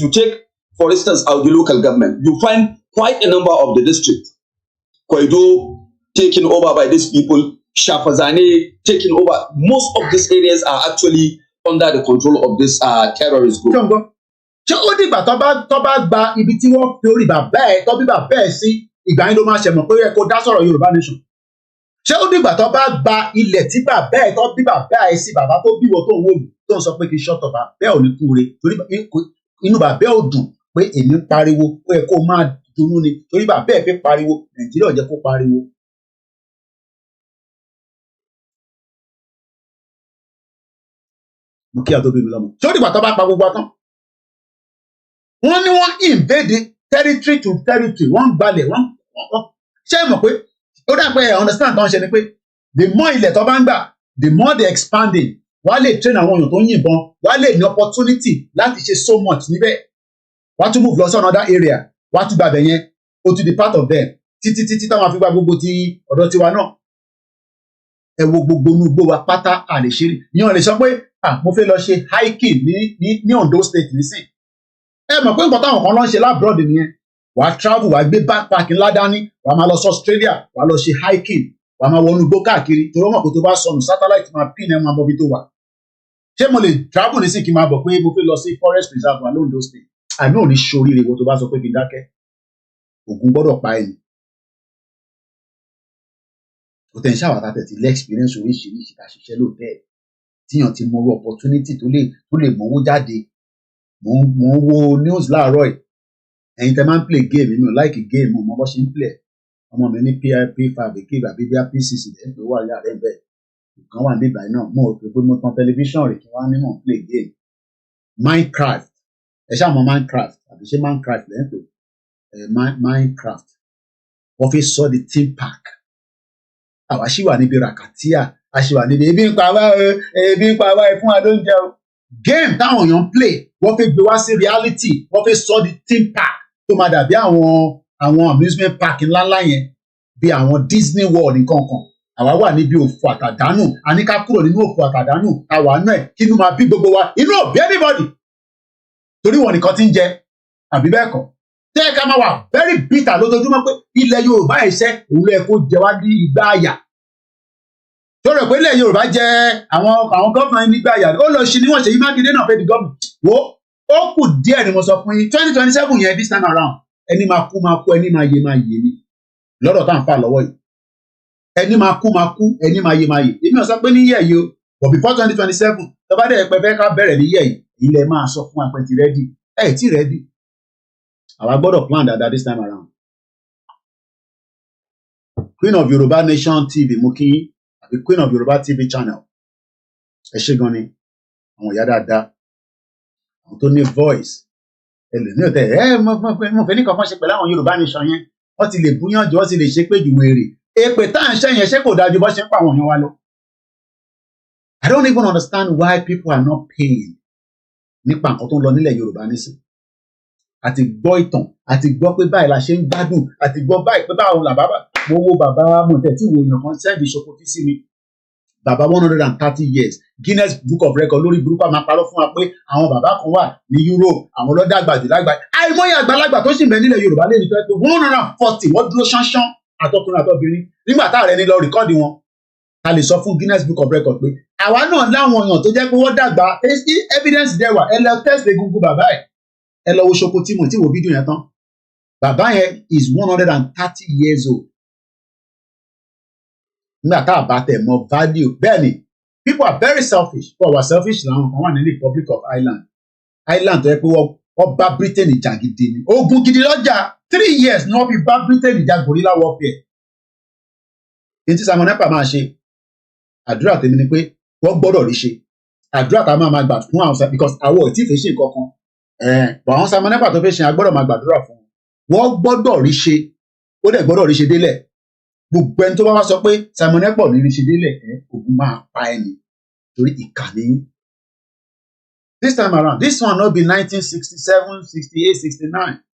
you take, for instance, the local government, you find quite a number of the districts. Kwaido taken over by these people, Shafazani taken over. Most of these areas are actually under the control of this terrorist group. Ṣé ó dìgbà tó bá gba ibi tí wọ́n fi orí bàbá ẹ̀ tó bí bàbá ẹ̀ sí ìgbà yẹn ló máa ṣẹ̀mọ̀ pé ẹ kó dá sọ̀rọ̀ Yorùbá nation? Ṣé ó dìgbà tó bá gba ilẹ̀ tí bàbá ẹ̀ tó bí bàbá ẹ̀ sí bàbá tó bíwọ tó ń wò mí tó ń sọ pé kí n ṣọ́tọ̀ bàbá ẹ̀ ò ní kúure torí inú bàbá ẹ̀ ò dùn pé èmi ń pariwo ó yẹ kó máa dunnú ni torí bàbá ẹ̀ fi pariwo Nàìjíríà ò jẹ́ kó pariwo. Mo kí àtọ́bí mi lọ́mọ. Ṣé ó dìgbà tó bá pa gbogbo atán? Wọ́n ní wọ́n invade territory to territory wọ́n ń gbalẹ̀ wọ́n ṣé ẹ mọ̀ pé ó dà pé understand tó ń ṣe ni pé the more ilẹ̀ tó bá ń gbà the more they expanding wà á lè train àwọn èèyàn tó ń yìnbọn wà á lè ní opportunity láti ṣe so much níbẹ̀ wà á tún move lọ sí another area wà á tún gbàgbẹ́ yẹn o to the part of them títí táwọn afi gba gbogbo ti ọ̀dọ̀ tiwa náà ẹ wo gbogbo inú igbó wa pátá àlè ṣe rí ìyẹn lè sọ pé mo fẹ́ lọ ṣe hiking ní Ondo state nísìn ẹ mọ̀ pé nǹkan táwọn kan lọ ń ṣe lábúrọ̀dì nìyẹn wà á travel wà á gbé backpack ńlá dání wà á máa lọ sí Australia wà á lọ ṣe hiking wà á máa wọnú igbó káàkiri torí wọn mọ̀ pé tó bá sọnù satellite máa pín ẹ̀ máa bọ́ bí tó wà ṣé mo lè travel ní sí kí n máa bọ̀ pé mo fẹ́ lọ sí forest reserve wà lóńdó state àmì ò ní ṣoríire wo tó bá sọ pé kí n dákẹ́ ògùn gbọ́dọ̀ pa ẹni potential wà tàtẹ̀ tí lé experience oríṣiríṣi tá a ṣiṣẹ́ lóòótẹ́ tíyàn ti mọ opportunity tó lè mówó jáde mo ń wo news láàárọ̀ ẹ̀ ẹ̀yin tẹ́ máa ń play game mi ò like game mo mọ bó ṣe ń play ọmọ mi ní P5 èké àbí bí P6 lẹ́yìn tó wà yàrá ẹ̀ bẹ́ẹ̀ nǹkan wà nígbà náà mo rò pé mo tan tẹlifíṣàn rẹ̀ kí wọ́n á ní mò ń play game Minecraft ẹ ṣáà mọ Minecraft àbí ṣé Minecraft lẹ́yìn tó Minecraft wọ́n fi sọ di theme park àwa ṣì wà níbi ràkàtíà a ṣì wà níbi ebi ń pa wá ebi ń pa wá ẹ fún wa lóúnjẹ o game táwọn èèyàn ń play wọ́n fẹ́ gbé wá sí reality wọ́n fẹ́ sọ di theme park tó máa dàbí àwọn amusement park ńláńlá yẹn bí àwọn Disney World nǹkan kan àwa wà níbi òfò àtàdánù a ní ká kúrò nínú òfò àtàdánù àwa náà kí inú máa bí gbogbo wa inú ò bí anybody torí wọn nìkan ti ń jẹ àbí bẹ́ẹ̀ kọ́ tẹ́ ẹ ká máa wà very bitter lójoojúmọ́ pé ilẹ̀ Yorùbá ẹ̀ṣẹ́ òun ló yẹ kó jẹ wá ní igbá àyà tó rẹ̀ pé ilẹ̀ Yorùbá jẹ àwọn gọ́ọ̀mù nígbà àyà ó lọ ṣe níwọ̀n Ṣèyí Mákindé náà fẹ́ di gọ́ọ̀mù wo ó kù díẹ̀ ni mo sọ fún yín 2027 yẹn this time around ẹni máa kú ẹni máa yè ni lọ́dọ̀ tá à ń fà lọ́wọ́ yìí ẹni máa kú ẹni máa yè èmi ò sọ pé ní yẹ̀ yìí o but before 2027 tó bá dẹ̀ pẹ́ fẹ́ ká bẹ̀rẹ̀ ní yẹ̀ yìí ilẹ̀ máa sọ fún apẹ̀ ti rẹ́dì ẹ̀ tí rẹ́dì àwa gbọ́dọ̀ plan dáadáa this time around Queen of Yoruba Nation TV mú kí àbí Queen of Yoruba TV channel ẹ ṣé gan ni àwọn ìyá dáadáa àwọn tó ní voice ẹlòmíì ò tẹ mo fẹ́ ní kankan ṣe pẹ̀lú àwọn Yorùbá Nation yẹn wọ́n ti lè búyàn jù wọ́n ti lè ṣe pé jù wèrè èpè tá à ń ṣe yẹn ṣé kò dájú bọ́ ṣe ń pa àwọn èèyàn wa lọ. I don't even understand why people are not paying nípa nǹkan tó ń lọ nílẹ̀ Yorùbá nísìn àti gbọ́ ìtàn àti gbọ́ pé báyìí la ṣe ń gbádùn àti gbọ́ báyìí pé báwo là bàbá mo wo bàbá mọ̀tẹ́tì wo èèyàn kan sẹ́ẹ̀dì ṣokòtì sí mi bàbá 130 years Guinness Book of Record lórí burúkú àmà parọ́ fún wa pé àwọn bàbá kan wà ní Europe àwọn lọ́dàgbà jù lágbàá àìmọye àgbàlagbà tó sì ń bẹ nílẹ̀ Yorùbá lè ní tó yẹ pé 140 wọ́n dúró ṣánṣán àtọkùnrin àtọbìnrin nígbà tá ààrẹ ní lọ rìkọ́ọ̀dì wọn a lè sọ fún Guinness Book of Record pé àwa náà láwọn èèyàn tó jẹ́ pé wọ́n dàgbà evidence there wà ẹ lọ test egungun bàbá ẹ lọ wo ṣoko tí mo ti wo fídíò yẹn tán bàbá yẹn is 130 years old nígbà tá a bá tẹ̀ mọ value bẹ́ẹ̀ ni people are very selfish wọ́n wà selfish làwọn kan wà ní Republic of Ireland tó yẹ pé wọ́n bá Britain jà gidi ni ogun gidi lọ́jà 3 years ni wọ́n fi bá Britain jà gorilla warfare èyí tí Simon Ekpa máa ṣe àdúrà tèmi ni pé wọ́n gbọ́dọ̀ rí ṣe àdúrà tá a máa gbà fún àwọn because àwọn ò tí ì fẹ́ ṣe nǹkan kan bọ̀ àwọn Simon Ekpa tó fẹ́ ṣe agbọ́dọ̀ máa gbàdúrà fún wọ́n gbọ́dọ̀ rí ṣe ó dẹ̀ gbọ́dọ̀ rí ṣe délẹ̀ gbogbo ẹni tó bá wá sọ pé Simon Ekpa ní rí ṣe délẹ̀ ogun máa pa ẹni torí ìkànnì this time around this one no be 1967 68 69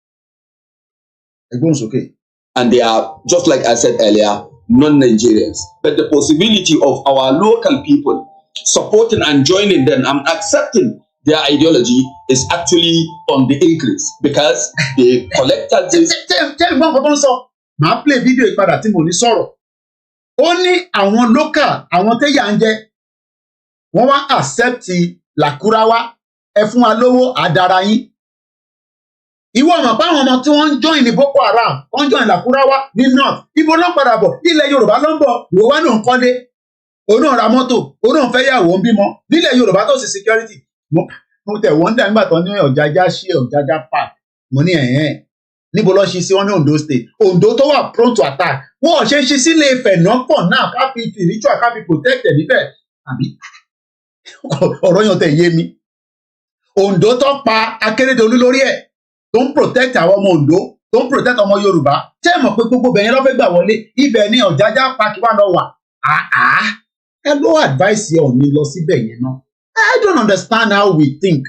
ẹgbọ́n sókè. And they are, just like I said earlier, non-Nigerians. But the possibility of our local people supporting and joining them and accepting their ideology is actually on the increase because they collected this. Tell me what sọ màá play video ìpadà tí mo ní sọ̀rọ̀ ó ní àwọn local àwọn tẹ́yà ń jẹ wọ́n wá accept làkúráwá ẹ fún wa lówó àdára yín ìwọ ọmọ pa àwọn ọmọ tí wọ́n ń join ní Boko Haram wọ́n ń join làkúráwá ní north ibo ló ń padà bọ̀ ilẹ̀ Yorùbá ló ń bọ̀ ìwọ wá náà ń kọ́lé òun náà ra mọ́tò òun náà fẹ́ yàwó ń bímọ nílẹ̀ Yorùbá tó sì security mo tẹ̀ wọ́n dà nígbà tó ní Ọ̀jájá ṣe Ọ̀jájá park mo ní níbo ló ṣe sí wọn ní Ondo state Ondo tó wà prone to attack wọn ò ṣe ṣe sílé Ifẹ̀ náà pọ̀ náà ká fi ritual ká fi protect ẹ̀ níbẹ̀ àbí ọ̀rọ̀ yẹn tẹ̀ yé mi Ondo tó pa Akérédolú lórí ẹ̀ tó ń protect àwọn ọmọ Ondo tó ń protect ọmọ Yorùbá tẹ́ ẹ̀ mọ̀ pé gbogbo bẹ̀yẹn ló fẹ́ gbà wọlé ibẹ̀ ni Ọ̀jájá park wà lọ wà ẹ ló advice yẹ òní lọ síbẹ̀ yẹn náà I don't understand how we think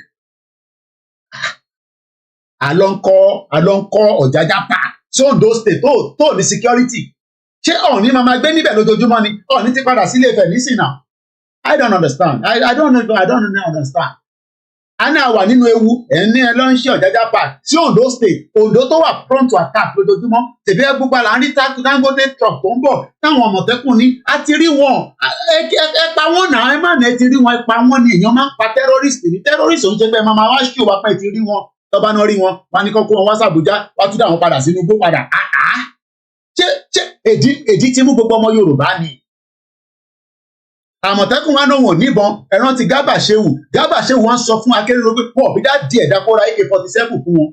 àlọ́ńkọ́ Ọ̀jájá park sí Ondo state tó ní security ṣé ọ̀ní máa gbé níbẹ̀ lójoojúmọ́ ni ọ̀ní ti padà sílé Ifẹ̀ nísìn náà I don't understand I don't understand a ní àwà nínú ewu ẹni ẹ lọ ń ṣe Ọ̀jájá park sí Ondo state Ondo tó wà prone to attack lójoojúmọ́ tèbí ẹ gbogbo àlà ń rí Dangote truck tó ń bọ̀ táwọn Àmọ̀tẹ́kùn ní a ti rí wọn ẹ pa wọn náà ẹ má ní ẹ ti rí wọn ẹ pa wọn ni èèyàn máa ń pa terrorist ní terrorist òun ṣe pé máa wá ṣí òwà pẹ́ ti rí wọn tọ́ba náà rí wọn wá ní kọ́kọ́ wọn wá sàbújá wá tún dà wọn padà sínú igbó padà ṣé èdí ti mú gbogbo ọmọ Yorùbá ni Àmọ̀tẹ́kùn wa náà wọ́n níbọn ẹ̀rán ti Garba Shehu wọn sọ fún Akérédolú pé pọ̀ bí dá díẹ̀ dákọ́ra AK-47 fún wọn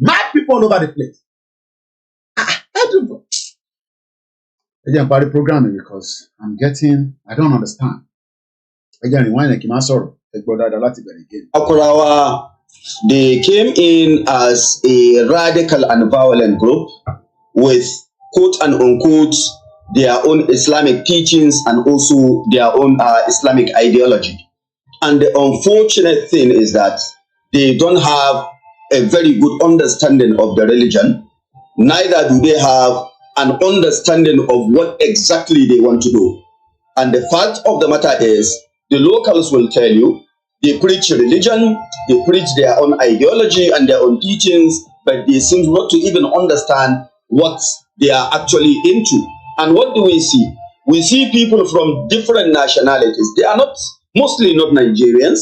mad people all over the place. ẹ jẹ́ n parí program because I don't understand. ẹ jẹ́ ìrìn wáyé kí n máa sọ̀rọ̀ ẹ gbọ́ dáadáa láti bẹ̀rẹ̀ again. Akurawa, they came in as a radical and violent group with quote and unquote their own Islamic teachings and also their own Islamic ideology. And the unfortunate thing is that they don't have a very good understanding of the religion, neither do they have an understanding of what exactly they want to do. And the fact of the matter is, the locals will tell you, they preach religion, they preach their own ideology and their own teachings, but they seem not to even understand what they are actually into. And what do we see? We see people from different nationalities. They are not, mostly not Nigerians.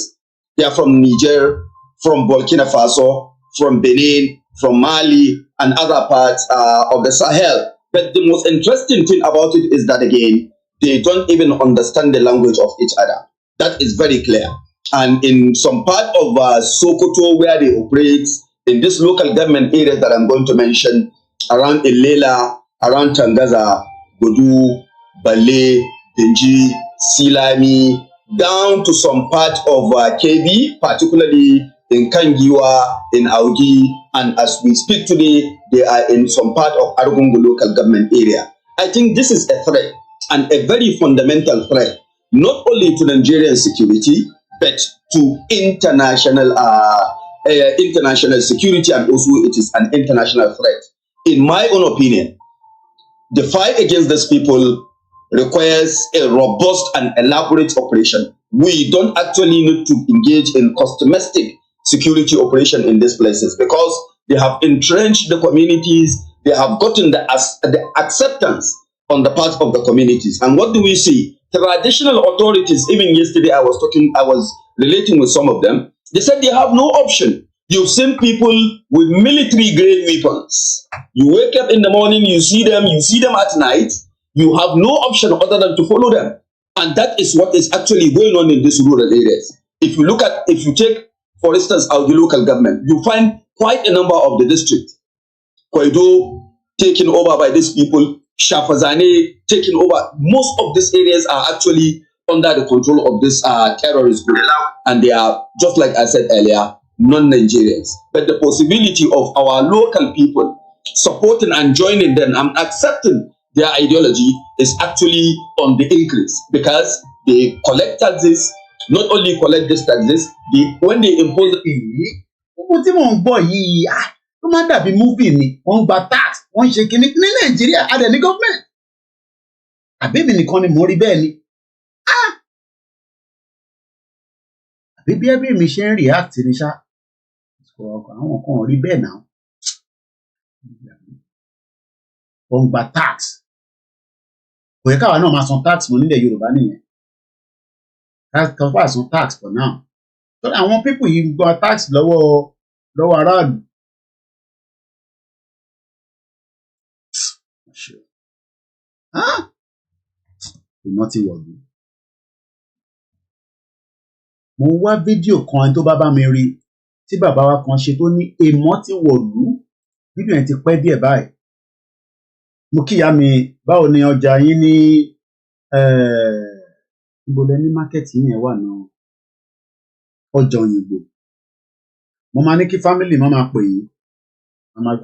They are from Niger, from Burkina Faso, from Benin, from Mali, and other parts of the Sahel. But the most interesting thing about it is that, again, they don't even understand the language of each other. That is very clear. And in some part of Sokoto, where they operate, in this local government area that I'm going to mention, around Ilela, around Tangaza, Bodu, Bale, Banji, Silami, down to some part of KB, particularly in Kangiwa, in Augi, and as we speak today, they are in some part of Argungu local government area. I think this is a threat, and a very fundamental threat, not only to Nigerian security, but to international security, and also it is an international threat. In my own opinion, the fight against these people requires a robust and elaborate operation. We don't actually need to engage in customized security operation in these places because they have entrenched the communities, they have gotten the acceptance on the part of the communities. And what do we see? Traditional authorities, even yesterday I was relating with some of them, they said they have no option. You've seen people with military grade weapons. You wake up in the morning, you see them at night, you have no option other than to follow them. And that is what is actually going on in these rural areas. If you take, for instance, our local government, you find quite a number of the districts. Kwaido taken over by these people, Shafazane taken over. Most of these areas are actually under the control of this terrorist group. And they are, just like I said earlier, non-Nigerians. But the possibility of our local people supporting and joining them and accepting their ideology is actually on the increase because they collect taxes, not only collect these taxes, when they impose ó máa ń dàbí múfì ni wọ́n ń gba tax wọ́n ń ṣe kinní ní Nàìjíríà adẹ ní gọọmẹǹtì àbẹ́bí nìkan ni mò ń rí bẹ́ẹ̀ ni àbí bí ẹbí mi ṣe ń react ni ṣá àwọn kan rí bẹ́ẹ̀ náà wọ́n ń gba tax kò yẹ káwa náà máa san tax mọ́ nílẹ̀ Yorùbá nìyẹn ká san tax for now àwọn pípù yìí ń gba tax lọ́wọ́ aráàlú. Ìmọ̀ ti wọ̀lú. Mo wá fídíò kan tó bá mi rí tí bàbá wa kan ṣe tó ní ìmọ̀ ti wọ̀lú. Fídíò yẹn ti pẹ́ díẹ̀ báyìí. Mo kíyà mi báwo ni ọjà yín ní níbo lẹ ní mákẹ́tì yẹn wà náà ọjà Òyìngbò. Mo máa ní kí fámìlì máa pè yín.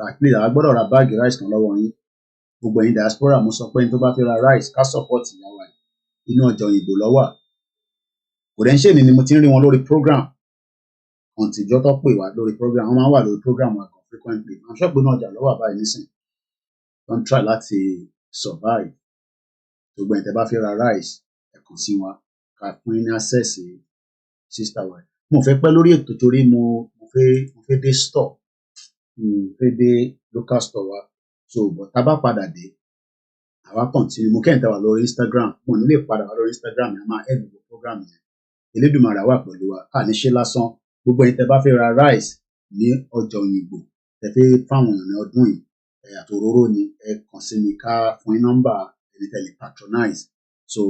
Àpilẹ̀ àwa gbọ́dọ̀ ra báàgì ráìsì kan lọ́wọ́ yín. Gbogbo ẹ̀yin diaspora mo sọ pé ní tó bá fẹ́ ra rice ká support ìyàwó ẹ̀ inú ọjà Òyìngbò lọ́wọ́ kò dẹ̀ ń ṣe ni mo ti ń rí wọn lórí program ọ̀ǹtìjọ́ tó pè wá lórí program wọ́n máa ń wà lórí program wa kan frequently àwọn ṣọ́ọ̀bù náà ọjà lọ́wọ́ àbáyé nísìn wọ́n try láti survive gbogbo ẹ̀yin tẹ́ bá fẹ́ ra rice ẹ kàn sí wa ká fún yín ní access sister wa mo fẹ́ pẹ́ lórí ètò torí mo fẹ́ dé store fẹ́ dé local store wa. So, but tá bá padà dé, àwa continue. Mo kẹ́yìn tá wà lórí Instagram. Mo ní lè padà wà lórí Instagram yẹn, máa end gbogbo program yẹn. Elédùmarè wà pẹ̀lú wa. Ní ṣe lásán. Gbogbo ẹ̀yin tẹ́ bá fẹ́ ra rice ní ọjà Òyìngbò. Tẹ́ fẹ́ fáwọn èèyàn ní ọdún yìí. Àti òróró ni ẹ kàn sí mi ká fún yín nọ́mbà ẹni tẹ́ lè patronize. So,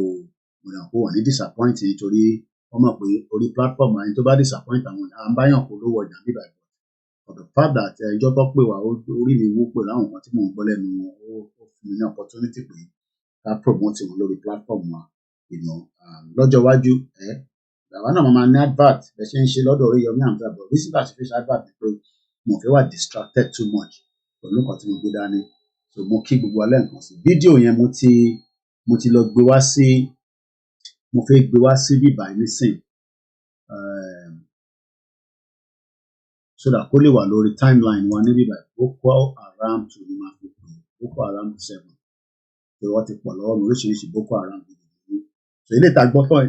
mo dàn kó wọ́n ní disappoint nítorí wọ́n mọ̀ pé orí platform àyìn tó bá disappoint àwọn à ń báyàn polówó ọjà níbà for the fact that ẹjọ́ tó pè wá orí mi wó pẹ̀lú àwọn nǹkan tí mò ń gbọ́ lẹ́nu wọn ó fún mi ní opportunity pé ká promote wọn lórí platform wa lọ́jọ́ iwájú àwa náà máa ní advert ẹ ṣe ń ṣe lọ́dọ̀ Oríyọmí Hamzat but reason láti fi ṣe advert ni pé mo fẹ́ wà distracted too much pẹ̀lú nǹkan tí mo gbé dání so mo kí gbogbo alẹ́ nǹkan sí fídíò yẹn mo ti mo ti lọ gbé wá sí mo fẹ́ gbé wá sí bíbá nísìn so that kó lè wà lórí timeline wa ní bíbá Boko Haram 2 ni máa fi pè Boko Haram 7 pé wọ́n ti pọ̀ lọ́wọ́ mi oríṣiríṣi Boko Haram so ilé ìta gbọ́ tán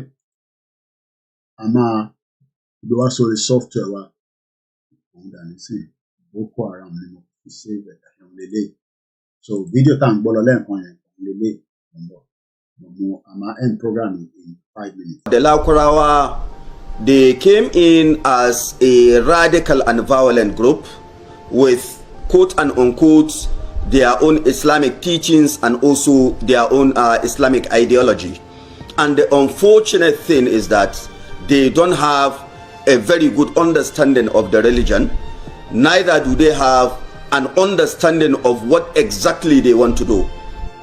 a máa gbé wá sórí software wa òun dà nísìn Boko Haram ni mo fi save ẹ̀hún lélẹ̀ so fídíò tá à ń gbọ́ lọ lẹ́ẹ̀kan yẹn òun lélẹ̀ a máa end program in 5 minutes. The Lakurawa, they came in as a radical and violent group with quote and unquote their own Islamic teachings and also their own Islamic ideology. And the unfortunate thing is that they don't have a very good understanding of the religion. Neither do they have an understanding of what exactly they want to do.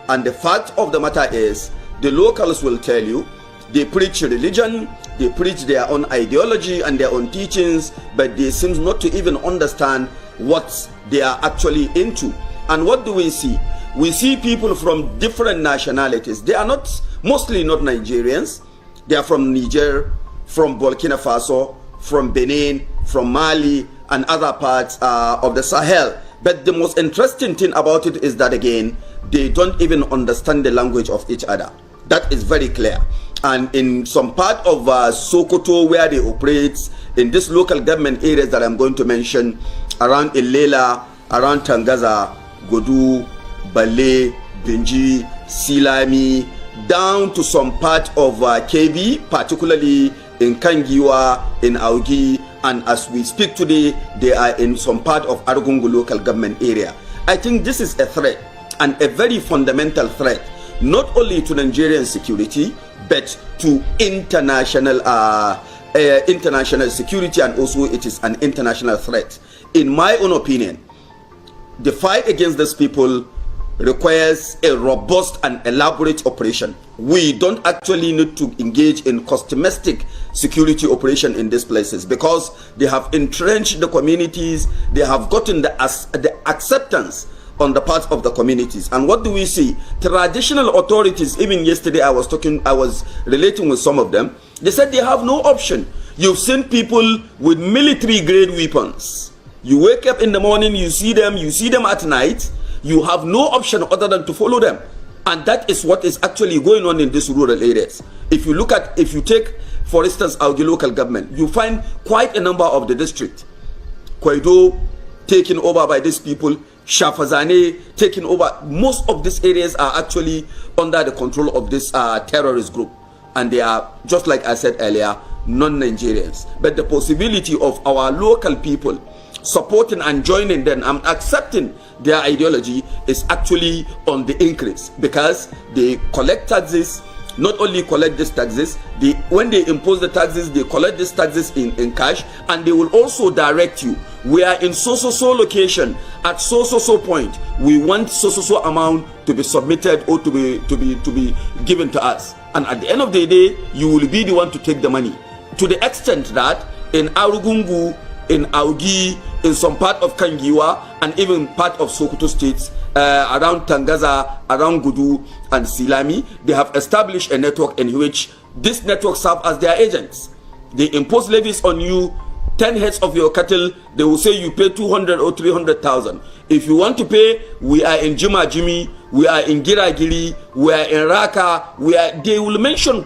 And the fact of the matter is, the locals will tell you, they preach religion, they preach their own ideology and their own teachings, but they seem not to even understand what they are actually into. And what do we see? We see people from different nationalities. They are not, mostly not Nigerians. They are from Niger, from Burkina Faso, from Benin, from Mali, and other parts of the Sahel. But the most interesting thing about it is that, again, they don't even understand the language of each other. That is very clear. And in some part of Sokoto, where they operate, in this local government areas that I'm going to mention, around Ilela, around Tangaza, Godu, Bale, Banji, Silami, down to some part of KB, particularly in Kangiwa, in Augi, and as we speak today, they are in some part of Argungu local government area. I think this is a threat, and a very fundamental threat, not only to Nigerian security, but to international international security, and also it is an international threat. In my own opinion, the fight against these people requires a robust and elaborate operation. We don't actually need to engage in customized security operation in these places, because they have entrenched the communities, they have gotten the acceptance on the part of the communities. And what do we see? Traditional authorities, even yesterday I was relating with some of them, they said they have no option. You've seen people with military grade weapons. You wake up in the morning, you see them at night, you have no option other than to follow them. And that is what is actually going on in these rural areas. If you take, for instance, our local government, you find quite a number of the district. Kwaido taken over by these people, Shafazane taken over. Most of these areas are actually under the control of this terrorist group. And they are, just like I said earlier, non-Nigerians. But the possibility of our local people supporting and joining them and accepting their ideology is actually on the increase, because they collect taxes. Not only collect these taxes, when they impose the taxes, they collect these taxes in cash, and they will also direct you. We are in so location at so point. We want so amount to be submitted or to be given to us. And at the end of the day, you will be the one to take the money. To the extent that in Arugungu, in Augi, in some part of Kangiwa, and even part of Sokoto states, around Tangaza, around Gudu and Silami, they have established a network in which this network serve as their agents. They impose levies on you, 10 heads of your cattle, they will say you pay 200 or 300,000. If you want to pay, we are in Juma Jimmy, we are in Giragiri, we are in Raka, they will mention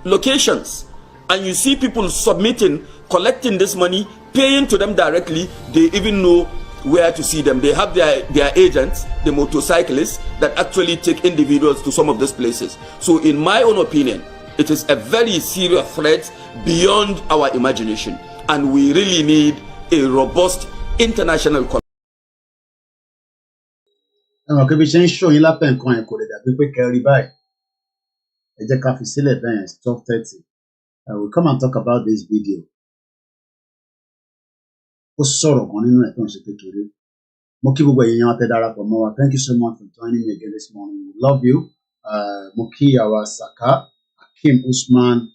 locations. And you see people submitting, collecting this money, paying to them directly. They even know where to see them. They have their agents, the motorcyclists, that actually take individuals to some of these places. So in my own opinion, it is a very serious threat beyond our imagination. And we really need a robust international community. We'll come and talk about this video. Thank you so much for joining me again this morning. We love you. Moki Awasaka, Akim Usman,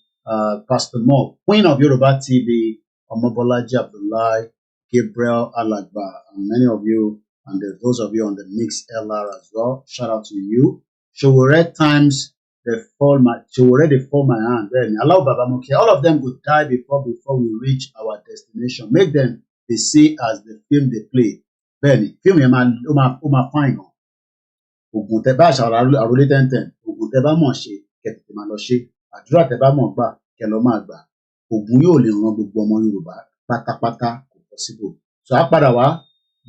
Pastor Mo, Queen of Yoruba TV, Omobolaji Abdullahi, Gabriel Alagba, and many of you, and those of you on the Mix LR as well. Shout out to you. Showore Times she already fall my hand. Then allow Baba Moki. All of them would die before we reach our destination. Make them they see as the film they play. Benny, film yẹn máa fine gan. Ògùn tẹ́ bá àṣà àròlé tẹ́ntẹ́n. Ògùn tẹ́ bá mọ̀ ṣe kẹ̀tẹ̀tẹ̀ máa lọ ṣe. Àdúrà tẹ́ bá mọ̀ gbà kẹ́ lọ máa gbà. Ògùn yóò lè ran gbogbo ọmọ Yorùbá pátápátá kò possible. So á padà wá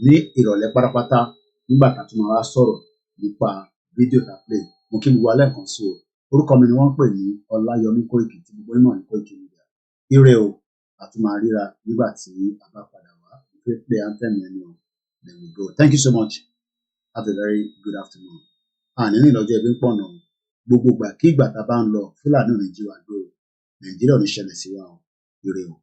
ní ìrọ̀lẹ́ pátápátá nígbà tá a tún máa wá sọ̀rọ̀ nípa fídíò tá a play. Mo kí gbogbo alẹ́ kan sí o. Orúkọ mi ni wọ́n ń pè ní Ọláyọmí Kóìkì tí gbogbo ìmọ̀ ní Kóìkì Media. Ire o, a tún máa ríra nígbà tí a bá padà wá. Mo fẹ́ play anthem yẹn ni o. There we go. Thank you so much. Have a very good afternoon. Àní ní ìlọ́jọ́ ẹbí ń pọ̀ náà. Gbogbo ìgbà kí ìgbà tá a bá ń lọ, Fúlàní ò ní jí wa gbé o. Nàìjíríà ò ní ṣẹlẹ̀ sí wa o. Ire o.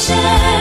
Share.